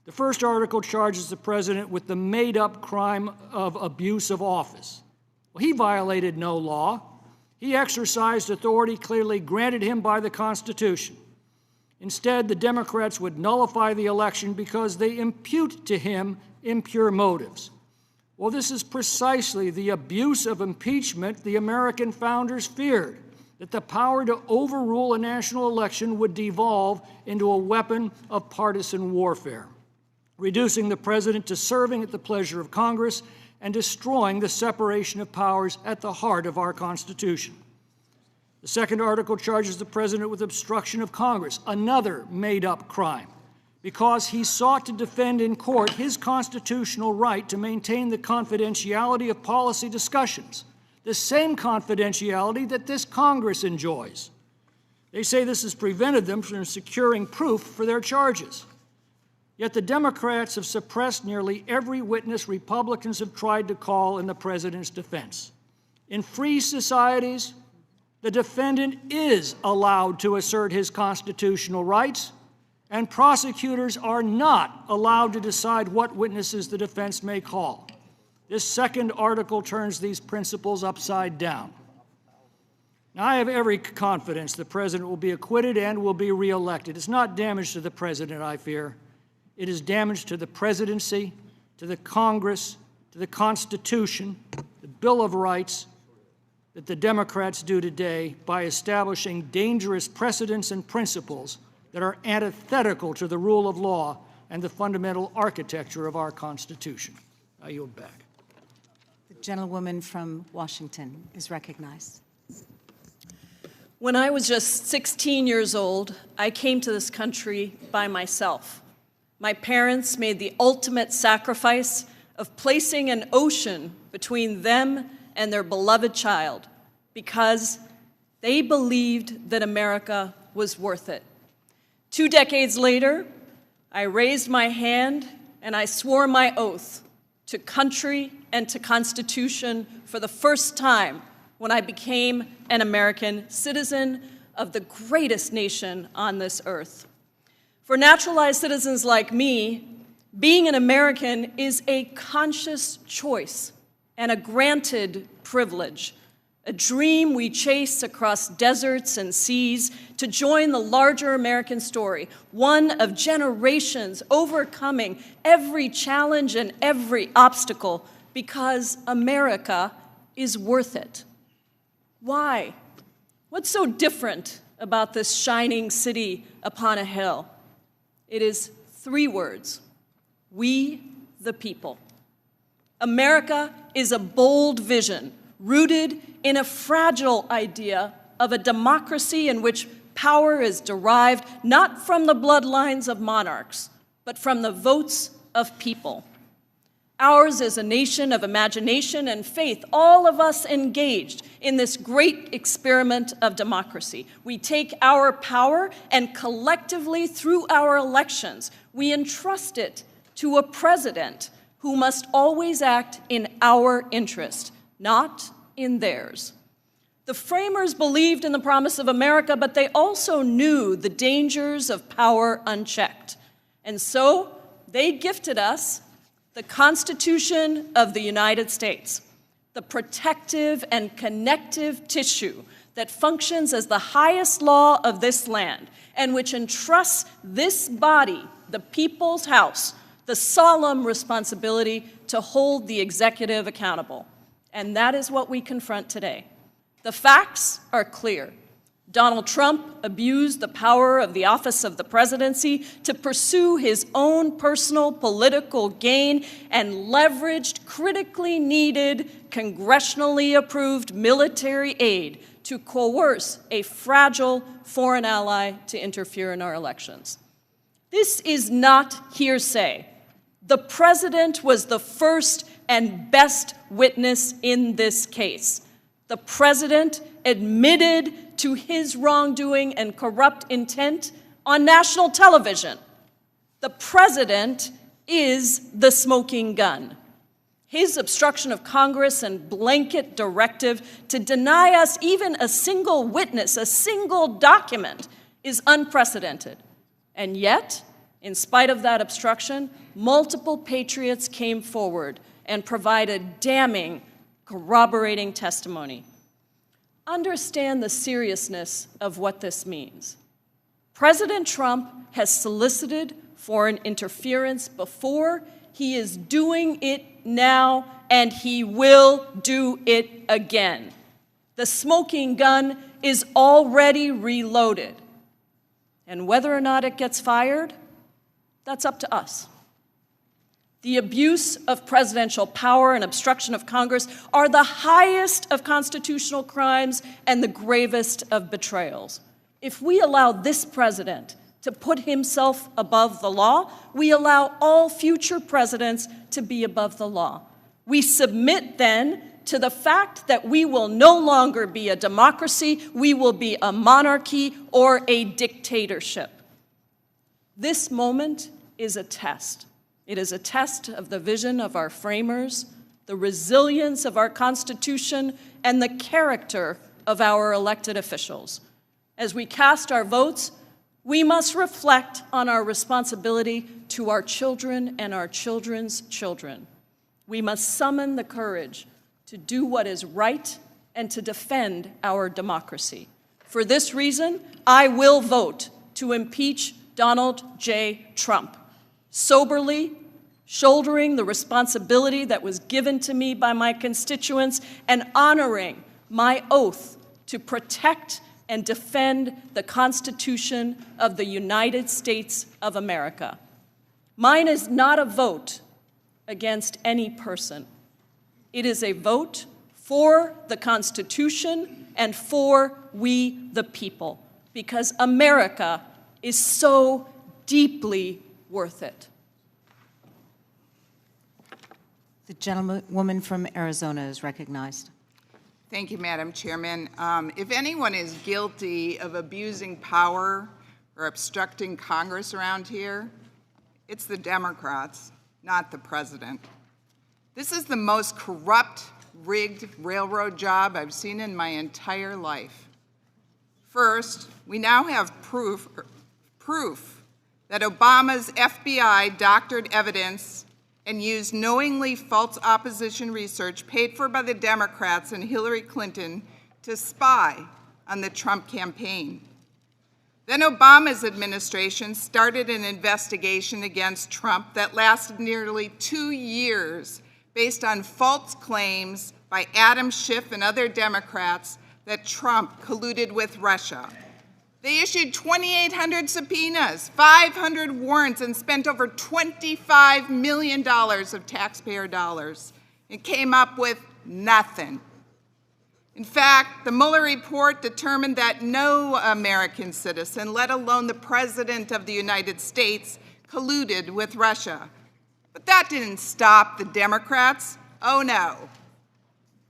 The first article charges the president with the made-up crime of abuse of office. Well, he violated no law. He exercised authority clearly granted him by the Constitution. Instead, the Democrats would nullify the election because they impute to him impure motives. Well, this is precisely the abuse of impeachment the American founders feared, that the power to overrule a national election would devolve into a weapon of partisan warfare, reducing the president to serving at the pleasure of Congress and destroying the separation of powers at the heart of our Constitution. The second article charges the president with obstruction of Congress, another made-up crime, because he sought to defend in court his constitutional right to maintain the confidentiality of policy discussions, the same confidentiality that this Congress enjoys. They say this has prevented them from securing proof for their charges. Yet the Democrats have suppressed nearly every witness Republicans have tried to call in the president's defense. In free societies, the defendant is allowed to assert his constitutional rights, and prosecutors are not allowed to decide what witnesses the defense may call. This second article turns these principles upside down. Now, I have every confidence the president will be acquitted and will be reelected. It's not damage to the president, I fear. It is damage to the presidency, to the Congress, to the Constitution, the Bill of Rights, that the Democrats do today by establishing dangerous precedents and principles that are antithetical to the rule of law and the fundamental architecture of our Constitution. I yield back. The gentlewoman from Washington is recognized. When I was just 16 years old, I came to this country by myself. My parents made the ultimate sacrifice of placing an ocean between them and their beloved child because they believed that America was worth it. 2 decades later, I raised my hand and I swore my oath to country and to Constitution for the first time when I became an American citizen of the greatest nation on this earth. For naturalized citizens like me, being an American is a conscious choice and a granted privilege, a dream we chase across deserts and seas to join the larger American story, one of generations overcoming every challenge and every obstacle because America is worth it. Why? What's so different about this shining city upon a hill? It is 3 words: we the people. America is a bold vision rooted in a fragile idea of a democracy in which power is derived not from the bloodlines of monarchs, but from the votes of people. Ours is a nation of imagination and faith, all of us engaged in this great experiment of democracy. We take our power and collectively, through our elections, we entrust it to a president who must always act in our interest, not in theirs. The framers believed in the promise of America, but they also knew the dangers of power unchecked. And so they gifted us the Constitution of the United States, the protective and connective tissue that functions as the highest law of this land and which entrusts this body, the people's house, the solemn responsibility to hold the executive accountable. And that is what we confront today. The facts are clear. Donald Trump abused the power of the office of the presidency to pursue his own personal political gain and leveraged critically needed, congressionally approved military aid to coerce a fragile foreign ally to interfere in our elections. This is not hearsay. The president was the first and best witness in this case. The president admitted to his wrongdoing and corrupt intent on national television. The president is the smoking gun. His obstruction of Congress and blanket directive to deny us even a single witness, a single document, is unprecedented. And yet, in spite of that obstruction, multiple patriots came forward and provided damning, corroborating testimony. Understand the seriousness of what this means. President Trump has solicited foreign interference before. He is doing it now, and he will do it again. The smoking gun is already reloaded. And whether or not it gets fired, that's up to us. The abuse of presidential power and obstruction of Congress are the highest of constitutional crimes and the gravest of betrayals. If we allow this president to put himself above the law, we allow all future presidents to be above the law. We submit then to the fact that we will no longer be a democracy, we will be a monarchy or a dictatorship. This moment is a test. It is a test of the vision of our framers, the resilience of our Constitution, and the character of our elected officials. As we cast our votes, we must reflect on our responsibility to our children and our children's children. We must summon the courage to do what is right and to defend our democracy. For this reason, I will vote to impeach Donald J. Trump. Soberly, shouldering the responsibility that was given to me by my constituents, and honoring my oath to protect and defend the Constitution of the United States of America. Mine is not a vote against any person. It is a vote for the Constitution and for we the people, because America is so deeply worth it. The gentlewoman from Arizona is recognized. Thank you, Madam Chairman. If anyone is guilty of abusing power or obstructing Congress around here, it's the Democrats, not the president. This is the most corrupt, rigged railroad job I've seen in my entire life. First, we now have proof that Obama's FBI doctored evidence and used knowingly false opposition research paid for by the Democrats and Hillary Clinton to spy on the Trump campaign. Then Obama's administration started an investigation against Trump that lasted nearly 2 years based on false claims by Adam Schiff and other Democrats that Trump colluded with Russia. They issued 2,800 subpoenas, 500 warrants, and spent over $25 million of taxpayer dollars and came up with nothing. In fact, the Mueller report determined that no American citizen, let alone the President of the United States, colluded with Russia. But that didn't stop the Democrats. Oh no.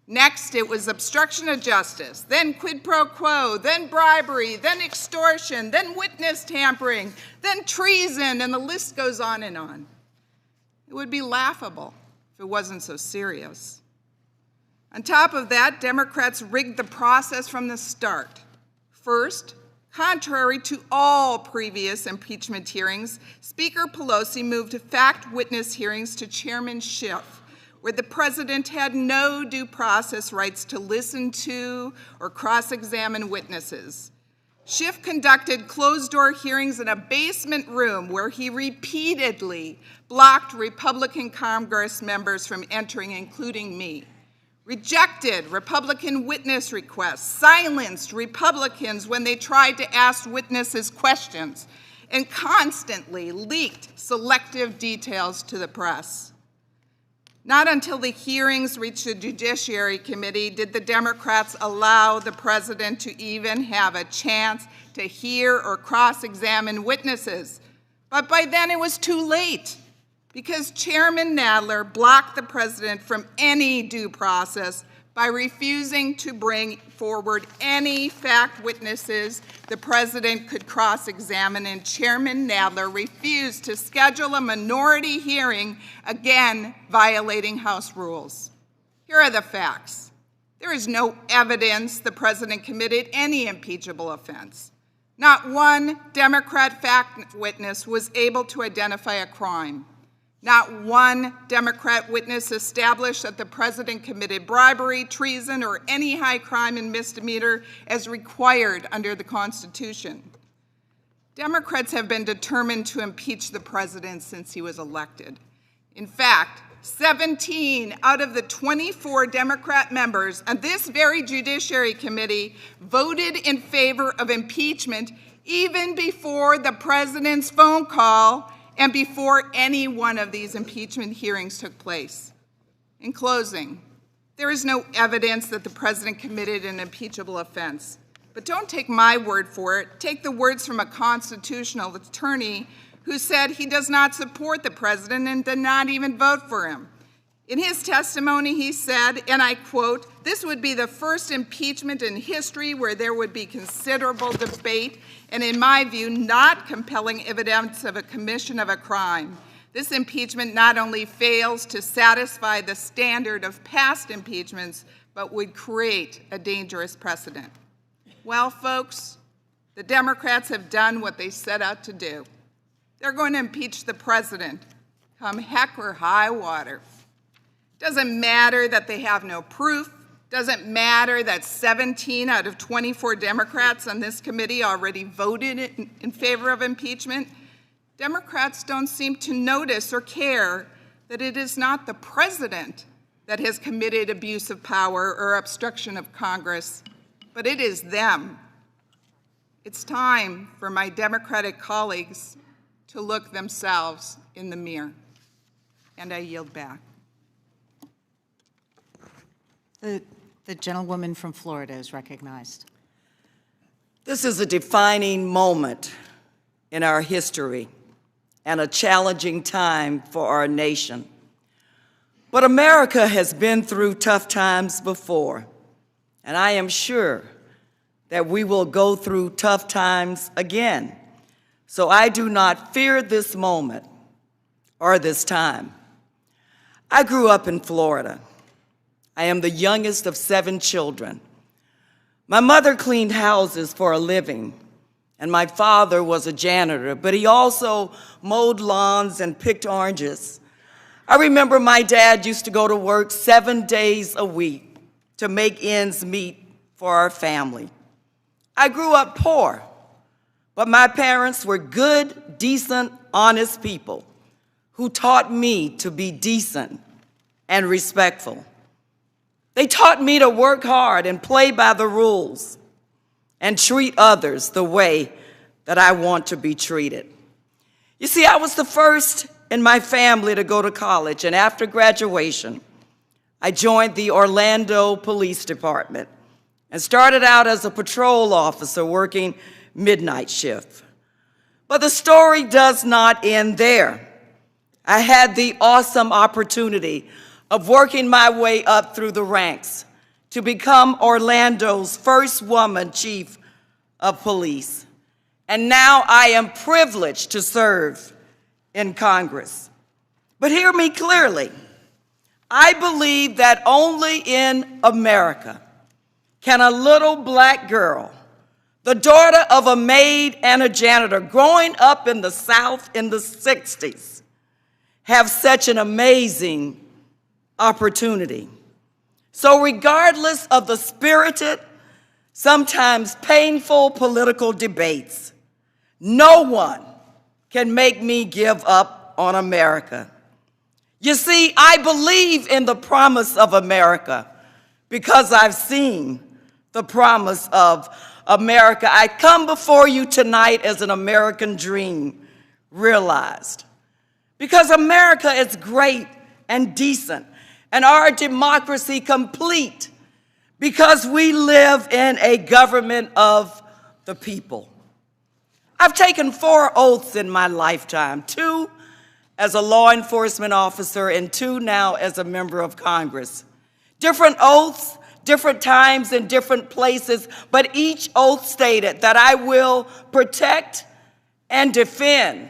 Next, it was obstruction of justice, then quid pro quo, then bribery, then extortion, then witness tampering, then treason, and the list goes on and on. It would be laughable if it wasn't so serious. On top of that, Democrats rigged the process from the start. First, contrary to all previous impeachment hearings, Speaker Pelosi moved fact witness hearings to Chairman Schiff, where the president had no due process rights to listen to or cross-examine witnesses. Schiff conducted closed-door hearings in a basement room where he repeatedly blocked Republican Congress members from entering, including me, rejected Republican witness requests, silenced Republicans when they tried to ask witnesses questions, and constantly leaked selective details to the press. Not until the hearings reached the Judiciary Committee did the Democrats allow the president to even have a chance to hear or cross-examine witnesses. But by then it was too late, because Chairman Nadler blocked the president from any due process by refusing to bring forward any fact witnesses the president could cross-examine, and Chairman Nadler refused to schedule a minority hearing, again violating House rules. Here are the facts. There is no evidence the president committed any impeachable offense. Not one Democrat fact witness was able to identify a crime. Not one Democrat witness established that the president committed bribery, treason, or any high crime and misdemeanor as required under the Constitution. Democrats have been determined to impeach the president since he was elected. In fact, 17 out of the 24 Democrat members on this very Judiciary Committee voted in favor of impeachment even before the president's phone call and before any one of these impeachment hearings took place. In closing, there is no evidence that the president committed an impeachable offense. But don't take my word for it. Take the words from a constitutional attorney who said he does not support the president and did not even vote for him. In his testimony, he said, and I quote, "This would be the first impeachment in history where there would be considerable debate and, in my view, not compelling evidence of a commission of a crime. This impeachment not only fails to satisfy the standard of past impeachments, but would create a dangerous precedent." Well, folks, the Democrats have done what they set out to do. They're going to impeach the president, come heck or high water. Doesn't matter that they have no proof. Doesn't matter that 17 out of 24 Democrats on this committee already voted in favor of impeachment. Democrats don't seem to notice or care that it is not the president that has committed abuse of power or obstruction of Congress, but it is them. It's time for my Democratic colleagues to look themselves in the mirror. And I yield back. The gentlewoman from Florida is recognized. This is a defining moment in our history and a challenging time for our nation. But America has been through tough times before, and I am sure that we will go through tough times again. So I do not fear this moment or this time. I grew up in Florida. I am the youngest of 7 children. My mother cleaned houses for a living, and my father was a janitor, but he also mowed lawns and picked oranges. I remember my dad used to go to work 7 days a week to make ends meet for our family. I grew up poor, but my parents were good, decent, honest people who taught me to be decent and respectful. They taught me to work hard and play by the rules and treat others the way that I want to be treated. You see, I was the first in my family to go to college, and after graduation, I joined the Orlando Police Department and started out as a patrol officer working midnight shift. But the story does not end there. I had the awesome opportunity of working my way up through the ranks to become Orlando's first woman chief of police. And now I am privileged to serve in Congress. But hear me clearly. I believe that only in America can a little black girl, the daughter of a maid and a janitor growing up in the South in the 60s, have such an amazing opportunity. So regardless of the spirited, sometimes painful political debates, no one can make me give up on America. You see, I believe in the promise of America because I've seen the promise of America. I come before you tonight as an American dream realized. Because America is great and decent, and our democracy complete, because we live in a government of the people. I've taken 4 oaths in my lifetime, 2 as a law enforcement officer and 2 now as a member of Congress. Different oaths, different times and different places, but each oath stated that I will protect and defend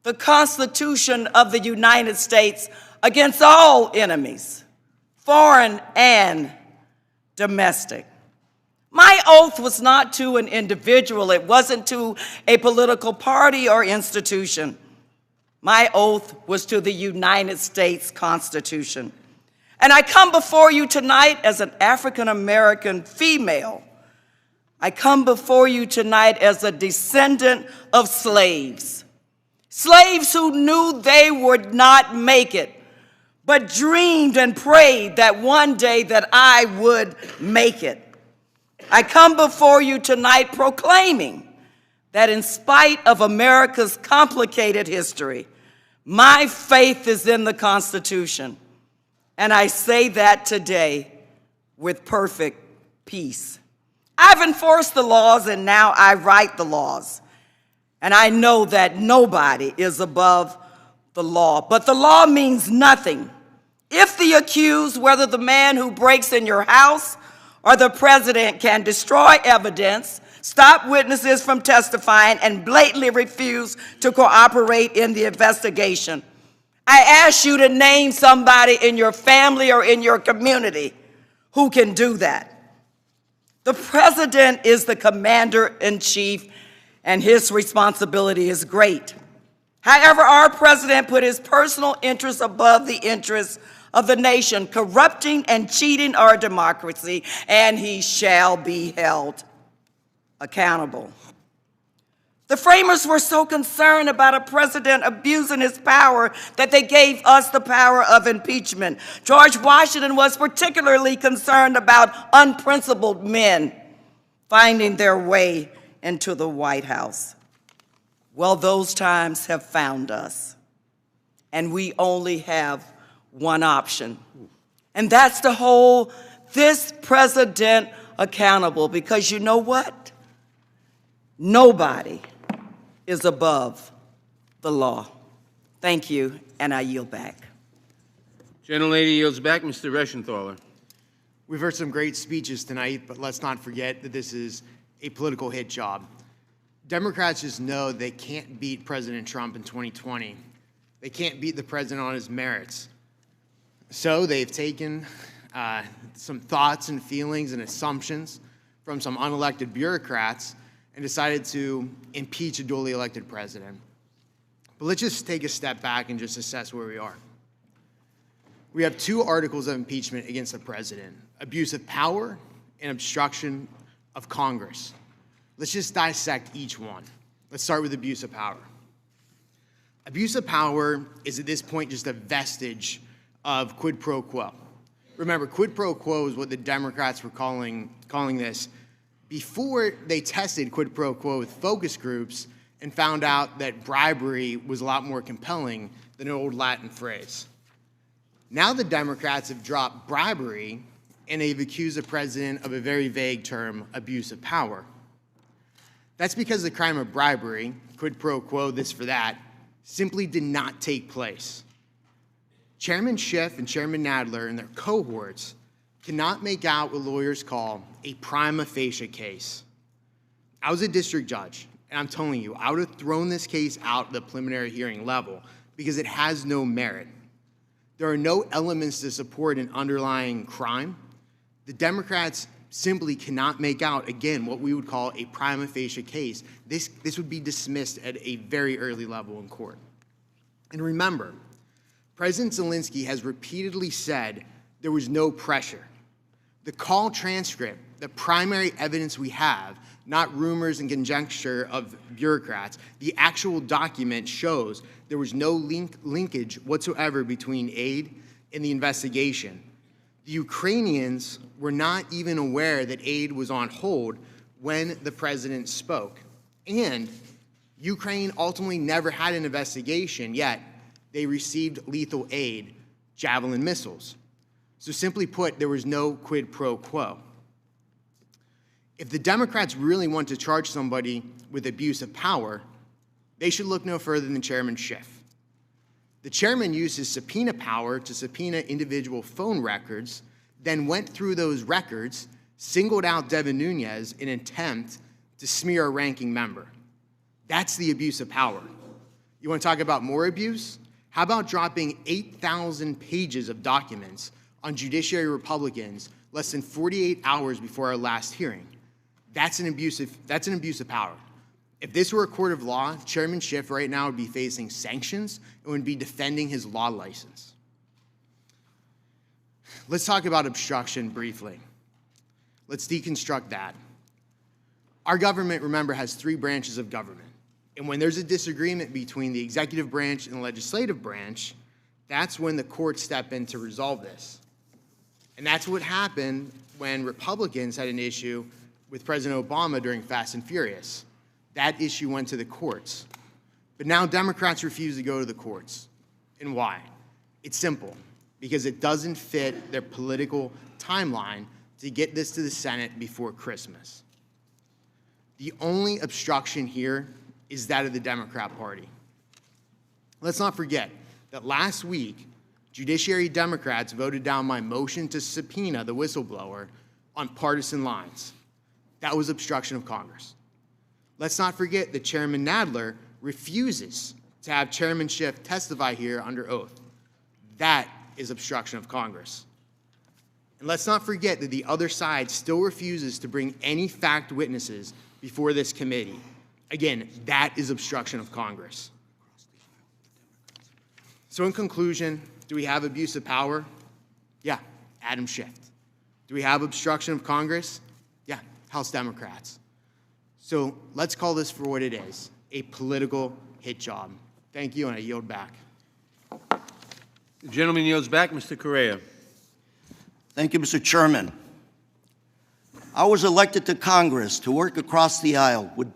the Constitution of the United States against all enemies, foreign and domestic. My oath was not to an individual. It wasn't to a political party or institution. My oath was to the United States Constitution. And I come before you tonight as an African-American female. I come before you tonight as a descendant of slaves. Slaves who knew they would not make it, but dreamed and prayed that one day that I would make it. I come before you tonight proclaiming that in spite of America's complicated history, my faith is in the Constitution. And I say that today with perfect peace. I've enforced the laws and now I write the laws. And I know that nobody is above the law. But the law means nothing if the accused, whether the man who breaks in your house or the president, can destroy evidence, stop witnesses from testifying, and blatantly refuse to cooperate in the investigation. I ask you to name somebody in your family or in your community who can do that. The president is the commander-in-chief, and his responsibility is great. However, our president put his personal interests above the interests of the nation, corrupting and cheating our democracy, and he shall be held accountable. The framers were so concerned about a president abusing his power that they gave us the power of impeachment. George Washington was particularly concerned about unprincipled men finding their way into the White House. Well, those times have found us, and we only have one option, and that's to hold this president accountable, because you know what? Nobody is above the law. Thank you, and I yield back. Gentlelady yields back. Mr. Reschenthaler. We've heard some great speeches tonight, but let's not forget that this is a political hit job. Democrats just know they can't beat President Trump in 2020. They can't beat the president on his merits. So they've taken some thoughts and feelings and assumptions from some unelected bureaucrats and decided to impeach a duly elected president. But let's just take a step back and just assess where we are. We have two articles of impeachment against the president: abuse of power and obstruction of Congress. Let's just dissect each one. Let's start with abuse of power. Abuse of power is at this point just a vestige of quid pro quo. Remember, quid pro quo is what the Democrats were calling this before they tested quid pro quo with focus groups and found out that bribery was a lot more compelling than an old Latin phrase. Now the Democrats have dropped bribery and they've accused the president of a very vague term, abuse of power. That's because the crime of bribery, quid pro quo, this for that, simply did not take place. Chairman Schiff and Chairman Nadler and their cohorts cannot make out what lawyers call a prima facie case. I was a district judge, and I'm telling you, I would have thrown this case out at the preliminary hearing level because it has no merit. There are no elements to support an underlying crime. The Democrats simply cannot make out, again, what we would call a prima facie case. This would be dismissed at a very early level in court. And remember, President Zelensky has repeatedly said there was no pressure. The call transcript, the primary evidence we have, not rumors and conjecture of bureaucrats, the actual document shows there was no linkage whatsoever between aid and the investigation. The Ukrainians were not even aware that aid was on hold when the president spoke. And Ukraine ultimately never had an investigation, yet they received lethal aid, Javelin missiles. So simply put, there was no quid pro quo. If the Democrats really want to charge somebody with abuse of power, they should look no further than Chairman Schiff. The chairman used his subpoena power to subpoena individual phone records, then went through those records, singled out Devin Nunes in an attempt to smear a ranking member. That's the abuse of power. You want to talk about more abuse? How about dropping 8,000 pages of documents on judiciary Republicans less than 48 hours before our last hearing? That's an abuse of power. If this were a court of law, Chairman Schiff right now would be facing sanctions and would be defending his law license. Let's talk about obstruction briefly. Let's deconstruct that. Our government, remember, has three branches of government. And when there's a disagreement between the executive branch and the legislative branch, that's when the courts step in to resolve this. And that's what happened when Republicans had an issue with President Obama during Fast and Furious. That issue went to the courts. But now Democrats refuse to go to the courts. And why? It's simple. Because it doesn't fit their political timeline to get this to the Senate before Christmas. The only obstruction here is that of the Democrat Party. Let's not forget that last week, Judiciary Democrats voted down my motion to subpoena the whistleblower on partisan lines. That was obstruction of Congress. Let's not forget that Chairman Nadler refuses to have Chairman Schiff testify here under oath. That is obstruction of Congress. And let's not forget that the other side still refuses to bring any fact witnesses before this committee. Again, that is obstruction of Congress. So in conclusion, do we have abuse of power? Yeah, Adam Schiff. Do we have obstruction of Congress? Yeah, House Democrats. So let's call this for what it is, a political hit job. Thank you, and I yield back. The gentleman yields back. Mr. Correa. Thank you, Mr. Chairman. I was elected to Congress to work across the aisle with